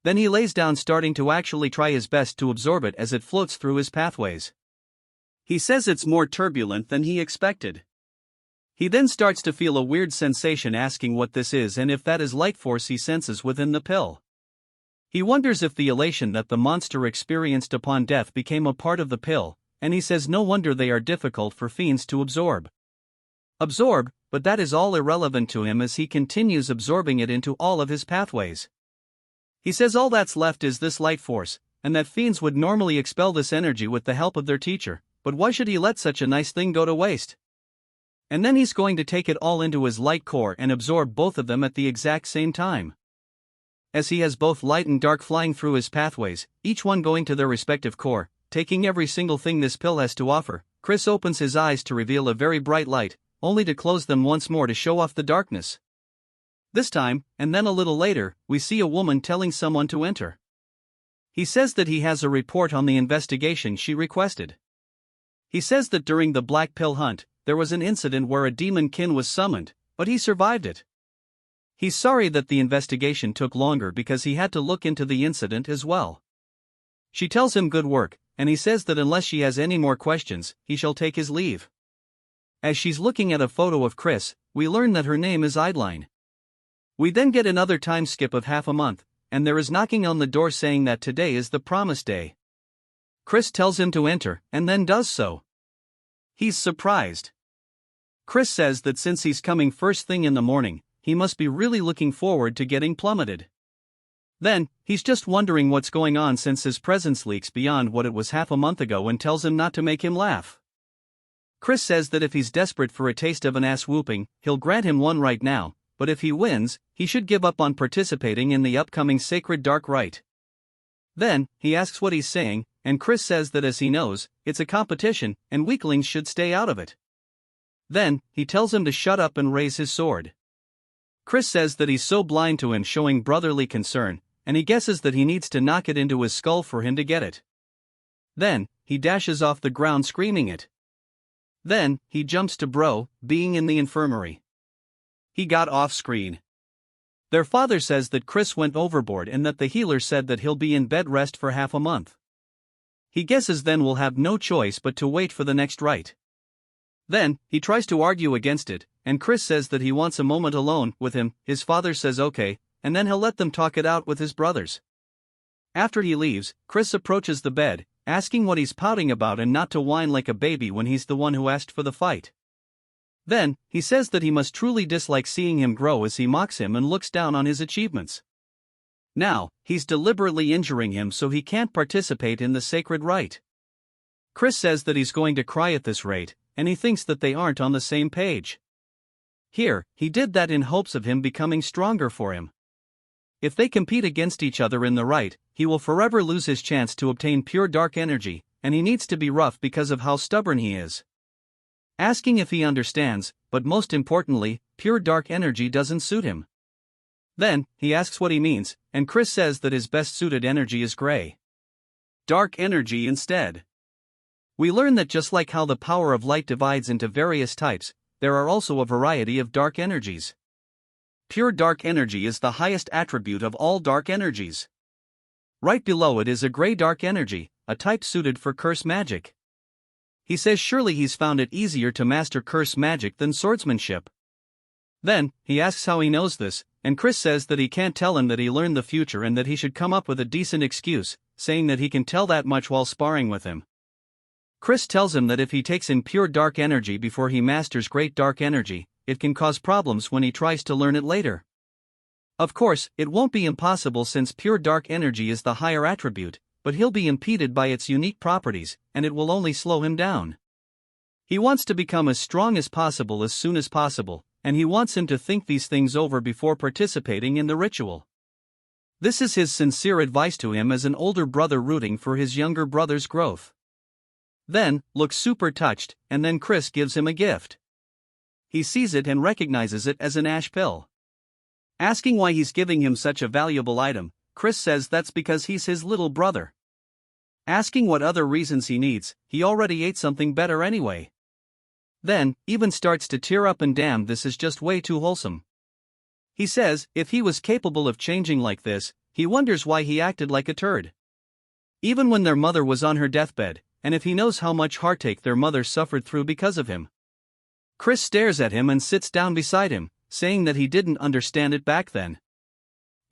Then he lays down starting to actually try his best to absorb it as it floats through his pathways. He says it's more turbulent than he expected. He then starts to feel a weird sensation asking what this is and if that is light force he senses within the pill. He wonders if the elation that the monster experienced upon death became a part of the pill, and he says no wonder they are difficult for fiends to absorb. But that is all irrelevant to him as he continues absorbing it into all of his pathways. He says all that's left is this light force, and that fiends would normally expel this energy with the help of their teacher, but why should he let such a nice thing go to waste? And then he's going to take it all into his light core and absorb both of them at the exact same time. As he has both light and dark flying through his pathways, each one going to their respective core, taking every single thing this pill has to offer, Chris opens his eyes to reveal a very bright light, only to close them once more to show off the darkness. This time, and then a little later, we see a woman telling someone to enter. He says that he has a report on the investigation she requested. He says that during the black pill hunt, there was an incident where a demon kin was summoned, but he survived it. He's sorry that the investigation took longer because he had to look into the incident as well. She tells him good work, and he says that unless she has any more questions, he shall take his leave. As she's looking at a photo of Chris, we learn that her name is Eidline. We then get another time skip of half a month, and there is knocking on the door saying that today is the promised day. Chris tells him to enter, and then does so. He's surprised. Chris says that since he's coming first thing in the morning, he must be really looking forward to getting plummeted. Then, he's just wondering what's going on since his presence leaks beyond what it was half a month ago and tells him not to make him laugh. Chris says that if he's desperate for a taste of an ass whooping, he'll grant him one right now, but if he wins, he should give up on participating in the upcoming Sacred Dark Rite. Then, he asks what he's saying, and Chris says that as he knows, it's a competition, and weaklings should stay out of it. Then, he tells him to shut up and raise his sword. Chris says that he's so blind to him showing brotherly concern, and he guesses that he needs to knock it into his skull for him to get it. Then, he dashes off the ground screaming it. Then, he jumps to Bro, being in the infirmary. He got off screen. Their father says that Chris went overboard and that the healer said that he'll be in bed rest for half a month. He guesses then we'll have no choice but to wait for the next rite. Then, he tries to argue against it, and Chris says that he wants a moment alone with him. His father says okay, and then he'll let them talk it out with his brothers. After he leaves, Chris approaches the bed, asking what he's pouting about and not to whine like a baby when he's the one who asked for the fight. Then, he says that he must truly dislike seeing him grow as he mocks him and looks down on his achievements. Now, he's deliberately injuring him so he can't participate in the sacred rite. Chris says that he's going to cry at this rate, and he thinks that they aren't on the same page. Here, he did that in hopes of him becoming stronger for him. If they compete against each other in the rite, he will forever lose his chance to obtain pure dark energy, and he needs to be rough because of how stubborn he is. Asking if he understands, but most importantly, pure dark energy doesn't suit him. Then, he asks what he means, and Chris says that his best suited energy is gray. Dark energy instead. We learn that just like how the power of light divides into various types, there are also a variety of dark energies. Pure dark energy is the highest attribute of all dark energies. Right below it is a gray dark energy, a type suited for curse magic. He says surely he's found it easier to master curse magic than swordsmanship. Then, he asks how he knows this, and Chris says that he can't tell him that he learned the future and that he should come up with a decent excuse, saying that he can tell that much while sparring with him. Chris tells him that if he takes in pure dark energy before he masters great dark energy, it can cause problems when he tries to learn it later. Of course, it won't be impossible since pure dark energy is the higher attribute, but he'll be impeded by its unique properties, and it will only slow him down. He wants to become as strong as possible as soon as possible, and he wants him to think these things over before participating in the ritual. This is his sincere advice to him as an older brother rooting for his younger brother's growth. Then, looks super touched, and then Chris gives him a gift. He sees it and recognizes it as an ash pill. Asking why he's giving him such a valuable item, Chris says that's because he's his little brother. Asking what other reasons he needs, he already ate something better anyway. Then, even starts to tear up and damn, this is just way too wholesome. He says, if he was capable of changing like this, he wonders why he acted like a turd. Even when their mother was on her deathbed, and if he knows how much heartache their mother suffered through because of him. Chris stares at him and sits down beside him, saying that he didn't understand it back then.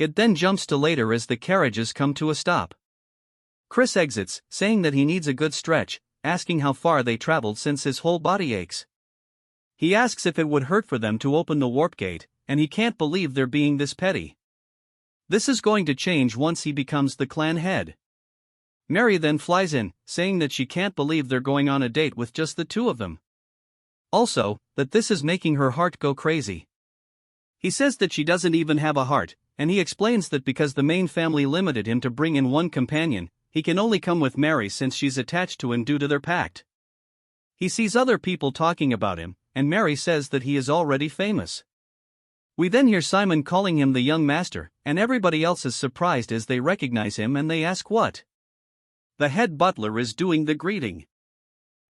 It then jumps to later as the carriages come to a stop. Chris exits, saying that he needs a good stretch, asking how far they traveled since his whole body aches. He asks if it would hurt for them to open the warp gate, and he can't believe they're being this petty. This is going to change once he becomes the clan head. Mary then flies in, saying that she can't believe they're going on a date with just the two of them. Also, that this is making her heart go crazy. He says that she doesn't even have a heart, and he explains that because the main family limited him to bring in one companion, he can only come with Mary since she's attached to him due to their pact. He sees other people talking about him, and Mary says that he is already famous. We then hear Simon calling him the young master, and everybody else is surprised as they recognize him and they ask what the head butler is doing the greeting.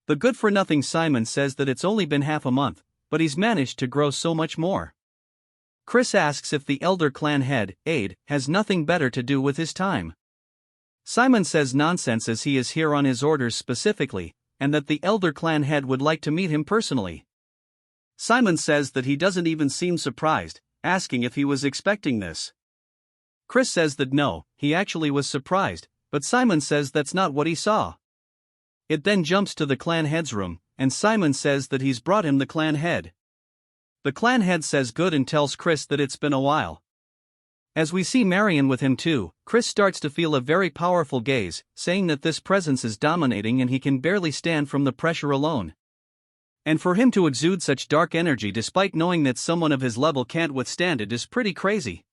The good-for-nothing Simon says that it's only been half a month, but he's managed to grow so much more. Chris asks if the elder clan head, Aide, has nothing better to do with his time. Simon says nonsense as he is here on his orders specifically, and that the elder clan head would like to meet him personally. Simon says that he doesn't even seem surprised, asking if he was expecting this. Chris says that no, he actually was surprised, but Simon says that's not what he saw. It then jumps to the clan head's room, and Simon says that he's brought him the clan head. The clan head says good and tells Chris that it's been a while. As we see Marion with him too, Chris starts to feel a very powerful gaze, saying that this presence is dominating and he can barely stand from the pressure alone. And for him to exude such dark energy despite knowing that someone of his level can't withstand it is pretty crazy.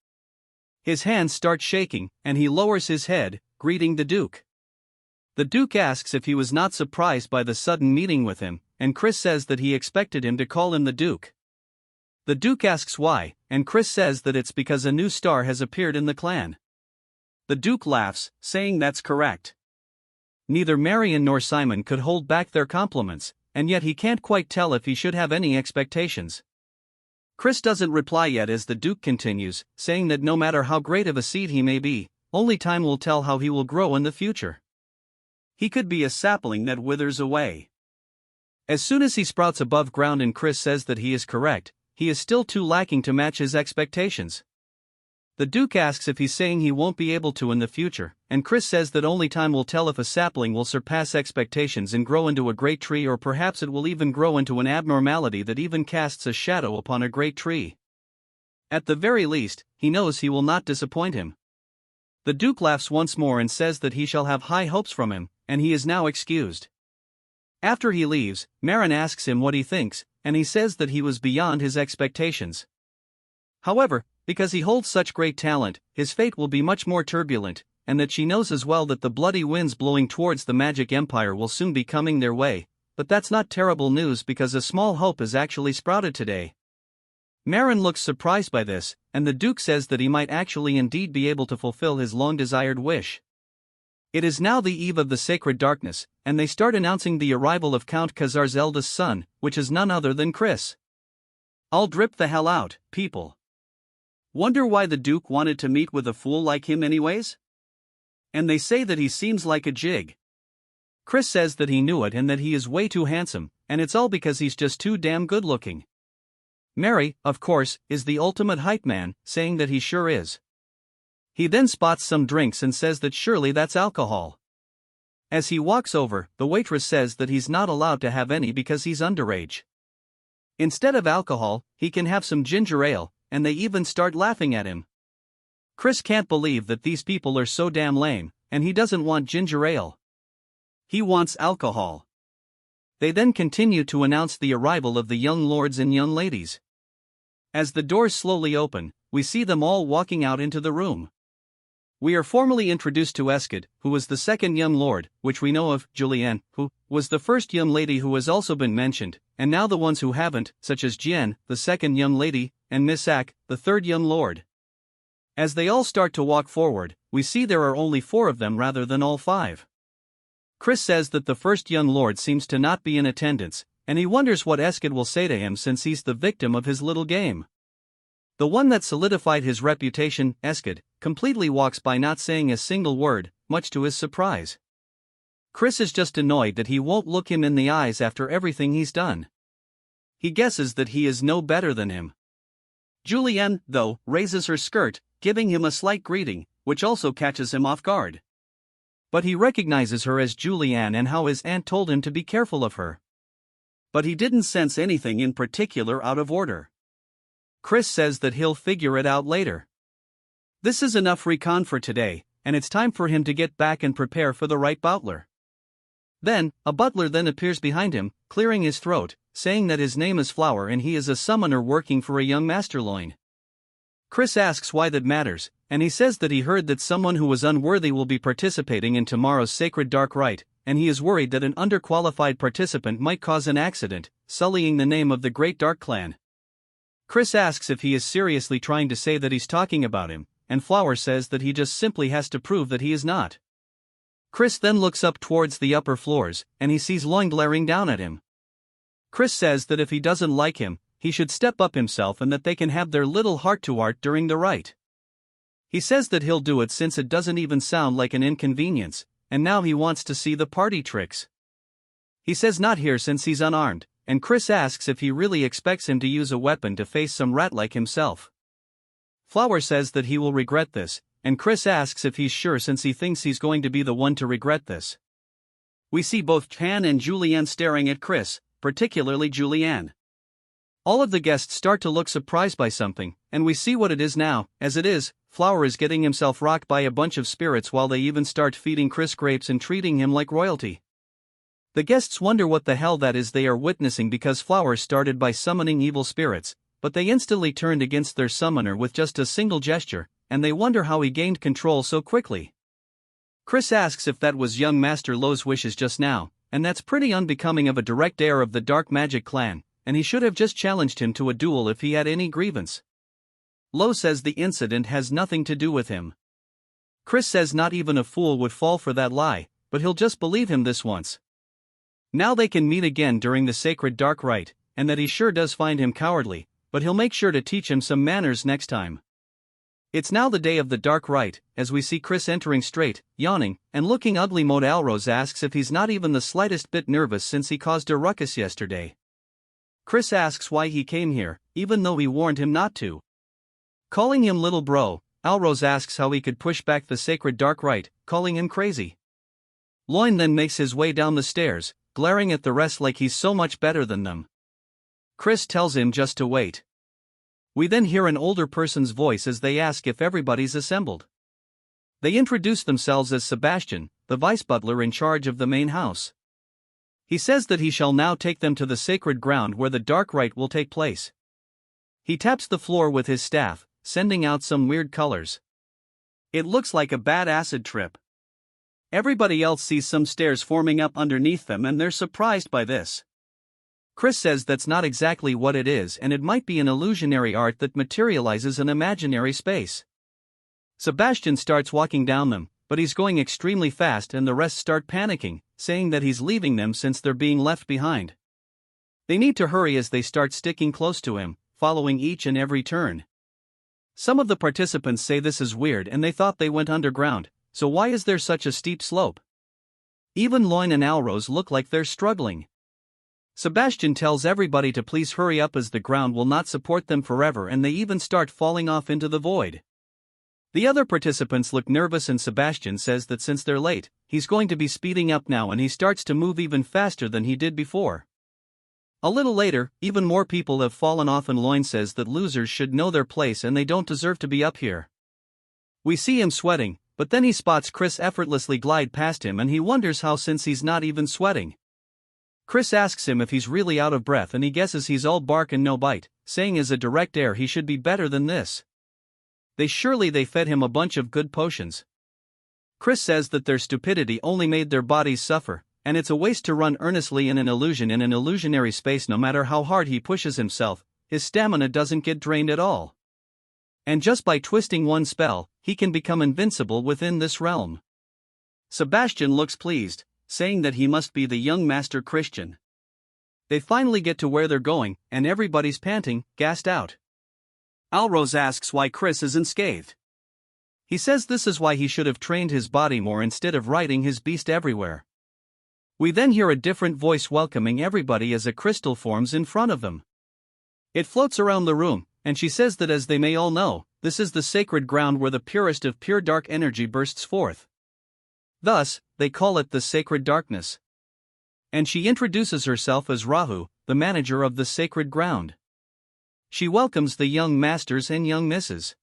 His hands start shaking, and he lowers his head, greeting the Duke. The Duke asks if he was not surprised by the sudden meeting with him, and Chris says that he expected him to call him the Duke. The Duke asks why, and Chris says that it's because a new star has appeared in the clan. The Duke laughs, saying that's correct. Neither Marion nor Simon could hold back their compliments, and yet he can't quite tell if he should have any expectations. Chris doesn't reply yet as the Duke continues, saying that no matter how great of a seed he may be, only time will tell how he will grow in the future. He could be a sapling that withers away. As soon as he sprouts above ground and Chris says that he is correct, he is still too lacking to match his expectations. The Duke asks if he's saying he won't be able to in the future, and Chris says that only time will tell if a sapling will surpass expectations and grow into a great tree, or perhaps it will even grow into an abnormality that even casts a shadow upon a great tree. At the very least, he knows he will not disappoint him. The Duke laughs once more and says that he shall have high hopes from him, and he is now excused. After he leaves, Marin asks him what he thinks, and he says that he was beyond his expectations. However, because he holds such great talent, his fate will be much more turbulent, and that she knows as well that the bloody winds blowing towards the magic empire will soon be coming their way, but that's not terrible news because a small hope has actually sprouted today. Marin looks surprised by this, and the Duke says that he might actually indeed be able to fulfill his long-desired wish. It is now the eve of the sacred darkness, and they start announcing the arrival of Count Khazar's eldest son, which is none other than Chris. I'll drip the hell out, people. Wonder why the Duke wanted to meet with a fool like him anyways? And they say that he seems like a jig. Chris says that he knew it and that he is way too handsome, and it's all because he's just too damn good looking. Mary, of course, is the ultimate hype man, saying that he sure is. He then spots some drinks and says that surely that's alcohol. As he walks over, the waitress says that he's not allowed to have any because he's underage. Instead of alcohol, he can have some ginger ale, and they even start laughing at him. Chris can't believe that these people are so damn lame, and he doesn't want ginger ale. He wants alcohol. They then continue to announce the arrival of the young lords and young ladies. As the doors slowly open, we see them all walking out into the room. We are formally introduced to Eskid, who was the second young lord, which we know of, Julienne, who was the first young lady who has also been mentioned, and now the ones who haven't, such as Jian, the second young lady, and Misak, the third young lord. As they all start to walk forward, we see there are only 4 of them rather than all 5. Chris says that the first young lord seems to not be in attendance, and he wonders what Eskid will say to him since he's the victim of his little game. The one that solidified his reputation, Eskid, completely walks by not saying a single word, much to his surprise. Chris is just annoyed that he won't look him in the eyes after everything he's done. He guesses that he is no better than him. Julienne, though, raises her skirt, giving him a slight greeting, which also catches him off guard. But he recognizes her as Julianne and how his aunt told him to be careful of her. But he didn't sense anything in particular out of order. Chris says that he'll figure it out later. This is enough recon for today, and it's time for him to get back and prepare for the right butler. Then, a butler then appears behind him, clearing his throat, saying that his name is Flower and he is a summoner working for a young master loin. Chris asks why that matters, and he says that he heard that someone who was unworthy will be participating in tomorrow's sacred dark rite, and he is worried that an underqualified participant might cause an accident, sullying the name of the Great Dark Clan. Chris asks if he is seriously trying to say that he's talking about him, and Flower says that he just simply has to prove that he is not. Chris then looks up towards the upper floors, and he sees Loin glaring down at him. Chris says that if he doesn't like him, he should step up himself and that they can have their little heart-to-heart during the rite. He says that he'll do it since it doesn't even sound like an inconvenience, and now he wants to see the party tricks. He says not here since he's unarmed, and Chris asks if he really expects him to use a weapon to face some rat like himself. Flower says that he will regret this, and Chris asks if he's sure since he thinks he's going to be the one to regret this. We see both Chan and Julianne staring at Chris, particularly Julianne. All of the guests start to look surprised by something, and we see what it is now. As it is, Flower is getting himself rocked by a bunch of spirits while they even start feeding Chris grapes and treating him like royalty. The guests wonder what the hell that is they are witnessing because Flower started by summoning evil spirits, but they instantly turned against their summoner with just a single gesture, and they wonder how he gained control so quickly. Chris asks if that was young Master Lo's wishes just now, and that's pretty unbecoming of a direct heir of the Dark Magic clan, and he should have just challenged him to a duel if he had any grievance. Lo says the incident has nothing to do with him. Chris says not even a fool would fall for that lie, but he'll just believe him this once. Now they can meet again during the sacred dark rite, and that he sure does find him cowardly, but he'll make sure to teach him some manners next time. It's now the day of the dark rite, as we see Chris entering straight, yawning, and looking ugly. Mode Alrose asks if he's not even the slightest bit nervous since he caused a ruckus yesterday. Chris asks why he came here, even though he warned him not to. Calling him little bro, Alrose asks how he could push back the sacred dark rite, calling him crazy. Loin then makes his way down the stairs, glaring at the rest like he's so much better than them. Chris tells him just to wait. We then hear an older person's voice as they ask if everybody's assembled. They introduce themselves as Sebastian, the vice butler in charge of the main house. He says that he shall now take them to the sacred ground where the dark rite will take place. He taps the floor with his staff, sending out some weird colors. It looks like a bad acid trip. Everybody else sees some stairs forming up underneath them and they're surprised by this. Chris says that's not exactly what it is and it might be an illusionary art that materializes an imaginary space. Sebastian starts walking down them, but he's going extremely fast and the rest start panicking, saying that he's leaving them since they're being left behind. They need to hurry as they start sticking close to him, following each and every turn. Some of the participants say this is weird and they thought they went underground, so why is there such a steep slope? Even Loin and Alrose look like they're struggling. Sebastian tells everybody to please hurry up as the ground will not support them forever and they even start falling off into the void. The other participants look nervous and Sebastian says that since they're late, he's going to be speeding up now and he starts to move even faster than he did before. A little later, even more people have fallen off and Loin says that losers should know their place and they don't deserve to be up here. We see him sweating, but then he spots Chris effortlessly glide past him and he wonders how since he's not even sweating. Chris asks him if he's really out of breath and he guesses he's all bark and no bite, saying as a direct heir he should be better than this. They fed him a bunch of good potions. Chris says that their stupidity only made their bodies suffer, and it's a waste to run earnestly in an illusionary space no matter how hard he pushes himself, his stamina doesn't get drained at all. And just by twisting one spell, he can become invincible within this realm. Sebastian looks pleased, saying that he must be the young Master Christian. They finally get to where they're going, and everybody's panting, gassed out. Alrose asks why Chris isn't scathed. He says this is why he should have trained his body more instead of riding his beast everywhere. We then hear a different voice welcoming everybody as a crystal forms in front of them. It floats around the room, and she says that as they may all know, this is the sacred ground where the purest of pure dark energy bursts forth. Thus, they call it the sacred darkness. And she introduces herself as Rahu, the manager of the sacred ground. She welcomes the young masters and young misses.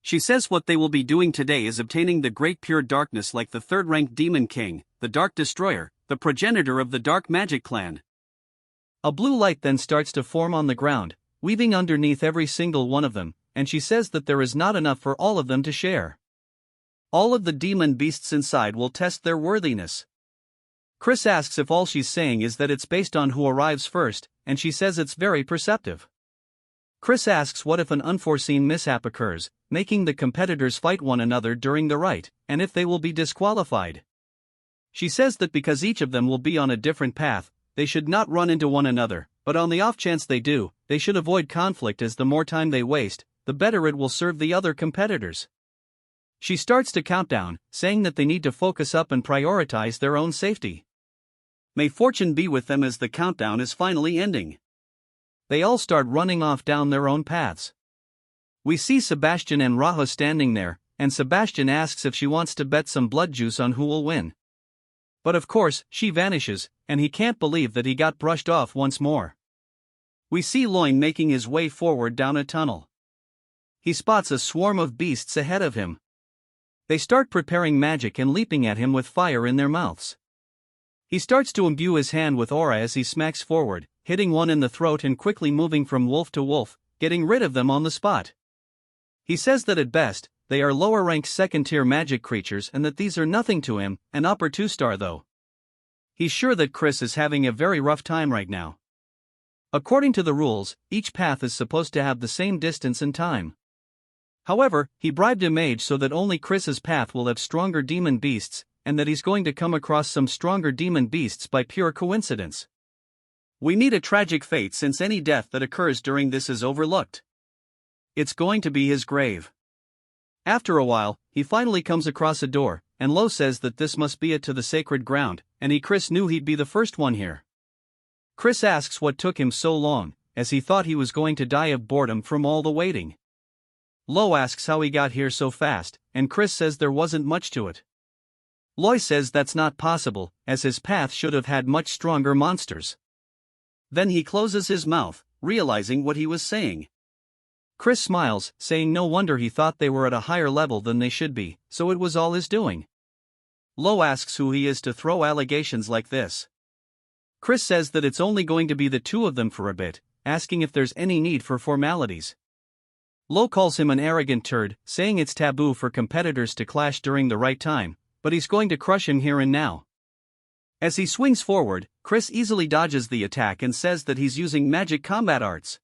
She says what they will be doing today is obtaining the great pure darkness like the third-ranked demon king, the Dark Destroyer, the progenitor of the dark magic clan. A blue light then starts to form on the ground, weaving underneath every single one of them, and she says that there is not enough for all of them to share. All of the demon beasts inside will test their worthiness. Chris asks if all she's saying is that it's based on who arrives first, and she says it's very perceptive. Chris asks what if an unforeseen mishap occurs, making the competitors fight one another during the rite, and if they will be disqualified. She says that because each of them will be on a different path, they should not run into one another, but on the off chance they do, they should avoid conflict as the more time they waste, the better it will serve the other competitors. She starts to count down, saying that they need to focus up and prioritize their own safety. May fortune be with them as the countdown is finally ending. They all start running off down their own paths. We see Sebastian and Raha standing there, and Sebastian asks if she wants to bet some blood juice on who will win. But of course, she vanishes, and he can't believe that he got brushed off once more. We see Loin making his way forward down a tunnel. He spots a swarm of beasts ahead of him. They start preparing magic and leaping at him with fire in their mouths. He starts to imbue his hand with aura as he smacks forward, hitting one in the throat and quickly moving from wolf to wolf, getting rid of them on the spot. He says that at best, they are lower-ranked second-tier magic creatures and that these are nothing to him, an upper 2-star though. He's sure that Chris is having a very rough time right now. According to the rules, each path is supposed to have the same distance and time. However, he bribed a mage so that only Chris's path will have stronger demon beasts, and that he's going to come across some stronger demon beasts by pure coincidence. We need a tragic fate since any death that occurs during this is overlooked. It's going to be his grave. After a while, he finally comes across a door, and Lo says that this must be it to the sacred ground, and Chris knew he'd be the first one here. Chris asks what took him so long, as he thought he was going to die of boredom from all the waiting. Lo asks how he got here so fast, and Chris says there wasn't much to it. Loy says that's not possible, as his path should have had much stronger monsters. Then he closes his mouth, realizing what he was saying. Chris smiles, saying no wonder he thought they were at a higher level than they should be, so it was all his doing. Lo asks who he is to throw allegations like this. Chris says that it's only going to be the two of them for a bit, asking if there's any need for formalities. Lo calls him an arrogant turd, saying it's taboo for competitors to clash during the right time, but he's going to crush him here and now. As he swings forward, Chris easily dodges the attack and says that he's using magic combat arts.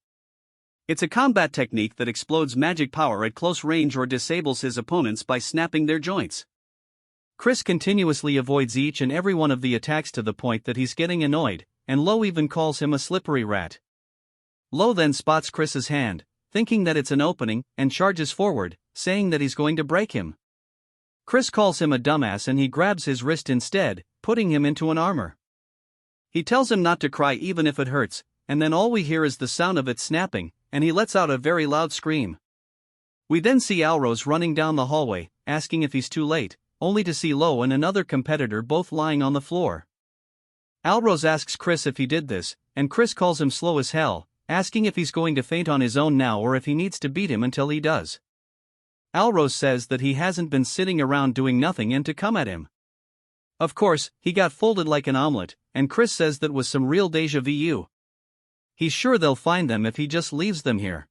It's a combat technique that explodes magic power at close range or disables his opponents by snapping their joints. Chris continuously avoids each and every one of the attacks to the point that he's getting annoyed, and Lo even calls him a slippery rat. Lo then spots Chris's hand, thinking that it's an opening, and charges forward, saying that he's going to break him. Chris calls him a dumbass and he grabs his wrist instead, putting him into an armor. He tells him not to cry even if it hurts, and then all we hear is the sound of it snapping, and he lets out a very loud scream. We then see Alrose running down the hallway, asking if he's too late, only to see Lo and another competitor both lying on the floor. Alrose asks Chris if he did this, and Chris calls him slow as hell, asking if he's going to faint on his own now or if he needs to beat him until he does. Alrose says that he hasn't been sitting around doing nothing and to come at him. Of course, he got folded like an omelet, and Chris says that was some real deja vu. He's sure they'll find them if he just leaves them here.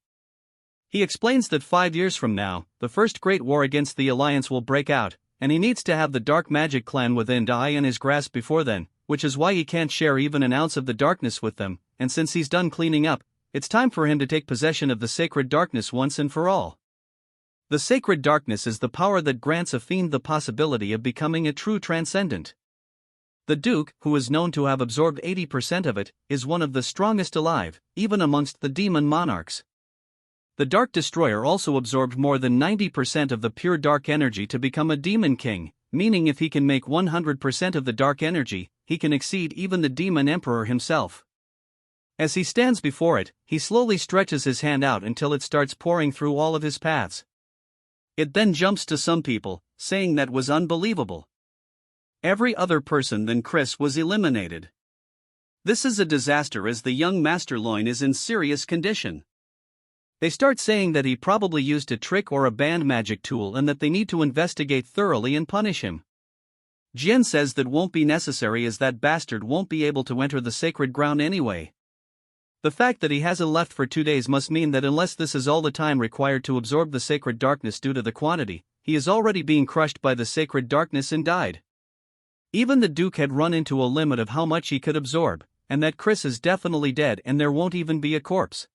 He explains that 5 years from now, the first great war against the Alliance will break out, and he needs to have the dark magic clan within die in his grasp before then, which is why he can't share even an ounce of the darkness with them, and since he's done cleaning up, it's time for him to take possession of the sacred darkness once and for all. The sacred darkness is the power that grants a fiend the possibility of becoming a true transcendent. The Duke, who is known to have absorbed 80% of it, is one of the strongest alive, even amongst the demon monarchs. The Dark Destroyer also absorbed more than 90% of the pure dark energy to become a demon king, meaning if he can make 100% of the dark energy, he can exceed even the demon emperor himself. As he stands before it, he slowly stretches his hand out until it starts pouring through all of his paths. It then jumps to some people, saying that was unbelievable. Every other person than Chris was eliminated. This is a disaster as the young Master Loin is in serious condition. They start saying that he probably used a trick or a banned magic tool and that they need to investigate thoroughly and punish him. Jian says that won't be necessary as that bastard won't be able to enter the sacred ground anyway. The fact that he hasn't left for 2 days must mean that unless this is all the time required to absorb the sacred darkness due to the quantity, he is already being crushed by the sacred darkness and died. Even the Duke had run into a limit of how much he could absorb, and that Chris is definitely dead and there won't even be a corpse.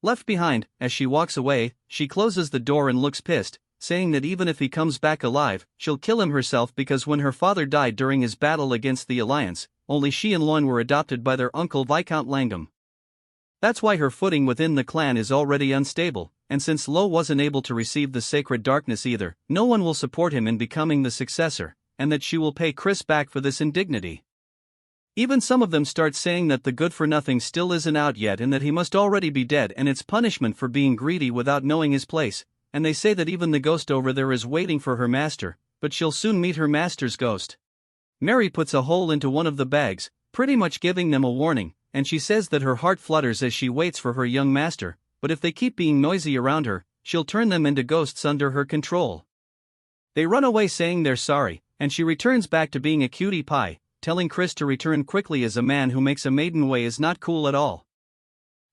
Left behind, as she walks away, she closes the door and looks pissed, saying that even if he comes back alive, she'll kill him herself because when her father died during his battle against the Alliance, only she and Loin were adopted by their uncle Viscount Langham. That's why her footing within the clan is already unstable, and since Lo wasn't able to receive the sacred darkness either, no one will support him in becoming the successor, and that she will pay Chris back for this indignity. Even some of them start saying that the good-for-nothing still isn't out yet and that he must already be dead and it's punishment for being greedy without knowing his place, and they say that even the ghost over there is waiting for her master, but she'll soon meet her master's ghost. Mary puts a hole into one of the bags, pretty much giving them a warning, and she says that her heart flutters as she waits for her young master, but if they keep being noisy around her, she'll turn them into ghosts under her control. They run away saying they're sorry, and she returns back to being a cutie pie, telling Chris to return quickly as a man who makes a maiden way is not cool at all.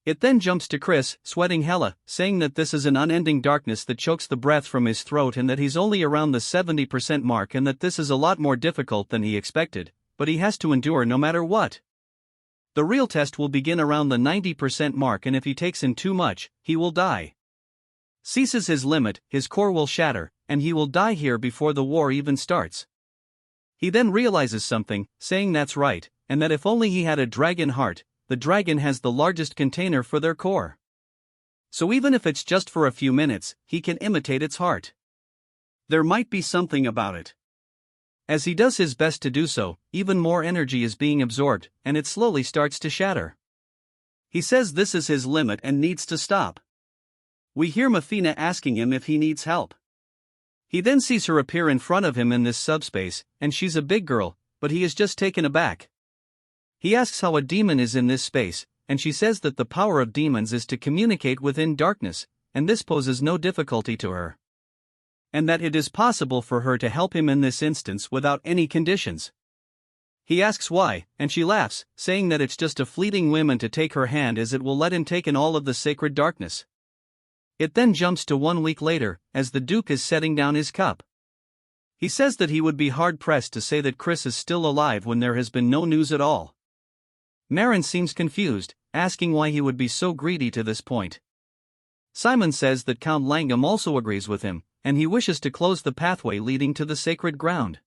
It then jumps to Chris, sweating hella, saying that this is an unending darkness that chokes the breath from his throat and that he's only around the 70% mark and that this is a lot more difficult than he expected, but he has to endure no matter what. The real test will begin around the 90% mark and if he takes in too much, he will die. Ceases his limit, his core will shatter, and he will die here before the war even starts. He then realizes something, saying that's right, and that if only he had a dragon heart, the dragon has the largest container for their core. So even if it's just for a few minutes, he can imitate its heart. There might be something about it. As he does his best to do so, even more energy is being absorbed, and it slowly starts to shatter. He says this is his limit and needs to stop. We hear Mafina asking him if he needs help. He then sees her appear in front of him in this subspace, and she's a big girl, but he is just taken aback. He asks how a demon is in this space, and she says that the power of demons is to communicate within darkness, and this poses no difficulty to her. And that it is possible for her to help him in this instance without any conditions. He asks why, and she laughs, saying that it's just a fleeting whim and to take her hand as it will let him take in all of the sacred darkness. It then jumps to 1 week later, as the Duke is setting down his cup. He says that he would be hard-pressed to say that Chris is still alive when there has been no news at all. Marin seems confused, asking why he would be so greedy to this point. Simon says that Count Langham also agrees with him, and he wishes to close the pathway leading to the sacred ground.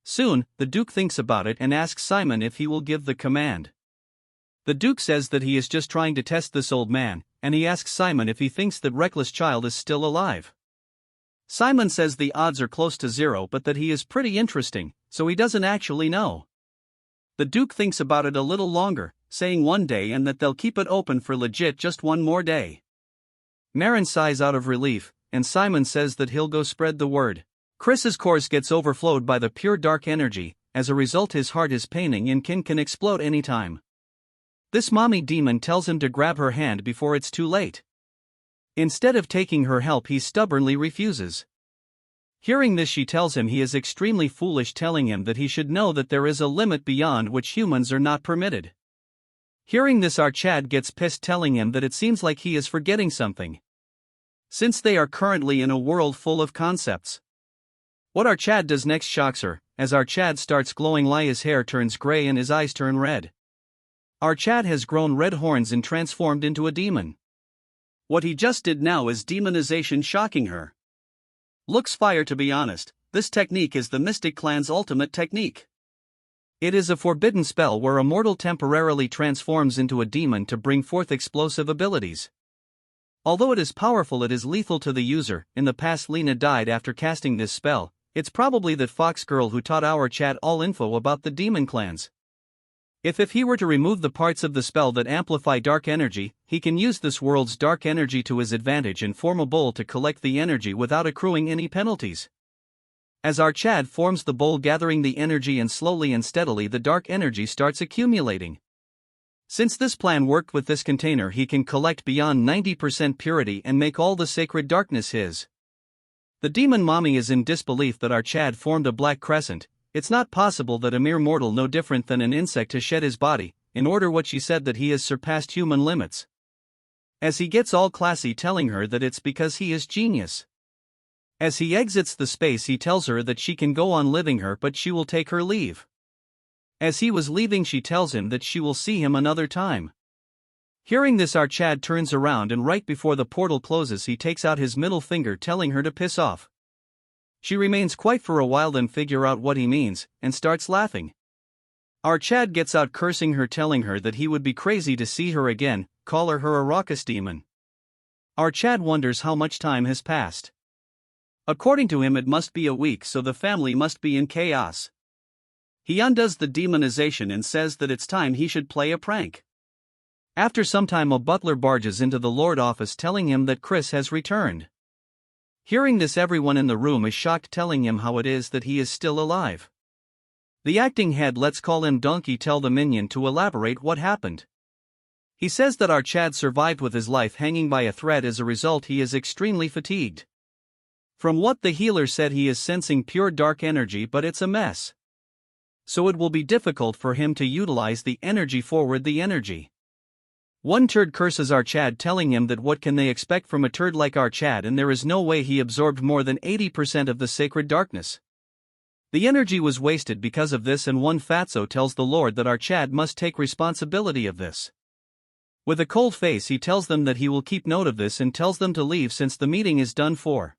Soon, the Duke thinks about it and asks Simon if he will give the command. The Duke says that he is just trying to test this old man, and he asks Simon if he thinks that Reckless Child is still alive. Simon says the odds are close to 0 but that he is pretty interesting, so he doesn't actually know. The Duke thinks about it a little longer, saying 1 day and that they'll keep it open for legit just 1 more day. Marin sighs out of relief, and Simon says that he'll go spread the word. Chris's course gets overflowed by the pure dark energy, as a result his heart is paining and can explode anytime. This mommy demon tells him to grab her hand before it's too late. Instead of taking her help he stubbornly refuses. Hearing this she tells him he is extremely foolish, telling him that he should know that there is a limit beyond which humans are not permitted. Hearing this Archad gets pissed, telling him that it seems like he is forgetting something. Since they are currently in a world full of concepts. What Archad does next shocks her, as Archad starts glowing, his hair turns gray and his eyes turn red. Archad has grown red horns and transformed into a demon. What he just did now is demonization, shocking her. Looks fire, to be honest. This technique is the Mystic Clan's ultimate technique. It is a forbidden spell where a mortal temporarily transforms into a demon to bring forth explosive abilities. Although it is powerful, it is lethal to the user. In the past, Lena died after casting this spell. It's probably that Fox girl who taught our chat all info about the demon clans. If he were to remove the parts of the spell that amplify dark energy, he can use this world's dark energy to his advantage and form a bowl to collect the energy without accruing any penalties. As our Chad forms the bowl gathering the energy, and slowly and steadily the dark energy starts accumulating. Since this plan worked with this container, he can collect beyond 90% purity and make all the sacred darkness his. The demon mommy is in disbelief that our Chad formed a black crescent. It's not possible that a mere mortal no different than an insect has shed his body, in order what she said that he has surpassed human limits. As he gets all classy telling her that it's because he is genius. As he exits the space he tells her that she can go on living her but she will take her leave. As he was leaving she tells him that she will see him another time. Hearing this our Chad turns around and right before the portal closes he takes out his middle finger telling her to piss off. She remains quiet for a while, then figure out what he means, and starts laughing. Our Chad gets out cursing her, telling her that he would be crazy to see her again, call her a raucous demon. Our Chad wonders how much time has passed. According to him it must be a week, so the family must be in chaos. He undoes the demonization and says that it's time he should play a prank. After some time a butler barges into the Lord office telling him that Chris has returned. Hearing this everyone in the room is shocked, telling him how it is that he is still alive. The acting head, let's call him Donkey, tell the minion to elaborate what happened. He says that our Chad survived with his life hanging by a thread. As a result he is extremely fatigued. From what the healer said he is sensing pure dark energy, but it's a mess. So it will be difficult for him to utilize the energy forward the energy. One turd curses our Chad, telling him that what can they expect from a turd like our Chad, and there is no way he absorbed more than 80% of the sacred darkness. The energy was wasted because of this, and one fatso tells the Lord that our Chad must take responsibility of this. With a cold face he tells them that he will keep note of this and tells them to leave since the meeting is done for.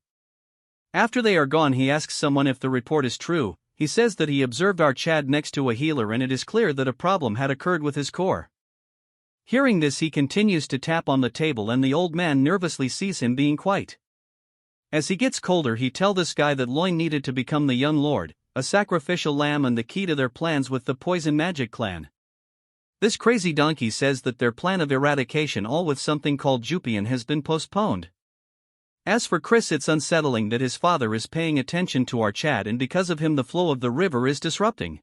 After they are gone he asks someone if the report is true. He says that he observed our Chad next to a healer and it is clear that a problem had occurred with his core. Hearing this he continues to tap on the table and the old man nervously sees him being quiet. As he gets colder he tell this guy that Loin needed to become the young lord, a sacrificial lamb and the key to their plans with the poison magic clan. This crazy donkey says that their plan of eradication all with something called Jupian has been postponed. As for Chris, it's unsettling that his father is paying attention to our Chad and because of him the flow of the river is disrupting.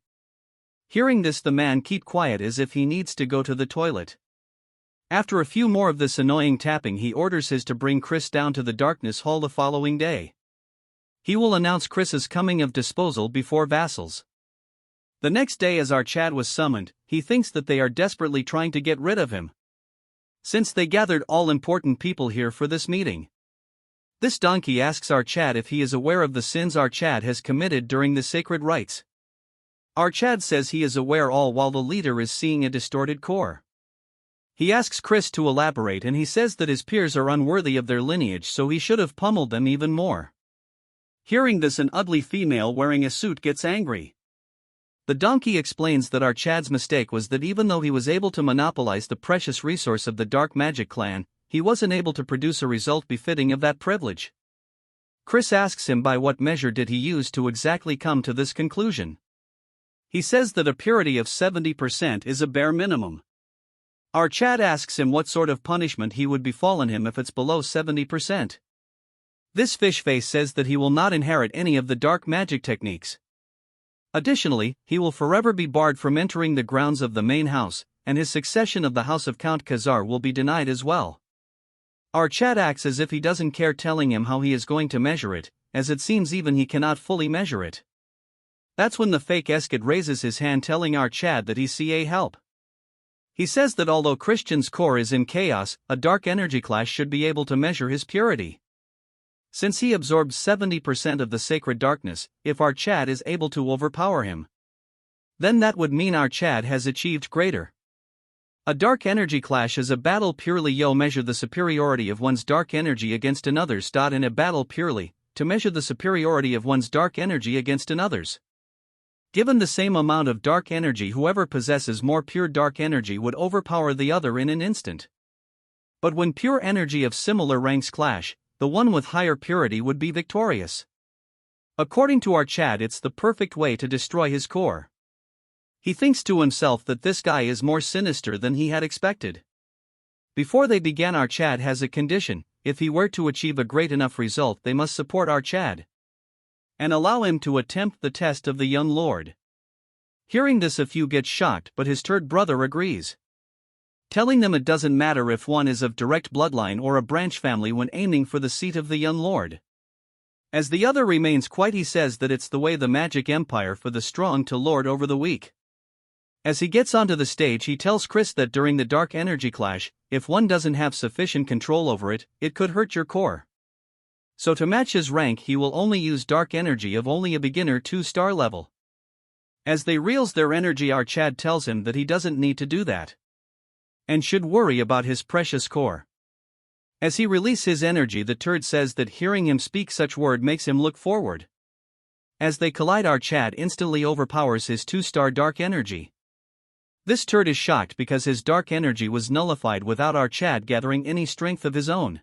Hearing this the man keep quiet as if he needs to go to the toilet. After a few more of this annoying tapping he orders his to bring Chris down to the darkness hall the following day. He will announce Chris's coming of disposal before vassals. The next day as our Chad was summoned, he thinks that they are desperately trying to get rid of him. Since they gathered all important people here for this meeting. This donkey asks our Chad if he is aware of the sins our Chad has committed during the sacred rites. Our Chad says he is aware all while the leader is seeing a distorted core. He asks Chris to elaborate and he says that his peers are unworthy of their lineage so he should have pummeled them even more. Hearing this an ugly female wearing a suit gets angry. The donkey explains that our Chad's mistake was that even though he was able to monopolize the precious resource of the dark magic clan, he wasn't able to produce a result befitting of that privilege. Chris asks him by what measure did he use to exactly come to this conclusion. He says that a purity of 70% is a bare minimum. Our Chad asks him what sort of punishment he would befallen him if it's below 70%. This fish face says that he will not inherit any of the dark magic techniques. Additionally, he will forever be barred from entering the grounds of the main house, and his succession of the house of Count Khazar will be denied as well. Our Chad acts as if he doesn't care, telling him how he is going to measure it, as it seems even he cannot fully measure it. That's when the fake Eskid raises his hand telling our Chad that he's CA help. He says that although Christian's core is in chaos, a dark energy clash should be able to measure his purity. Since he absorbed 70% of the sacred darkness, if our Chad is able to overpower him, then that would mean our Chad has achieved greater. A dark energy clash is a battle purely measure the superiority of one's dark energy against another's. In a battle purely, to measure the superiority of one's dark energy against another's. Given the same amount of dark energy, whoever possesses more pure dark energy would overpower the other in an instant. But when pure energy of similar ranks clash, the one with higher purity would be victorious. According to our Chad, it's the perfect way to destroy his core. He thinks to himself that this guy is more sinister than he had expected. Before they began, our Chad has a condition: if he were to achieve a great enough result, they must support our Chad and allow him to attempt the test of the young lord. Hearing this, a few get shocked, but his third brother agrees, telling them it doesn't matter if one is of direct bloodline or a branch family when aiming for the seat of the young lord. As the other remains quiet, he says that it's the way the magic empire for the strong to lord over the weak. As he gets onto the stage, he tells Chris that during the dark energy clash, if one doesn't have sufficient control over it, it could hurt your core. So to match his rank, he will only use dark energy of only a beginner 2-star level. As they reels their energy, our Chad tells him that he doesn't need to do that and should worry about his precious core. As he releases his energy, the turd says that hearing him speak such word makes him look forward. As they collide, our Chad instantly overpowers his 2-star dark energy. This turd is shocked because his dark energy was nullified without our Chad gathering any strength of his own.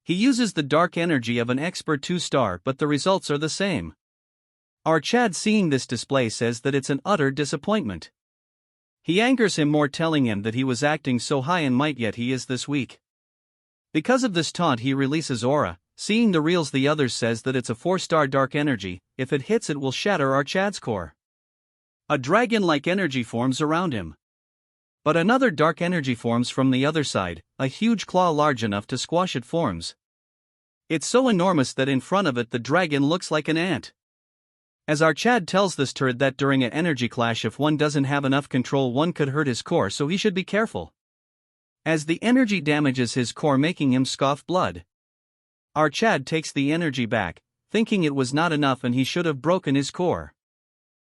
He uses the dark energy of an expert 2-star, but the results are the same. Our Chad, seeing this display, says that it's an utter disappointment. He angers him more, telling him that he was acting so high in might yet he is this weak. Because of this taunt, he releases aura. Seeing the reels, the others says that it's a 4-star dark energy. If it hits, it will shatter our Chad's core. A dragon-like energy forms around him. But another dark energy forms from the other side. A huge claw large enough to squash it forms. It's so enormous that in front of it the dragon looks like an ant. As our Chad tells this turd that during an energy clash, if one doesn't have enough control, one could hurt his core, so he should be careful, as the energy damages his core, making him scoff blood. Our Chad takes the energy back, thinking it was not enough and he should have broken his core.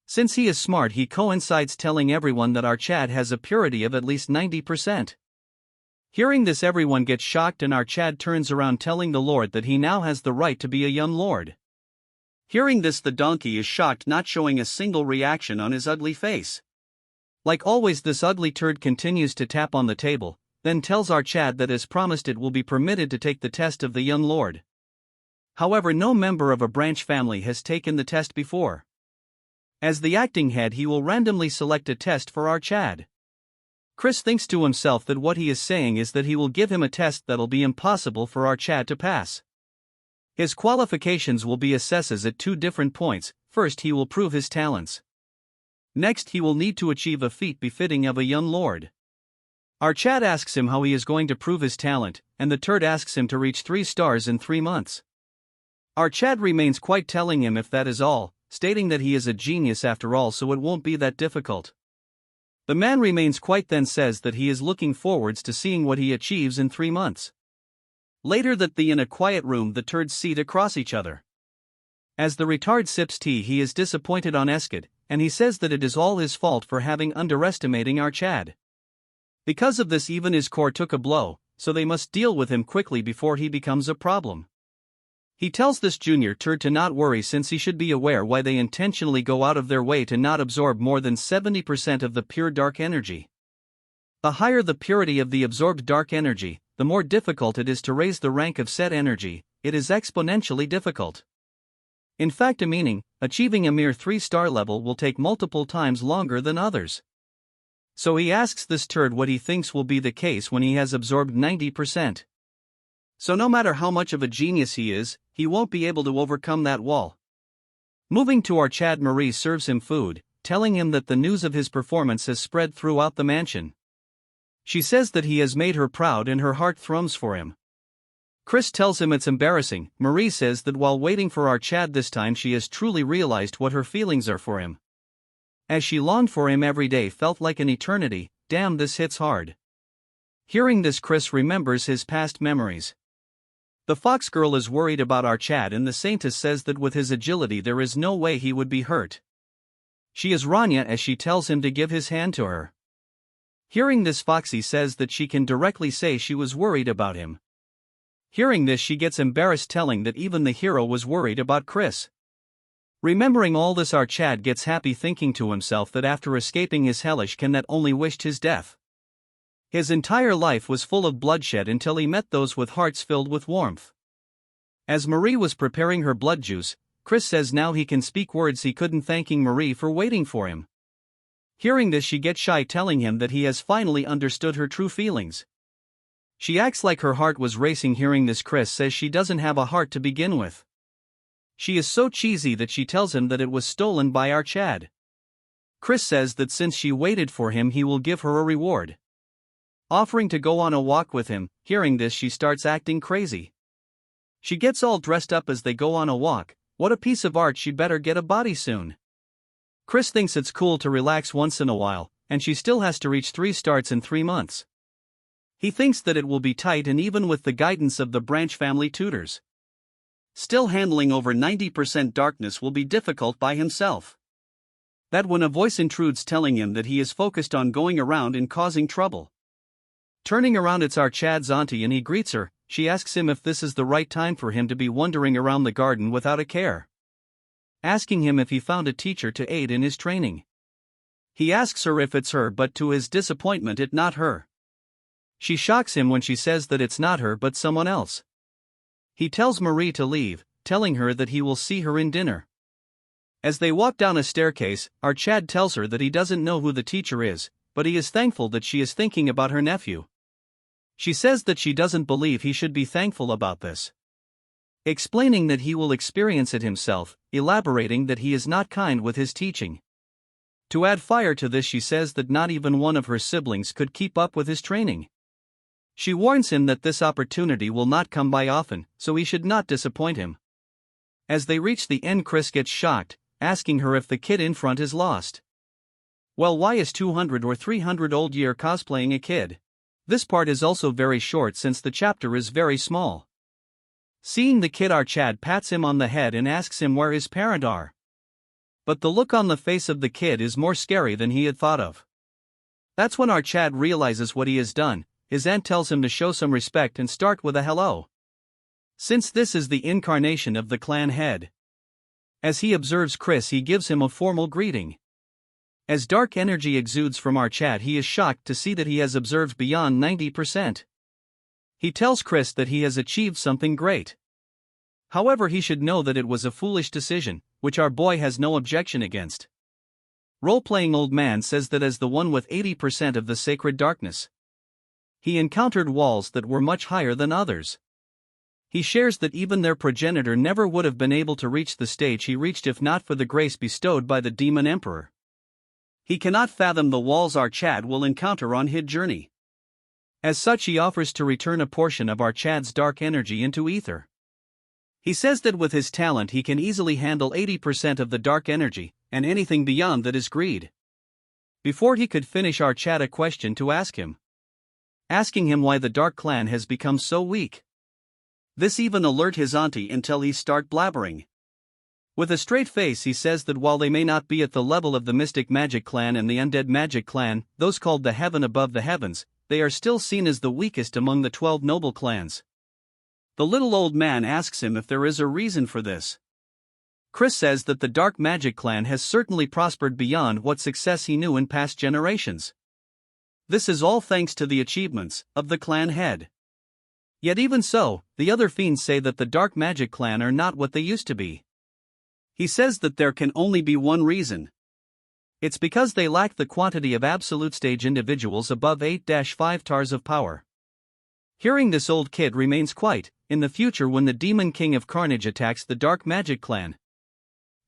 Since he is smart, he coincides telling everyone that our Chad has a purity of at least 90%. Hearing this, everyone gets shocked and our Chad turns around telling the Lord that he now has the right to be a young lord. Hearing this, the donkey is shocked, not showing a single reaction on his ugly face. Like always, this ugly turd continues to tap on the table, then tells our Chad that as promised it will be permitted to take the test of the young lord. However, no member of a branch family has taken the test before. As the acting head, he will randomly select a test for our Chad. Chris thinks to himself that what he is saying is that he will give him a test that'll be impossible for our Chad to pass. His qualifications will be assesses at 2 different points. First, he will prove his talents. Next, he will need to achieve a feat befitting of a young lord. Our Chad asks him how he is going to prove his talent, and the turd asks him to reach 3 stars in 3 months. Our Chad remains quiet, telling him if that is all, stating that he is a genius after all, so it won't be that difficult. The man remains quiet, then says that he is looking forwards to seeing what he achieves in 3 months. Later that in a quiet room, the turds sit across each other. As the retard sips tea, he is disappointed on Eskid, and he says that it is all his fault for having underestimating our Chad. Because of this, even his core took a blow, so they must deal with him quickly before he becomes a problem. He tells this junior turd to not worry, since he should be aware why they intentionally go out of their way to not absorb more than 70% of the pure dark energy. The higher the purity of the absorbed dark energy, the more difficult it is to raise the rank of said energy. It is exponentially difficult. In fact, achieving a mere 3-star level will take multiple times longer than others. So he asks this turd what he thinks will be the case when he has absorbed 90%. So no matter how much of a genius he is, he won't be able to overcome that wall. Moving to our Chad, Marie serves him food, telling him that the news of his performance has spread throughout the mansion. She says that he has made her proud and her heart thrums for him. Chris tells him it's embarrassing. Marie says that while waiting for our Chad this time, she has truly realized what her feelings are for him. As she longed for him every day felt like an eternity. Damn, this hits hard. Hearing this, Chris remembers his past memories. The fox girl is worried about our Chad, and the saintess says that with his agility there is no way he would be hurt. She is Rania, as she tells him to give his hand to her. Hearing this, Foxy says that she can directly say she was worried about him. Hearing this, she gets embarrassed, telling that even the hero was worried about Chris. Remembering all this, our Chad gets happy, thinking to himself that after escaping his hellish can that only wished his death. His entire life was full of bloodshed until he met those with hearts filled with warmth. As Marie was preparing her blood juice, Chris says now he can speak words he couldn't, thanking Marie for waiting for him. Hearing this, she gets shy, telling him that he has finally understood her true feelings. She acts like her heart was racing. Hearing this, Chris says she doesn't have a heart to begin with. She is so cheesy that she tells him that it was stolen by our Chad. Chris says that since she waited for him, he will give her a reward, offering to go on a walk with him. Hearing this, she starts acting crazy. She gets all dressed up as they go on a walk. What a piece of art, she'd better get a body soon. Chris thinks it's cool to relax once in a while, and she still has to reach 3 starts in 3 months. He thinks that it will be tight, and even with the guidance of the Branch family tutors, still handling over 90% darkness will be difficult by himself. That when a voice intrudes, telling him that he is focused on going around and causing trouble. Turning around, it's our Chad's auntie, and he greets her. She asks him if this is the right time for him to be wandering around the garden without a care, asking him if he found a teacher to aid in his training. He asks her if it's her, but to his disappointment, it's not her. She shocks him when she says that it's not her but someone else. He tells Marie to leave, telling her that he will see her in dinner. As they walk down a staircase, our Chad tells her that he doesn't know who the teacher is, but he is thankful that she is thinking about her nephew. She says that she doesn't believe he should be thankful about this, explaining that he will experience it himself, elaborating that he is not kind with his teaching. To add fire to this, she says that not even one of her siblings could keep up with his training. She warns him that this opportunity will not come by often, so he should not disappoint him. As they reach the end, Chris gets shocked, asking her if the kid in front is lost. Well, why is 200 or 300 old year cosplaying a kid? This part is also very short since the chapter is very small. Seeing the kid, our Chad pats him on the head and asks him where his parents are. But the look on the face of the kid is more scary than he had thought of. That's when our Chad realizes what he has done. His aunt tells him to show some respect and start with a hello, since this is the incarnation of the clan head. As he observes Chris, he gives him a formal greeting. As dark energy exudes from our Chad, he is shocked to see that he has observed beyond 90%. He tells Chris that he has achieved something great. However, he should know that it was a foolish decision, which our boy has no objection against. Role-playing old man says that as the one with 80% of the sacred darkness, he encountered walls that were much higher than others. He shares that even their progenitor never would have been able to reach the stage he reached if not for the grace bestowed by the demon emperor. He cannot fathom the walls our Chad will encounter on his journey. As such, he offers to return a portion of our Chad's dark energy into ether. He says that with his talent he can easily handle 80% of the dark energy, and anything beyond that is greed. Before he could finish, our Chad a question to ask him, asking him why the Dark Clan has become so weak. This even alert his auntie until he start blabbering. With a straight face, he says that while they may not be at the level of the Mystic Magic Clan and the Undead Magic Clan, those called the Heaven Above the Heavens, they are still seen as the weakest among the 12 noble clans. The little old man asks him if there is a reason for this. Chris says that the Dark Magic Clan has certainly prospered beyond what success he knew in past generations. This is all thanks to the achievements of the clan head. Yet even so, the other fiends say that the Dark Magic Clan are not what they used to be. He says that there can only be one reason. It's because they lack the quantity of absolute stage individuals above 8-5 tars of power. Hearing this, old kid remains quiet. In the future, when the Demon King of Carnage attacks the Dark Magic Clan,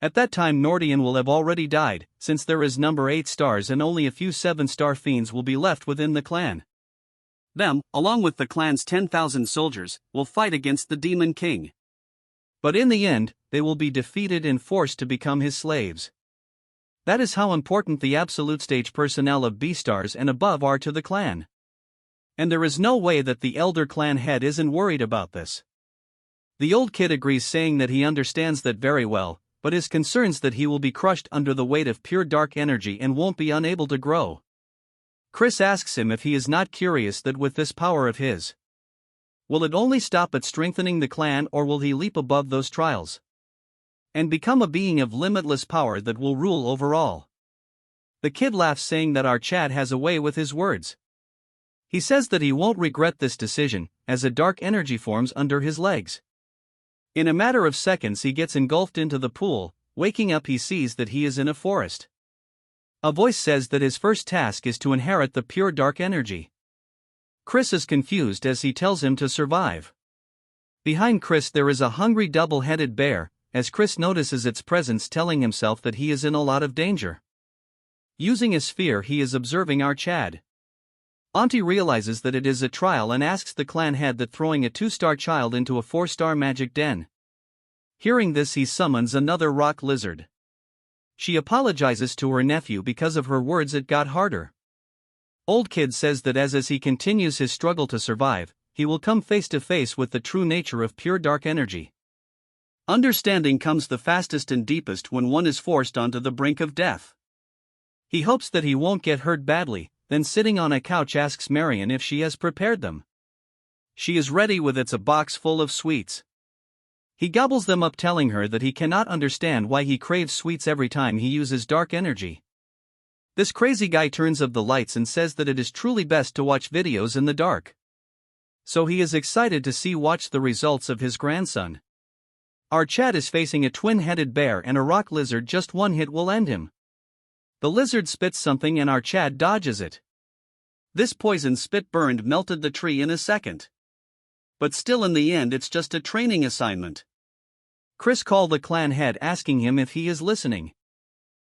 at that time Nordian will have already died, since there is number 8 stars and only a few 7-star fiends will be left within the clan. Them, along with the clan's 10,000 soldiers, will fight against the Demon King. But in the end, they will be defeated and forced to become his slaves. That is how important the absolute stage personnel of B-stars and above are to the clan. And there is no way that the elder clan head isn't worried about this. The old kid agrees, saying that he understands that very well, but is concerned that he will be crushed under the weight of pure dark energy and won't be unable to grow. Chris asks him if he is not curious that with this power of his, will it only stop at strengthening the clan, or will he leap above those trials and become a being of limitless power that will rule over all? The kid laughs, saying that our Chad has a way with his words. He says that he won't regret this decision, as a dark energy forms under his legs. In a matter of seconds he gets engulfed into the pool. Waking up, he sees that he is in a forest. A voice says that his first task is to inherit the pure dark energy. Chris is confused as he tells him to survive. Behind Chris there is a hungry double-headed bear, as Chris notices its presence, telling himself that he is in a lot of danger. Using his sphere, he is observing our Chad. Auntie realizes that it is a trial and asks the clan head that throwing a 2-star child into a 4-star magic den. Hearing this, he summons another rock lizard. She apologizes to her nephew because of her words. It got harder. Old Kid says that as he continues his struggle to survive, he will come face to face with the true nature of pure dark energy. Understanding comes the fastest and deepest when one is forced onto the brink of death. He hopes that he won't get hurt badly, then sitting on a couch asks Marion if she has prepared them. She is ready with a box full of sweets. He gobbles them up, telling her that he cannot understand why he craves sweets every time he uses dark energy. This crazy guy turns off the lights and says that it is truly best to watch videos in the dark. So he is excited to watch the results of his grandson. Our Chad is facing a twin-headed bear and a rock lizard. Just one hit will end him. The lizard spits something and our Chad dodges it. This poison spit melted the tree in a second. But still, in the end, it's just a training assignment. Chris calls the clan head, asking him if he is listening.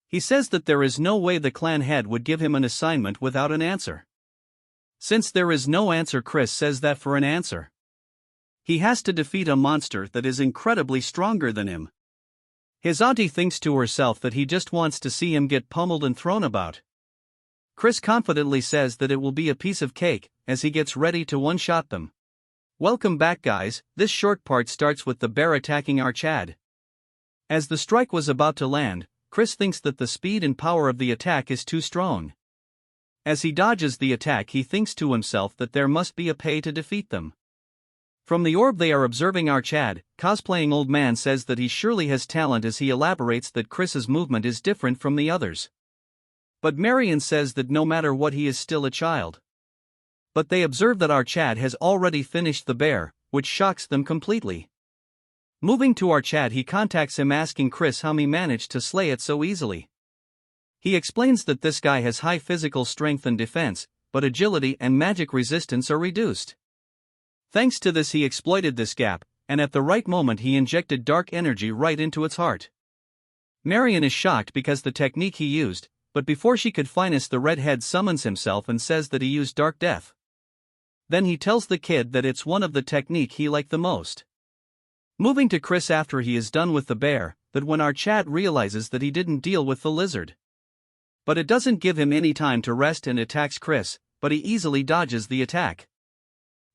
He says that there is no way the clan head would give him an assignment without an answer. Since there is no answer, Chris says that for an answer, he has to defeat a monster that is incredibly stronger than him. His auntie thinks to herself that he just wants to see him get pummeled and thrown about. Chris confidently says that it will be a piece of cake, as he gets ready to one-shot them. Welcome back, guys. This short part starts with the bear attacking our Chad. As the strike was about to land, Chris thinks that the speed and power of the attack is too strong. As he dodges the attack, he thinks to himself that there must be a pay to defeat them. From the orb they are observing our Chad, cosplaying Old Man says that he surely has talent, as he elaborates that Chris's movement is different from the others. But Marion says that no matter what, he is still a child. But they observe that our Chad has already finished the bear, which shocks them completely. Moving to our Chad, he contacts him, asking Chris how he managed to slay it so easily. He explains that this guy has high physical strength and defense, but agility and magic resistance are reduced. Thanks to this, he exploited this gap, and at the right moment he injected dark energy right into its heart. Marion is shocked because the technique he used, but before she could finish, the redhead summons himself and says that he used dark death. Then he tells the kid that it's one of the technique he liked the most. Moving to Chris after he is done with the bear, that when our Chad realizes that he didn't deal with the lizard. But it doesn't give him any time to rest and attacks Chris, but he easily dodges the attack.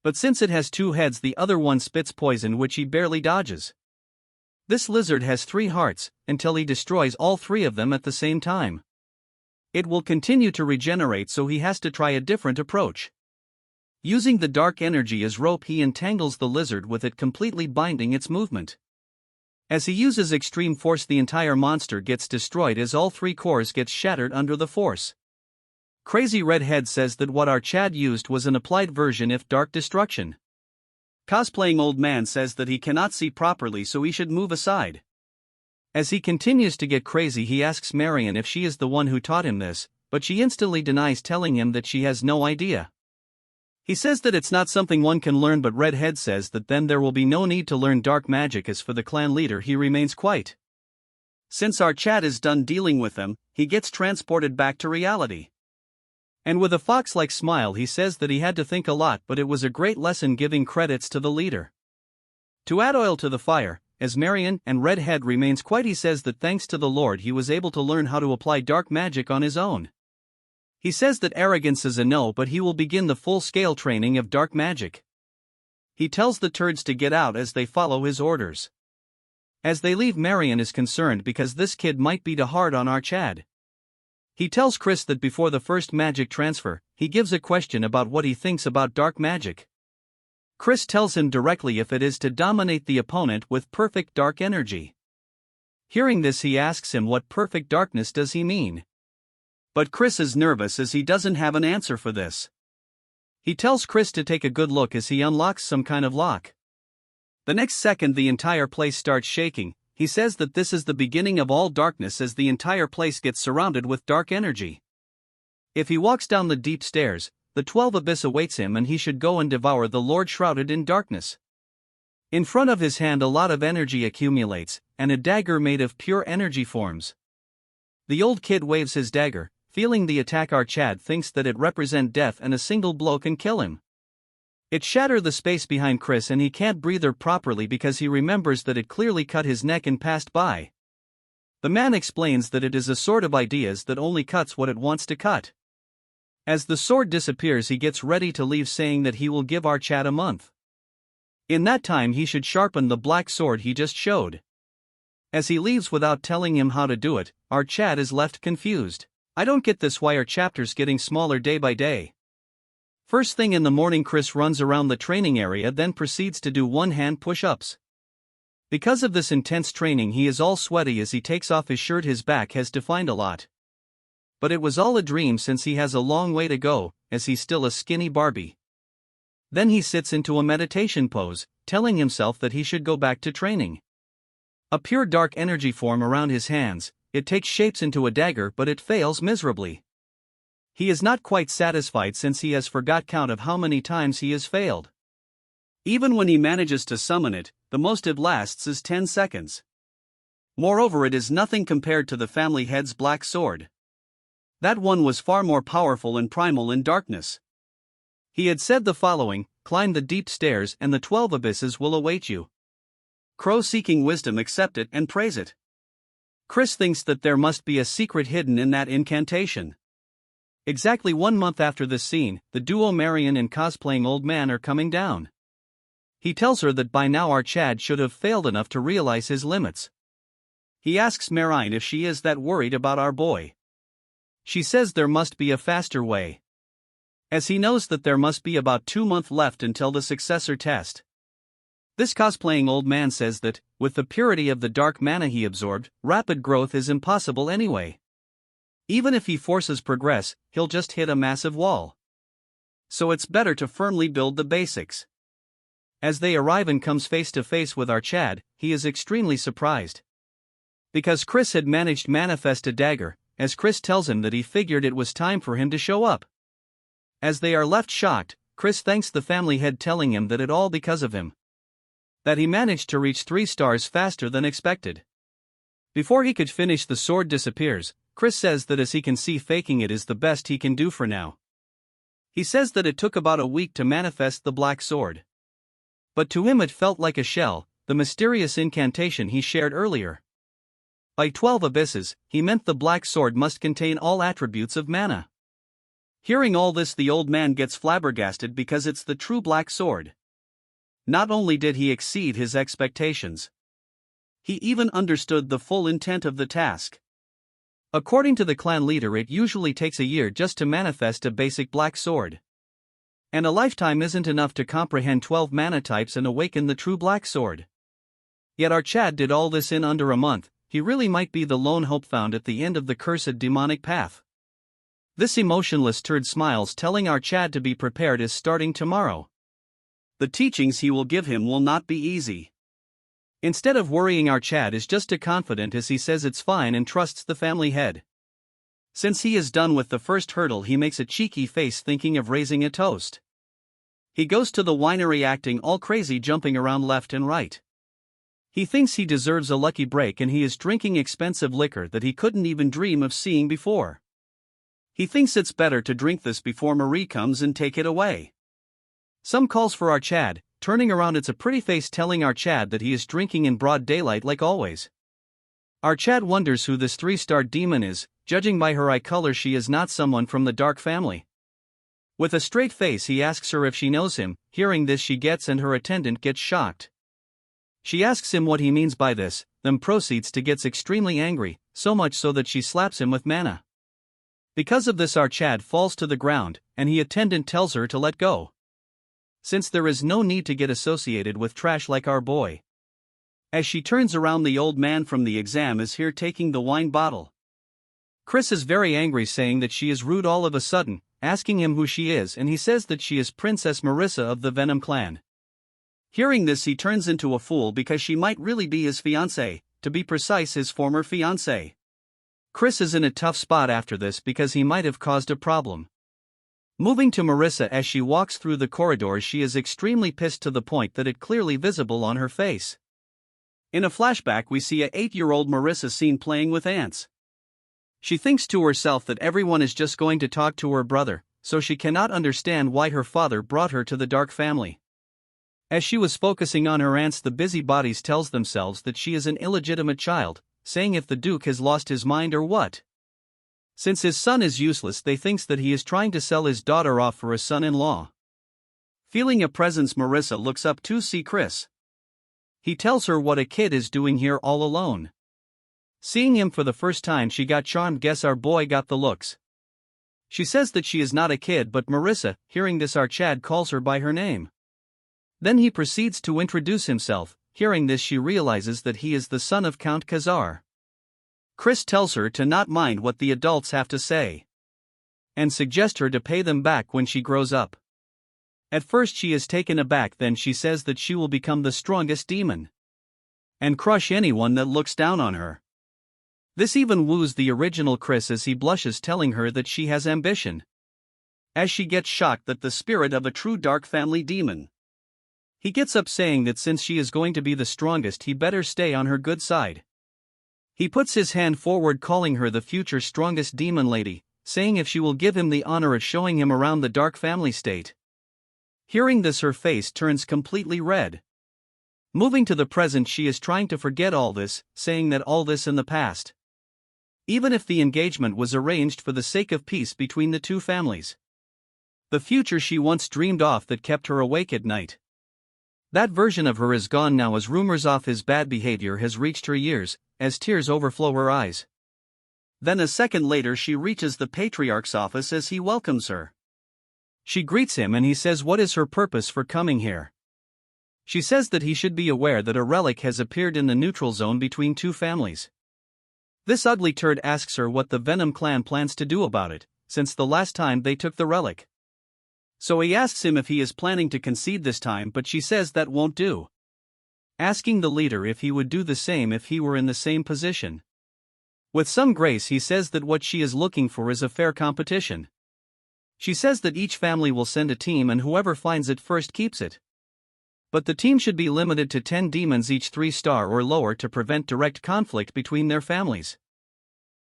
But since it has 2 heads, the other one spits poison which he barely dodges. This lizard has 3 hearts, until he destroys all 3 of them at the same time. It will continue to regenerate, so he has to try a different approach. Using the dark energy as rope, he entangles the lizard with it, completely binding its movement. As he uses extreme force, the entire monster gets destroyed as all 3 cores get shattered under the force. Crazy Redhead says that what our Chad used was an applied version of dark destruction. Cosplaying Old Man says that he cannot see properly, so he should move aside. As he continues to get crazy, he asks Marion if she is the one who taught him this, but she instantly denies, telling him that she has no idea. He says that it's not something one can learn, but Redhead says that then there will be no need to learn dark magic, as for the clan leader he remains quiet. Since our Chad is done dealing with them, he gets transported back to reality. And with a fox-like smile he says that he had to think a lot, but it was a great lesson, giving credits to the leader. To add oil to the fire, as Marion and Redhead remains quiet, he says that thanks to the Lord he was able to learn how to apply dark magic on his own. He says that arrogance is a no, but he will begin the full-scale training of dark magic. He tells the turds to get out as they follow his orders. As they leave, Marion is concerned because this kid might be too hard on our Chad. He tells Chris that before the first magic transfer, he gives a question about what he thinks about dark magic. Chris tells him directly if it is to dominate the opponent with perfect dark energy. Hearing this, he asks him what perfect darkness does he mean. But Chris is nervous as he doesn't have an answer for this. He tells Chris to take a good look as he unlocks some kind of lock. The next second the entire place starts shaking. he says that this is the beginning of all darkness as the entire place gets surrounded with dark energy. If he walks down the deep stairs, the 12 abyss awaits him and he should go and devour the Lord shrouded in darkness. In front of his hand a lot of energy accumulates, and a dagger made of pure energy forms. The old kid waves his dagger, feeling the attack. Our Chad thinks that it represents death and a single blow can kill him. It shatters the space behind Chris and he can't breathe properly because he remembers that it clearly cut his neck and passed by. The man explains that it is a sword of ideas that only cuts what it wants to cut. As the sword disappears he gets ready to leave, saying that he will give our Chad a month. In that time he should sharpen the black sword he just showed. As he leaves without telling him how to do it, our Chad is left confused. I don't get this, why are chapters getting smaller day by day? First thing in the morning Chris runs around the training area, then proceeds to do one-hand push-ups. Because of this intense training he is all sweaty as he takes off his shirt. His back has defined a lot. But it was all a dream since he has a long way to go, as he's still a skinny Barbie. Then he sits into a meditation pose, telling himself that he should go back to training. A pure dark energy form around his hands, it takes shapes into a dagger but it fails miserably. He is not quite satisfied since he has forgot count of how many times he has failed. Even when he manages to summon it, the most it lasts is 10 seconds. Moreover, it is nothing compared to the family head's black sword. That one was far more powerful and primal in darkness. He had said the following: climb the deep stairs and the 12 abysses will await you. Crow seeking wisdom accept it and praise it. Chris thinks that there must be a secret hidden in that incantation. Exactly 1 month after this scene, the duo Marion and cosplaying old man are coming down. He tells her that by now our Chad should have failed enough to realize his limits. He asks Marion if she is that worried about our boy. She says there must be a faster way, as he knows that there must be about 2 months left until the successor test. This cosplaying old man says that, with the purity of the dark mana he absorbed, rapid growth is impossible anyway. Even if he forces progress, he'll just hit a massive wall. So it's better to firmly build the basics. As they arrive and comes face to face with our Chad, he is extremely surprised. Because Chris had managed to manifest a dagger, as Chris tells him that he figured it was time for him to show up. As they are left shocked, Chris thanks the family head, telling him that it all because of him. That he managed to reach 3 stars faster than expected. Before he could finish, the sword disappears. Chris says that as he can see, faking it is the best he can do for now. He says that it took about a week to manifest the black sword. But to him it felt like a shell, the mysterious incantation he shared earlier. By 12 abysses, he meant the black sword must contain all attributes of mana. Hearing all this, the old man gets flabbergasted because it's the true black sword. Not only did he exceed his expectations, he even understood the full intent of the task. According to the clan leader, it usually takes a year just to manifest a basic black sword. And a lifetime isn't enough to comprehend 12 mana types and awaken the true black sword. Yet our Chad did all this in under a month. He really might be the lone hope found at the end of the cursed demonic path. This emotionless turd smiles, telling our Chad to be prepared as starting tomorrow. The teachings he will give him will not be easy. Instead of worrying, our Chad is just as confident as he says it's fine and trusts the family head. Since he is done with the first hurdle, he makes a cheeky face, thinking of raising a toast. He goes to the winery acting all crazy, jumping around left and right. He thinks he deserves a lucky break and he is drinking expensive liquor that he couldn't even dream of seeing before. He thinks it's better to drink this before Marie comes and take it away. Some calls for our Chad, turning around, it's a pretty face telling our Chad that he is drinking in broad daylight like always. Our Chad wonders who this 3-star demon is. Judging by her eye color, she is not someone from the dark family. With a straight face he asks her if she knows him. Hearing this, she gets and her attendant gets shocked. She asks him what he means by this, then proceeds to get extremely angry, so much so that she slaps him with mana. Because of this, our Chad falls to the ground, and the attendant tells her to let go, since there is no need to get associated with trash like our boy. As she turns around, the old man from the exam is here taking the wine bottle. Chris is very angry, saying that she is rude all of a sudden, asking him who she is, and he says that she is Princess Marissa of the Venom clan. Hearing this, he turns into a fool because she might really be his fiancée, to be precise his former fiancée. Chris is in a tough spot after this because he might have caused a problem. Moving to Marissa, as she walks through the corridors, she is extremely pissed to the point that it clearly visible on her face. In a flashback we see a 8-year-old Marissa seen playing with ants. She thinks to herself that everyone is just going to talk to her brother, so she cannot understand why her father brought her to the dark family. As she was focusing on her ants, the busybodies tells themselves that she is an illegitimate child, saying if the Duke has lost his mind or what. Since his son is useless, they thinks that he is trying to sell his daughter off for a son-in-law. Feeling a presence, Marissa looks up to see Chris. He tells her what a kid is doing here all alone. Seeing him for the first time, she got charmed. Guess our boy got the looks. She says that she is not a kid, but Marissa, hearing this, our Chad calls her by her name. Then he proceeds to introduce himself. Hearing this, she realizes that he is the son of Count Khazar. Chris tells her to not mind what the adults have to say, and suggests her to pay them back when she grows up. At first she is taken aback, then she says that she will become the strongest demon and crush anyone that looks down on her. This even woos the original Chris as he blushes, telling her that she has ambition, as she gets shocked that the spirit of a true dark family demon. He gets up, saying that since she is going to be the strongest, he better stay on her good side. He puts his hand forward, calling her the future strongest demon lady, saying if she will give him the honor of showing him around the dark family state. Hearing this, her face turns completely red. Moving to the present, she is trying to forget all this, saying that all this in the past. Even if the engagement was arranged for the sake of peace between the two families, the future she once dreamed of that kept her awake at night, that version of her is gone now, as rumors of his bad behavior has reached her ears, as tears overflow her eyes. Then a second later she reaches the patriarch's office as he welcomes her. She greets him and he says what is her purpose for coming here. She says that he should be aware that a relic has appeared in the neutral zone between two families. This ugly turd asks her what the Venom clan plans to do about it, since the last time they took the relic. So he asks him if he is planning to concede this time, but she says that won't do, asking the leader if he would do the same if he were in the same position. With some grace he says that what she is looking for is a fair competition. She says that each family will send a team and whoever finds it first keeps it. But the team should be limited to 10 demons each, 3-star or lower, to prevent direct conflict between their families.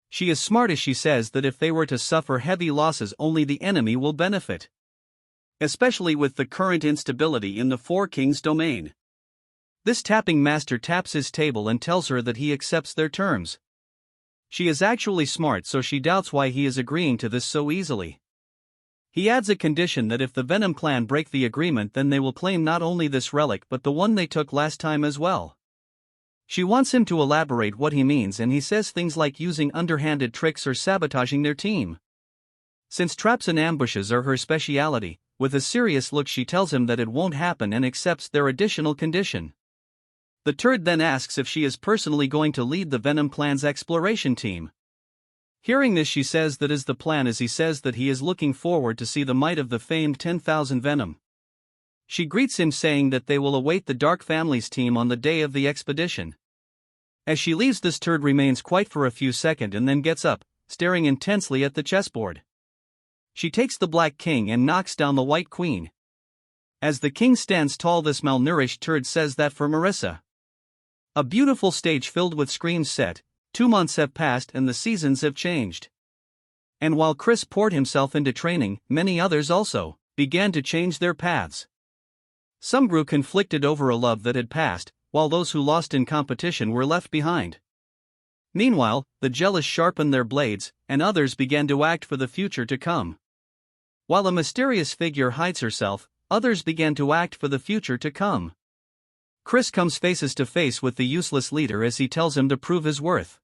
She is smart as she says that if they were to suffer heavy losses, only the enemy will benefit, especially with the current instability in the Four Kings domain. This tapping master taps his table and tells her that he accepts their terms. She is actually smart, so she doubts why he is agreeing to this so easily. He adds a condition that if the Venom clan break the agreement, then they will claim not only this relic but the one they took last time as well. She wants him to elaborate what he means, and he says things like using underhanded tricks or sabotaging their team, since traps and ambushes are her speciality. With a serious look she tells him that it won't happen and accepts their additional condition. The turd then asks if she is personally going to lead the Venom clan's exploration team. Hearing this, she says that is the plan, as he says that he is looking forward to see the might of the famed 10,000 Venom. She greets him, saying that they will await the Dark Family's team on the day of the expedition. As she leaves, this turd remains quiet for a few seconds and then gets up, staring intensely at the chessboard. She takes the Black King and knocks down the White Queen. As the king stands tall, this malnourished turd says that for Marissa, a beautiful stage filled with screams set. 2 months have passed and the seasons have changed. And while Chris poured himself into training, many others also began to change their paths. Some grew conflicted over a love that had passed, while those who lost in competition were left behind. Meanwhile, the jealous sharpened their blades, and others began to act for the future to come. While a mysterious figure hides herself, others began to act for the future to come. Chris comes faces to face with the useless leader as he tells him to prove his worth.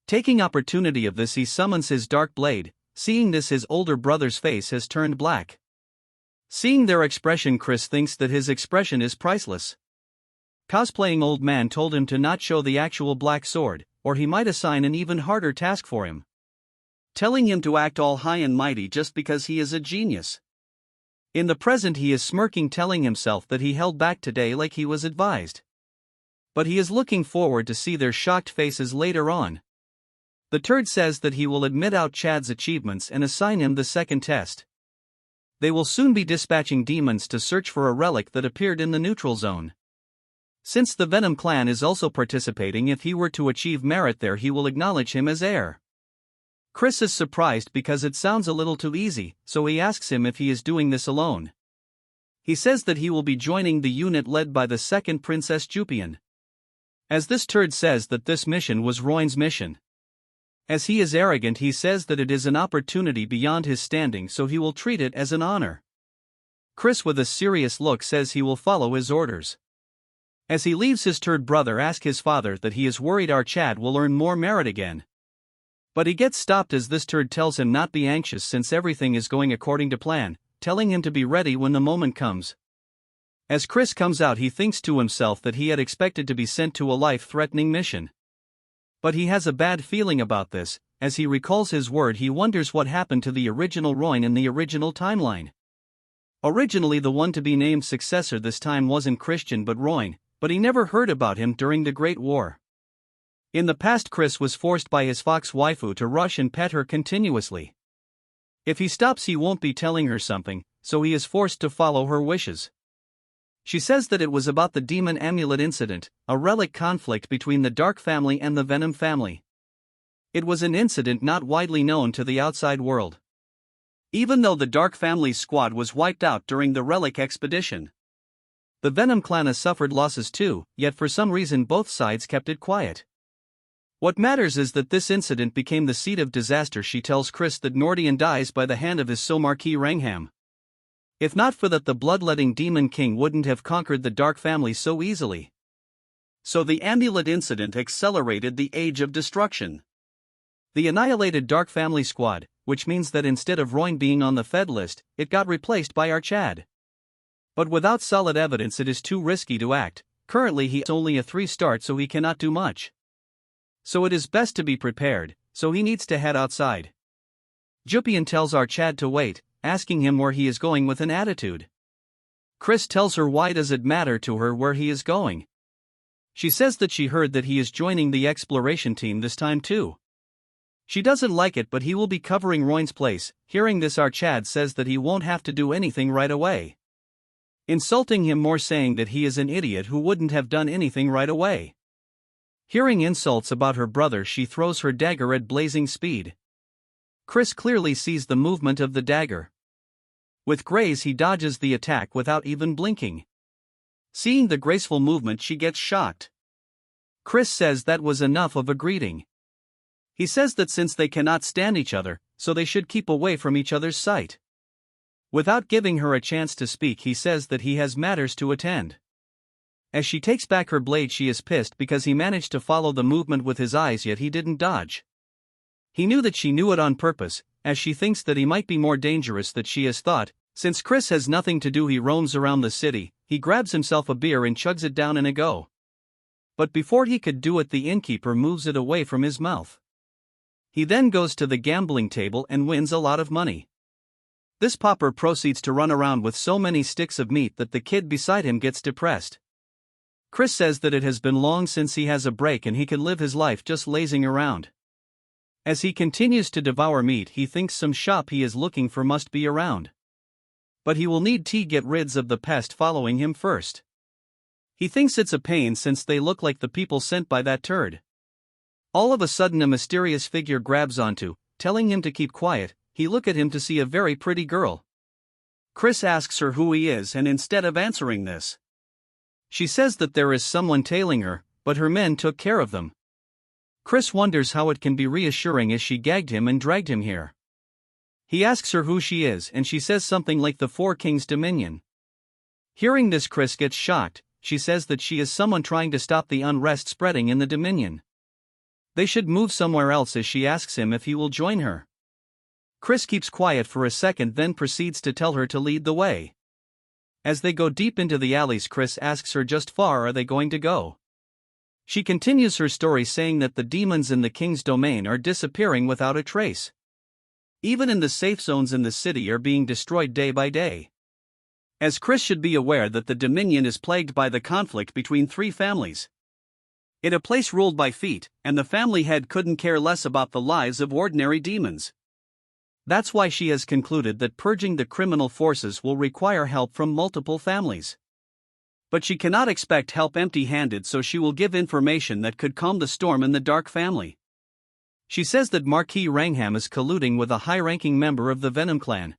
Taking opportunity of this, he summons his dark blade. Seeing this, his older brother's face has turned black. Seeing their expression, Chris thinks that his expression is priceless. Cosplaying old man told him to not show the actual black sword, or he might assign an even harder task for him, telling him to act all high and mighty just because he is a genius. In the present, he is smirking, telling himself that he held back today like he was advised. but he is looking forward to see their shocked faces later on. The turd says that he will admit out Chad's achievements and assign him the second test. They will soon be dispatching demons to search for a relic that appeared in the neutral zone. Since the Venom clan is also participating, if he were to achieve merit there, he will acknowledge him as heir. Chris is surprised because it sounds a little too easy, so he asks him if he is doing this alone. He says that he will be joining the unit led by the second Princess Jupian. As this turd says that this mission was Roin's mission. As he is arrogant, he says that it is an opportunity beyond his standing, so he will treat it as an honor. Chris with a serious look says he will follow his orders. As he leaves, his turd brother asks his father that he is worried our Chad will earn more merit again. But he gets stopped as this turd tells him not be anxious since everything is going according to plan, telling him to be ready when the moment comes. As Chris comes out, he thinks to himself that he had expected to be sent to a life-threatening mission. But he has a bad feeling about this. As he recalls his word, he wonders what happened to the original Roin in the original timeline. Originally the one to be named successor this time wasn't Christian but Roin, but he never heard about him during the Great War. In the past, Chris was forced by his fox waifu to rush and pet her continuously. If he stops, he won't be telling her something, so he is forced to follow her wishes. She says that it was about the demon amulet incident, a relic conflict between the Dark family and the Venom family. It was an incident not widely known to the outside world. Even though the Dark family's squad was wiped out during the relic expedition, the Venom clan has suffered losses too, yet for some reason both sides kept it quiet. What matters is that this incident became the seed of disaster. She tells Chris that Nordian dies by the hand of his Somarquis Rangham. If not for that, the bloodletting demon king wouldn't have conquered the Dark family so easily. So the amulet incident accelerated the age of destruction. The annihilated Dark family squad, which means that instead of Roin being on the Fed list, it got replaced by our Chad. But without solid evidence it is too risky to act. Currently he has only a 3-star, so he cannot do much. So it is best to be prepared, so he needs to head outside. Jupian tells our Chad to wait, asking him where he is going with an attitude. Chris tells her why does it matter to her where he is going. She says that she heard that he is joining the exploration team this time too. She doesn't like it, but he will be covering Roin's place. Hearing this, our Chad says that he won't have to do anything right away, insulting him more, saying that he is an idiot who wouldn't have done anything right away. Hearing insults about her brother, she throws her dagger at blazing speed. Chris clearly sees the movement of the dagger. With grace he dodges the attack without even blinking. Seeing the graceful movement, she gets shocked. Chris says that was enough of a greeting. He says that since they cannot stand each other, so they should keep away from each other's sight. Without giving her a chance to speak, he says that he has matters to attend. As she takes back her blade, she is pissed because he managed to follow the movement with his eyes, yet he didn't dodge. He knew that she knew it on purpose, as she thinks that he might be more dangerous than she has thought. Since Chris has nothing to do, he roams around the city. He grabs himself a beer and chugs it down in a go. But before he could do it, the innkeeper moves it away from his mouth. He then goes to the gambling table and wins a lot of money. This pauper proceeds to run around with so many sticks of meat that the kid beside him gets depressed. Chris says that it has been long since he has a break and he can live his life just lazing around. As he continues to devour meat, he thinks some shop he is looking for must be around. But he will need to get rid of the pest following him first. He thinks it's a pain since they look like the people sent by that turd. All of a sudden a mysterious figure grabs onto, telling him to keep quiet. He looks at him to see a very pretty girl. Chris asks her who he is, and instead of answering this, she says that there is someone tailing her, but her men took care of them. Chris wonders how it can be reassuring as she gagged him and dragged him here. He asks her who she is, and she says something like the Four Kings Dominion. Hearing this, Chris gets shocked. She says that she is someone trying to stop the unrest spreading in the Dominion. They should move somewhere else, as she asks him if he will join her. Chris keeps quiet for a second, then proceeds to tell her to lead the way. As they go deep into the alleys, Chris asks her just far are they going to go. She continues her story, saying that the demons in the king's domain are disappearing without a trace. Even in the safe zones in the city are being destroyed day by day. As Chris should be aware that the Dominion is plagued by the conflict between 3 families. It a place ruled by feet, and the family head couldn't care less about the lives of ordinary demons. That's why she has concluded that purging the criminal forces will require help from multiple families. But she cannot expect help empty-handed, so she will give information that could calm the storm in the Dark family. She says that Marquis Rangham is colluding with a high-ranking member of the Venom clan,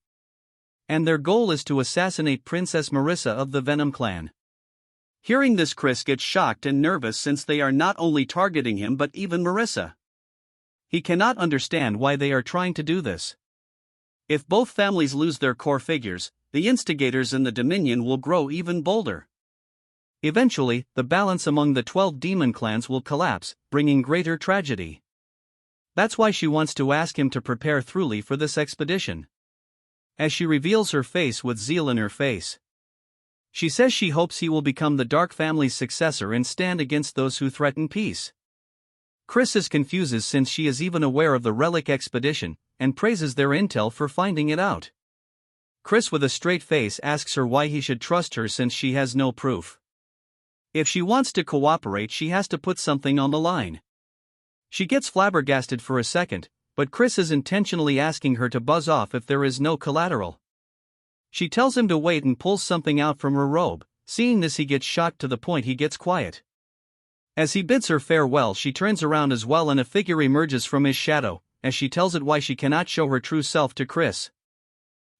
and their goal is to assassinate Princess Marissa of the Venom clan. Hearing this, Chris gets shocked and nervous since they are not only targeting him but even Marissa. He cannot understand why they are trying to do this. If both families lose their core figures, the instigators in the Dominion will grow even bolder. Eventually, the balance among the 12 demon clans will collapse, bringing greater tragedy. That's why she wants to ask him to prepare thoroughly for this expedition. As she reveals her face with zeal in her face, she says she hopes he will become the Dark family's successor and stand against those who threaten peace. Chris is confused since she is even aware of the Relic expedition, and praises their intel for finding it out. Chris with a straight face asks her why he should trust her since she has no proof. If she wants to cooperate, she has to put something on the line. She gets flabbergasted for a second, but Chris is intentionally asking her to buzz off if there is no collateral. She tells him to wait and pulls something out from her robe. Seeing this, he gets shocked to the point he gets quiet. As he bids her farewell, she turns around as well and a figure emerges from his shadow, as she tells it why she cannot show her true self to Chris.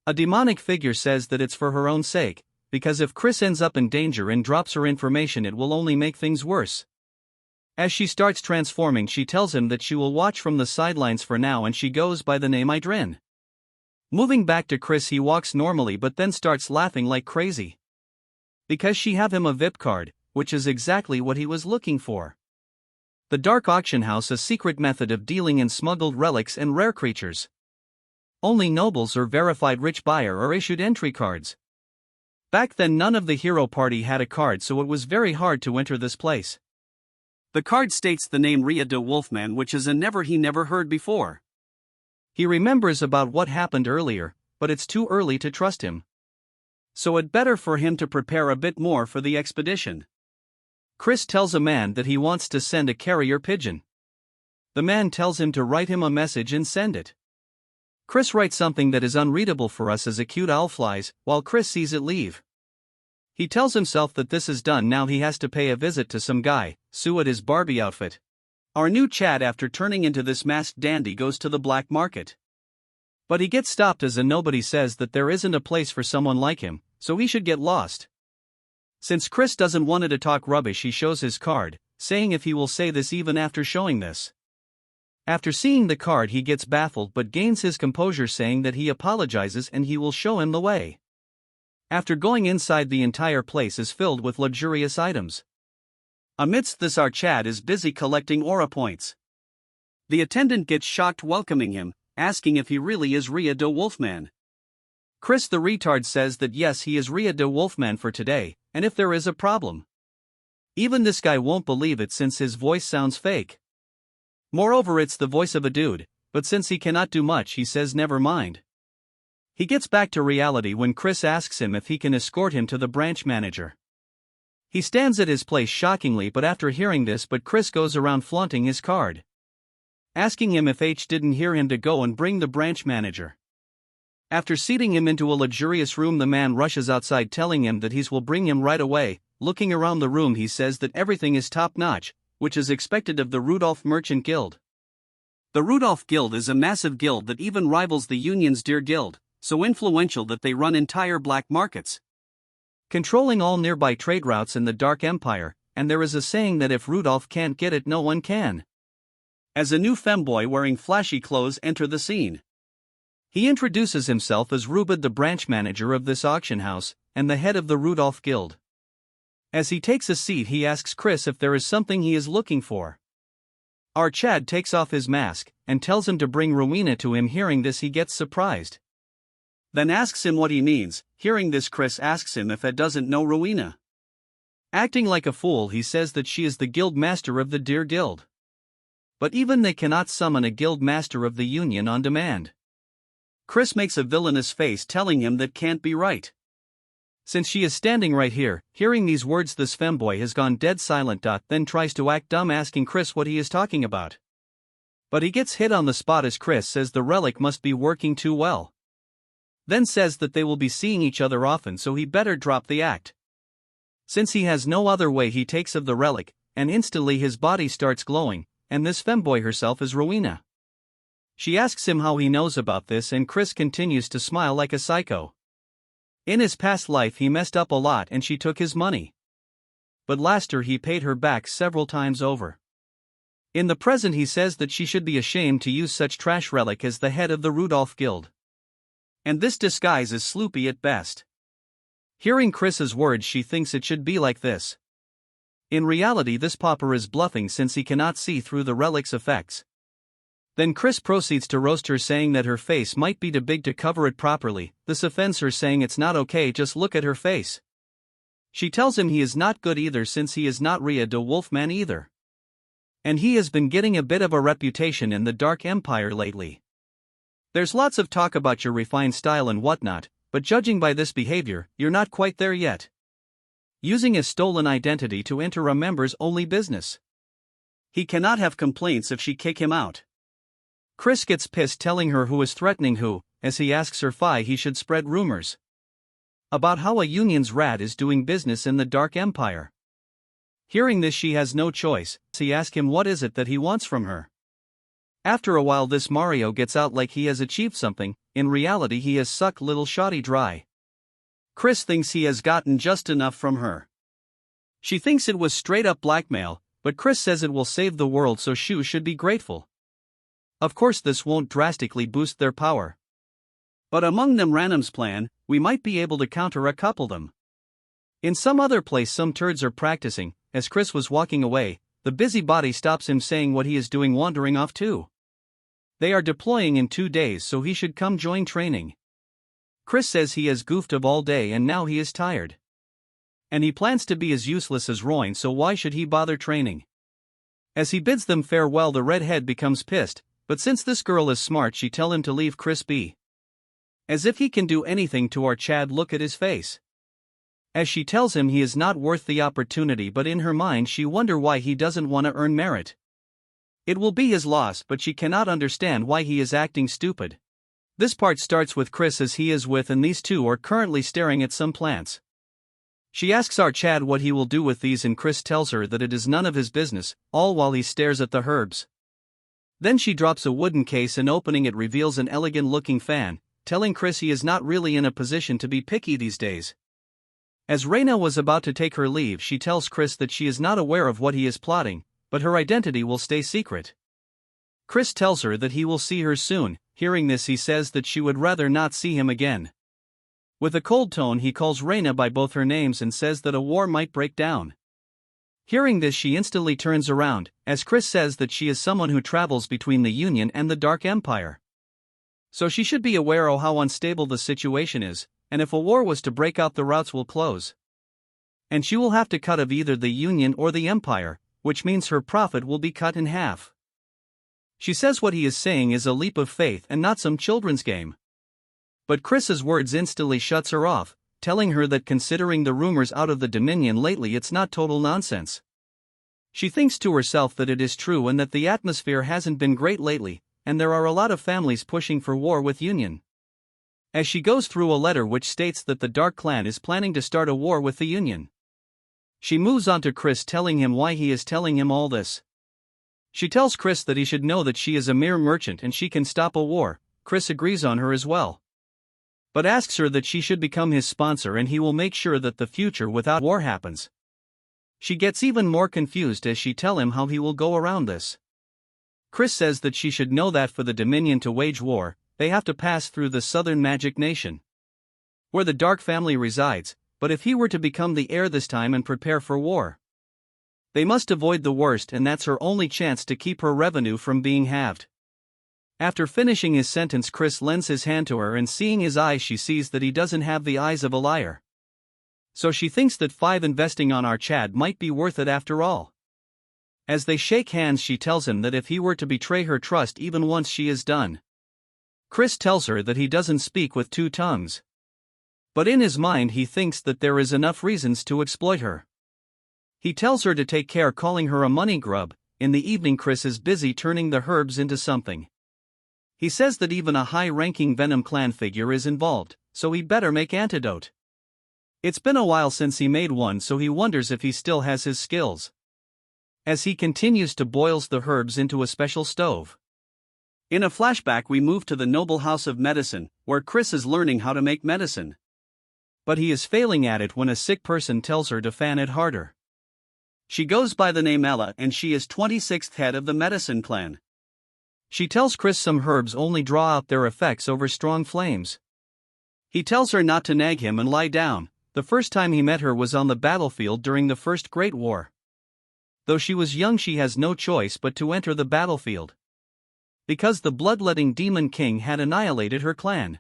A demonic figure says that it's for her own sake, because if Chris ends up in danger and drops her information, it will only make things worse. As she starts transforming, she tells him that she will watch from the sidelines for now, and she goes by the name Idrin. Moving back to Chris, he walks normally but then starts laughing like crazy. Because she have him a VIP card, which is exactly what he was looking for. The Dark Auction House, a secret method of dealing in smuggled relics and rare creatures. Only nobles or verified rich buyer are issued entry cards. Back then none of the hero party had a card, so it was very hard to enter this place. The card states the name Ria de Wolfman, which is a he never heard before. He remembers about what happened earlier, but it's too early to trust him. So it better for him to prepare a bit more for the expedition. Chris tells a man that he wants to send a carrier pigeon. The man tells him to write him a message and send it. Chris writes something that is unreadable for us as a cute owl flies, while Chris sees it leave. He tells himself that this is done, now he has to pay a visit to some guy, Sue at his Barbie outfit. Our new Chad, after turning into this masked dandy, goes to the black market. But he gets stopped as a nobody says that there isn't a place for someone like him, so he should get lost. Since Chris doesn't want to talk rubbish, he shows his card, saying if he will say this even after showing this. After seeing the card, he gets baffled but gains his composure, saying that he apologizes and he will show him the way. After going inside, the entire place is filled with luxurious items. Amidst this, our Chad is busy collecting aura points. The attendant gets shocked welcoming him, asking if he really is Ria de Wolfman. Chris the retard says that yes, he is Ria de Wolfman for today, and if there is a problem. Even this guy won't believe it since his voice sounds fake. Moreover, it's the voice of a dude, but since he cannot do much, he says never mind. He gets back to reality when Chris asks him if he can escort him to the branch manager. He stands at his place shockingly, but after hearing this, Chris goes around flaunting his card, asking him if H didn't hear him to go and bring the branch manager. After seating him into a luxurious room, the man rushes outside telling him that he will bring him right away. Looking around the room, he says that everything is top-notch, which is expected of the Rudolph Merchant Guild. The Rudolph Guild is a massive guild that even rivals the Union's Deer Guild, so influential that they run entire black markets, controlling all nearby trade routes in the Dark Empire, and there is a saying that if Rudolph can't get it, no one can. As a new femboy wearing flashy clothes enter the scene, he introduces himself as Rubid, the branch manager of this auction house, and the head of the Rudolph Guild. As he takes a seat, he asks Chris if there is something he is looking for. Our Chad takes off his mask, and tells him to bring Rowena to him. Hearing this, he gets surprised. Then asks him what he means. Hearing this, Chris asks him if Ed doesn't know Rowena. Acting like a fool, he says that she is the guild master of the Deer Guild. But even they cannot summon a guild master of the Union on demand. Chris makes a villainous face, telling him that can't be right. Since she is standing right here, hearing these words, this femboy has gone dead silent. Then tries to act dumb, asking Chris what he is talking about. But he gets hit on the spot as Chris says the relic must be working too well. Then says that they will be seeing each other often, so he better drop the act. Since he has no other way, he takes of the relic, and instantly his body starts glowing, and this femboy herself is Rowena. She asks him how he knows about this, and Chris continues to smile like a psycho. In his past life he messed up a lot and she took his money. But last year he paid her back several times over. In the present he says that she should be ashamed to use such trash relic as the head of the Rudolph Guild. And this disguise is sloopy at best. Hearing Chris's words, she thinks it should be like this. In reality this pauper is bluffing since he cannot see through the relic's effects. Then Chris proceeds to roast her, saying that her face might be too big to cover it properly. This offends her, saying it's not okay, just look at her face. She tells him he is not good either since he is not Rhea de Wolfman either. And he has been getting a bit of a reputation in the Dark Empire lately. There's lots of talk about your refined style and whatnot, but judging by this behavior, you're not quite there yet. Using a stolen identity to enter a members-only business. He cannot have complaints if she kick him out. Chris gets pissed, telling her who is threatening who, as he asks her why he should spread rumors about how a union's rat is doing business in the Dark Empire. Hearing this, she has no choice, so he asks him what is it that he wants from her. After a while this Mario gets out like he has achieved something. In reality he has sucked little Shoddy dry. Chris thinks he has gotten just enough from her. She thinks it was straight up blackmail, but Chris says it will save the world, so Shu should be grateful. Of course this won't drastically boost their power. But among them Random's plan, we might be able to counter a couple them. In some other place some turds are practicing. As Chris was walking away, the busybody stops him, saying what he is doing, wandering off too. They are deploying in 2 days, so he should come join training. Chris says he has goofed up all day and now he is tired. And he plans to be as useless as Royne, so why should he bother training? As he bids them farewell, the redhead becomes pissed. But since this girl is smart, she tell him to leave Chris be. As if he can do anything to our Chad, look at his face. As she tells him he is not worth the opportunity, but in her mind she wonder why he doesn't want to earn merit. It will be his loss, but she cannot understand why he is acting stupid. This part starts with Chris as he is with, and these two are currently staring at some plants. She asks our Chad what he will do with these, and Chris tells her that it is none of his business, all while he stares at the herbs. Then she drops a wooden case and opening it reveals an elegant-looking fan, telling Chris he is not really in a position to be picky these days. As Reyna was about to take her leave, she tells Chris that she is not aware of what he is plotting, but her identity will stay secret. Chris tells her that he will see her soon. Hearing this, he says that she would rather not see him again. With a cold tone he calls Reyna by both her names and says that a war might break down. Hearing this, she instantly turns around, as Chris says that she is someone who travels between the Union and the Dark Empire. So she should be aware of how unstable the situation is, and if a war was to break out, the routes will close. And she will have to cut of either the Union or the Empire, which means her profit will be cut in half. She says what he is saying is a leap of faith and not some children's game. But Chris's words instantly shuts her off, telling her that considering the rumors out of the Dominion lately, it's not total nonsense. She thinks to herself that it is true and that the atmosphere hasn't been great lately, and there are a lot of families pushing for war with Union. As she goes through a letter which states that the Dark Clan is planning to start a war with the Union. She moves on to Chris, telling him why he is telling him all this. She tells Chris that he should know that she is a mere merchant and she can stop a war. Chris agrees on her as well, but asks her that she should become his sponsor and he will make sure that the future without war happens. She gets even more confused as she tells him how he will go around this. Chris says that she should know that for the Dominion to wage war, they have to pass through the Southern Magic Nation, where the Dark family resides, but if he were to become the heir this time and prepare for war, they must avoid the worst, and that's her only chance to keep her revenue from being halved. After finishing his sentence, Chris lends his hand to her, and seeing his eyes, she sees that he doesn't have the eyes of a liar. So she thinks that 5 investing on our Chad might be worth it after all. As they shake hands, she tells him that if he were to betray her trust even once, she is done. Chris tells her that he doesn't speak with 2 tongues. But in his mind he thinks that there is enough reasons to exploit her. He tells her to take care, calling her a money grub. In the evening Chris is busy turning the herbs into something. He says that even a high-ranking Venom clan figure is involved, so he better make antidote. It's been a while since he made one, so he wonders if he still has his skills. As he continues to boils the herbs into a special stove. In a flashback we move to the noble house of medicine, where Chris is learning how to make medicine. But he is failing at it when a sick person tells her to fan it harder. She goes by the name Ella and she is 26th head of the medicine clan. She tells Chris some herbs only draw out their effects over strong flames. He tells her not to nag him and lie down. The first time he met her was on the battlefield during the First Great War. Though she was young, she has no choice but to enter the battlefield. Because the bloodletting Demon King had annihilated her clan.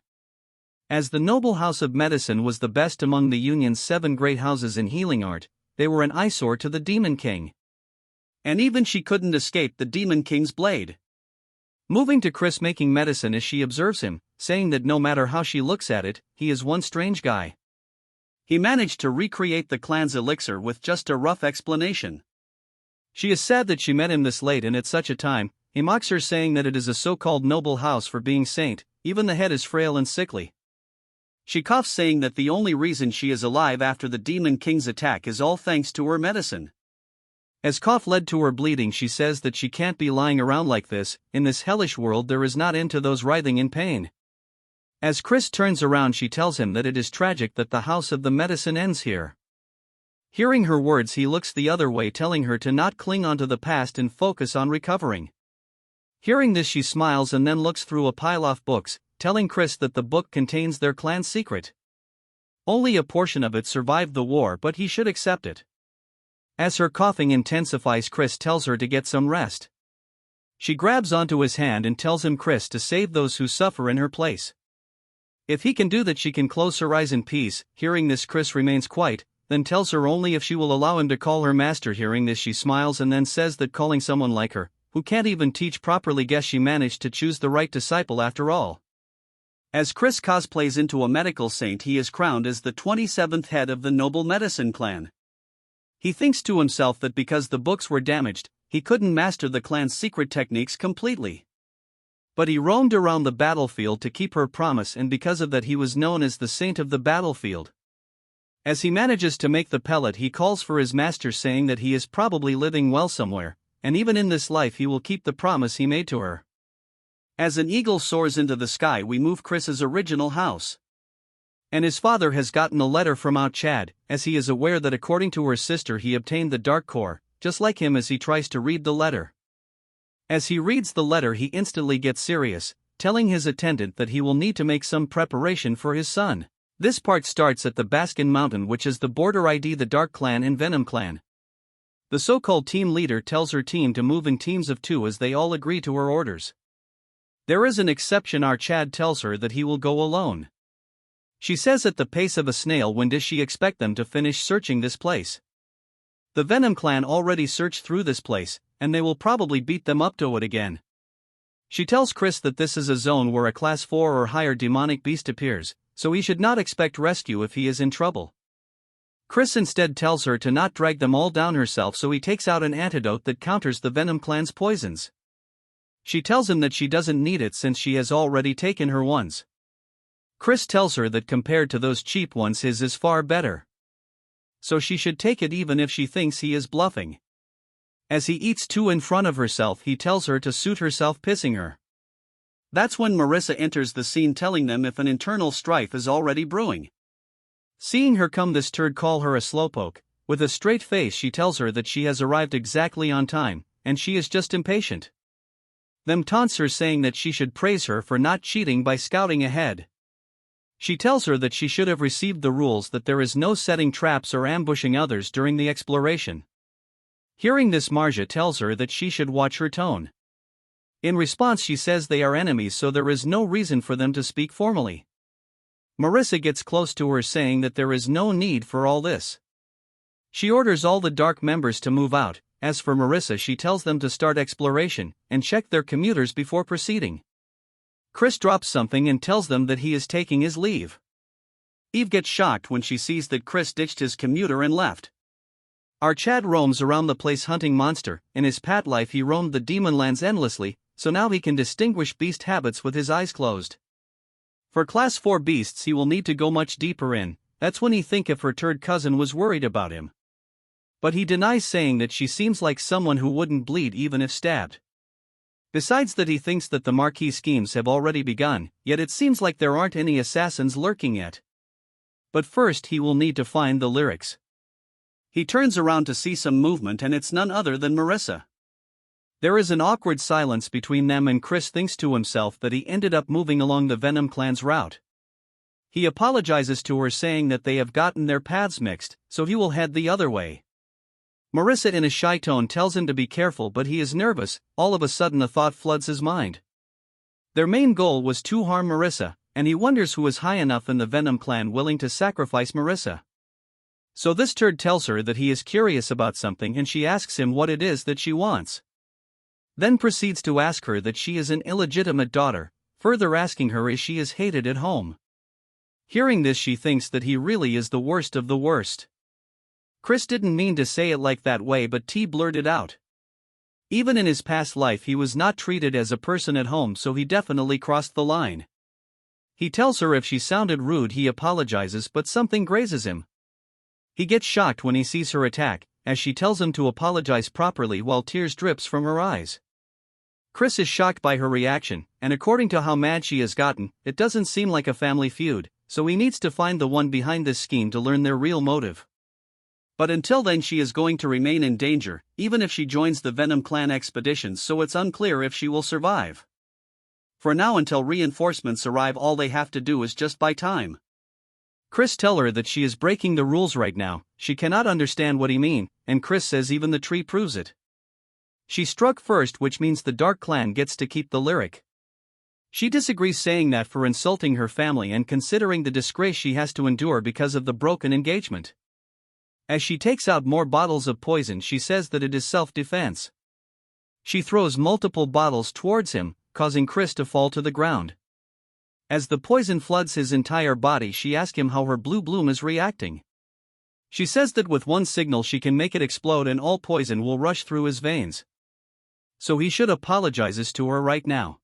As the noble house of medicine was the best among the Union's 7 great houses in healing art, they were an eyesore to the Demon King. And even she couldn't escape the Demon King's blade. Moving to Chris making medicine as she observes him, saying that no matter how she looks at it, he is one strange guy. He managed to recreate the clan's elixir with just a rough explanation. She is sad that she met him this late and at such a time. He mocks her, saying that it is a so-called noble house for being saint, even the head is frail and sickly. She coughs, saying that the only reason she is alive after the Demon King's attack is all thanks to her medicine. As cough led to her bleeding, she says that she can't be lying around like this. In this hellish world there is not end to those writhing in pain. As Chris turns around, she tells him that it is tragic that the house of the medicine ends here. Hearing her words, he looks the other way, telling her to not cling onto the past and focus on recovering. Hearing this, she smiles and then looks through a pile of books, telling Chris that the book contains their clan's secret. Only a portion of it survived the war, but he should accept it. As her coughing intensifies, Chris tells her to get some rest. She grabs onto his hand and tells him Chris to save those who suffer in her place. If he can do that, she can close her eyes in peace. Hearing this, Chris remains quiet, then tells her only if she will allow him to call her master. Hearing this, she smiles and then says that calling someone like her, who can't even teach properly, guess she managed to choose the right disciple after all. As Chris cosplays into a medical saint, he is crowned as the 27th head of the noble medicine clan. He thinks to himself that because the books were damaged, he couldn't master the clan's secret techniques completely. But he roamed around the battlefield to keep her promise, and because of that he was known as the saint of the battlefield. As he manages to make the pellet, he calls for his master, saying that he is probably living well somewhere, and even in this life he will keep the promise he made to her. As an eagle soars into the sky, we move Chris's original house. And his father has gotten a letter from Out Chad, as he is aware that according to her sister he obtained the Dark Core, just like him. As he tries to read the letter. As he reads the letter, he instantly gets serious, telling his attendant that he will need to make some preparation for his son. This part starts at the Baskin Mountain, which is the border ID the Dark Clan and Venom Clan. The so-called team leader tells her team to move in teams of 2 as they all agree to her orders. There is an exception. Our Chad tells her that he will go alone. She says at the pace of a snail, when does she expect them to finish searching this place? The Venom Clan already searched through this place, and they will probably beat them up to it again. She tells Chris that this is a zone where a class 4 or higher demonic beast appears, so he should not expect rescue if he is in trouble. Chris instead tells her to not drag them all down herself, so he takes out an antidote that counters the Venom Clan's poisons. She tells him that she doesn't need it since she has already taken her ones. Chris tells her that compared to those cheap ones, his is far better. So she should take it even if she thinks he is bluffing. As he eats 2 in front of herself, he tells her to suit herself, pissing her. That's when Marissa enters the scene, telling them if an internal strife is already brewing. Seeing her come, this turd call her a slowpoke. With a straight face, she tells her that she has arrived exactly on time, and she is just impatient. Them taunts her, saying that she should praise her for not cheating by scouting ahead. She tells her that she should have received the rules, that there is no setting traps or ambushing others during the exploration. Hearing this, Marja tells her that she should watch her tone. In response, she says they are enemies, so there is no reason for them to speak formally. Marissa gets close to her, saying that there is no need for all this. She orders all the Dark members to move out. As for Marissa, she tells them to start exploration and check their commuters before proceeding. Chris drops something and tells them that he is taking his leave. Eve gets shocked when she sees that Chris ditched his commuter and left. Our Chad roams around the place hunting monster. In his past life he roamed the demon lands endlessly, so now he can distinguish beast habits with his eyes closed. For class 4 beasts he will need to go much deeper in. That's when he think if her third cousin was worried about him. But he denies, saying that she seems like someone who wouldn't bleed even if stabbed. Besides that, he thinks that the Marquis schemes have already begun, yet it seems like there aren't any assassins lurking yet. But first he will need to find the lyrics. He turns around to see some movement, and it's none other than Marissa. There is an awkward silence between them, and Chris thinks to himself that he ended up moving along the Venom clan's route. He apologizes to her, saying that they have gotten their paths mixed, so he will head the other way. Marissa in a shy tone tells him to be careful, but he is nervous. All of a sudden a thought floods his mind. Their main goal was to harm Marissa, and he wonders who is high enough in the Venom clan willing to sacrifice Marissa. So this turd tells her that he is curious about something, and she asks him what it is that she wants. Then proceeds to ask her that she is an illegitimate daughter, further asking her if she is hated at home. Hearing this, she thinks that he really is the worst of the worst. Chris didn't mean to say it like that way, but T blurted out. Even in his past life he was not treated as a person at home, so he definitely crossed the line. He tells her if she sounded rude he apologizes, but something grazes him. He gets shocked when he sees her attack, as she tells him to apologize properly while tears drips from her eyes. Chris is shocked by her reaction, and according to how mad she has gotten, it doesn't seem like a family feud, so he needs to find the one behind this scheme to learn their real motive. But until then she is going to remain in danger, even if she joins the Venom clan expeditions, so it's unclear if she will survive. For now, until reinforcements arrive, all they have to do is just buy time. Chris tells her that she is breaking the rules right now. She cannot understand what he means, and Chris says even the tree proves it. She struck first, which means the Dark Clan gets to keep the lyric. She disagrees, saying that for insulting her family and considering the disgrace she has to endure because of the broken engagement. As she takes out more bottles of poison, she says that it is self-defense. She throws multiple bottles towards him, causing Chris to fall to the ground. As the poison floods his entire body, she asks him how her blue bloom is reacting. She says that with one signal she can make it explode and all poison will rush through his veins. So he should apologizes to her right now.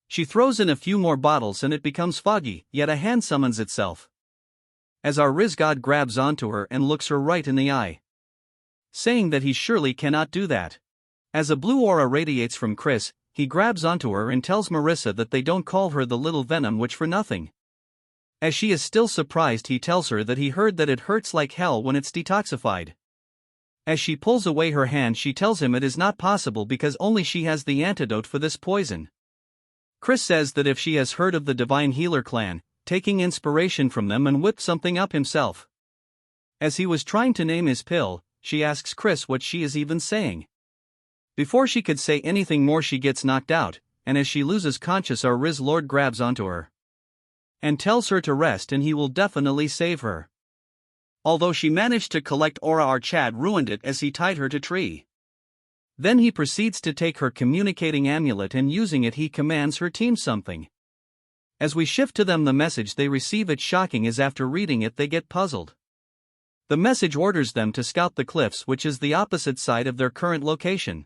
She throws in a few more bottles and it becomes foggy, yet a hand summons itself. As our Riz god grabs onto her and looks her right in the eye, saying that he surely cannot do that. As a blue aura radiates from Chris, he grabs onto her and tells Marissa that they don't call her the little Venom Witch for nothing. As she is still surprised, he tells her that he heard that it hurts like hell when it's detoxified. As she pulls away her hand, she tells him it is not possible because only she has the antidote for this poison. Chris says that if she has heard of the Divine Healer clan, taking inspiration from them and whipped something up himself. As he was trying to name his pill, she asks Chris what she is even saying. Before she could say anything more, she gets knocked out, and as she loses conscious, our Riz Lord grabs onto her and tells her to rest and he will definitely save her. Although she managed to collect aura, our Chad ruined it as he tied her to tree. Then he proceeds to take her communicating amulet and using it he commands her team something. As we shift to them, the message they receive, it's shocking as after reading it they get puzzled. The message orders them to scout the cliffs, which is the opposite side of their current location.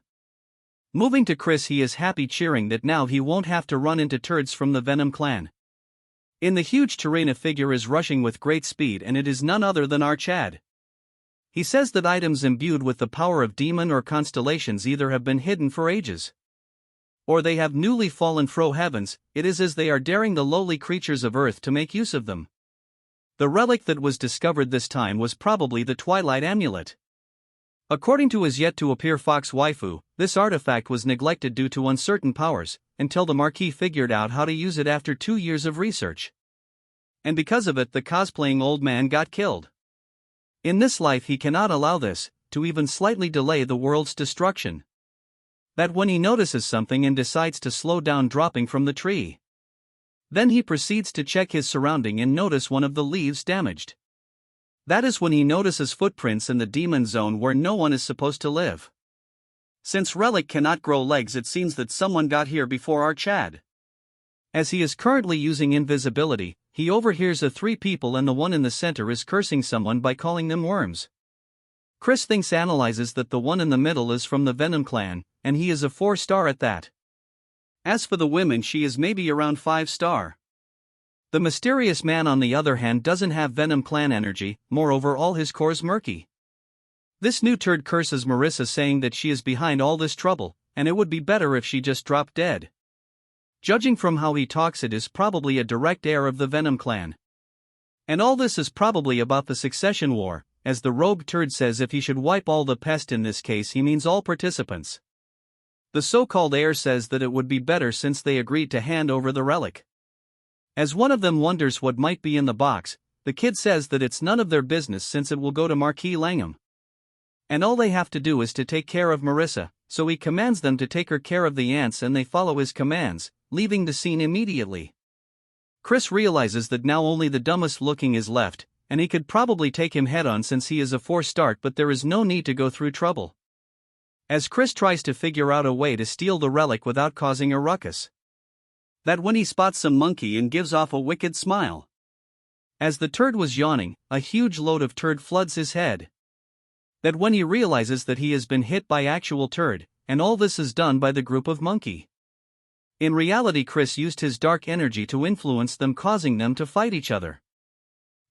Moving to Chris, he is happy, cheering that now he won't have to run into turds from the Venom clan. In the huge terrain a figure is rushing with great speed, and it is none other than our Chad. He says that items imbued with the power of demon or constellations either have been hidden for ages, or they have newly fallen fro heavens. It is as they are daring the lowly creatures of earth to make use of them. The relic that was discovered this time was probably the Twilight Amulet. According to his yet-to-appear fox waifu, this artifact was neglected due to uncertain powers, until the Marquis figured out how to use it after 2 years of research. And because of it, the cosplaying old man got killed. In this life he cannot allow this to even slightly delay the world's destruction. That when he notices something and decides to slow down, dropping from the tree. Then he proceeds to check his surrounding and notice one of the leaves damaged. That is when he notices footprints in the demon zone where no one is supposed to live. Since relic cannot grow legs, it seems that someone got here before our Chad. As he is currently using invisibility, he overhears the three people and the one in the center is cursing someone by calling them worms. Chris analyzes that the one in the middle is from the Venom clan, and he is a 4-star at that. As for the women, she is maybe around 5-star. The mysterious man on the other hand doesn't have Venom clan energy, moreover all his core's murky. This new turd curses Marissa saying that she is behind all this trouble, and it would be better if she just dropped dead. Judging from how he talks, it is probably a direct heir of the Venom clan. And all this is probably about the succession war, as the rogue turd says if he should wipe all the pest, in this case he means all participants. The so-called heir says that it would be better since they agreed to hand over the relic. As one of them wonders what might be in the box, the kid says that it's none of their business since it will go to Marquis Langham. And all they have to do is to take care of Marissa, so he commands them to take her care of the ants and they follow his commands, leaving the scene immediately. Chris realizes that now only the dumbest looking is left, and he could probably take him head on since he is a 4-star, but there is no need to go through trouble. As Chris tries to figure out a way to steal the relic without causing a ruckus. That when he spots some monkey and gives off a wicked smile. As the turd was yawning, a huge load of turd floods his head. That when he realizes that he has been hit by actual turd, and all this is done by the group of monkey. In reality, Chris used his dark energy to influence them, causing them to fight each other.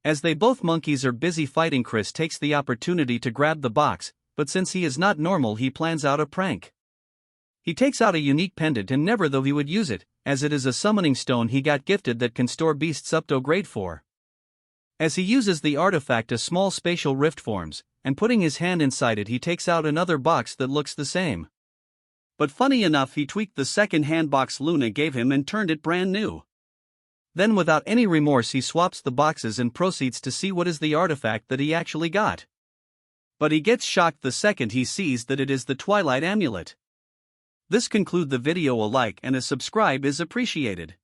As they both monkeys are busy fighting, Chris takes the opportunity to grab the box, but since he is not normal, he plans out a prank. He takes out a unique pendant, and never though he would use it, as it is a summoning stone he got gifted that can store beasts up to grade 4. As he uses the artifact, a small spatial rift forms, and putting his hand inside it he takes out another box that looks the same. But funny enough, he tweaked the second hand box Luna gave him and turned it brand new. Then without any remorse he swaps the boxes and proceeds to see what is the artifact that he actually got. But he gets shocked the second he sees that it is the Twilight Amulet. This conclude the video. A like and a subscribe is appreciated.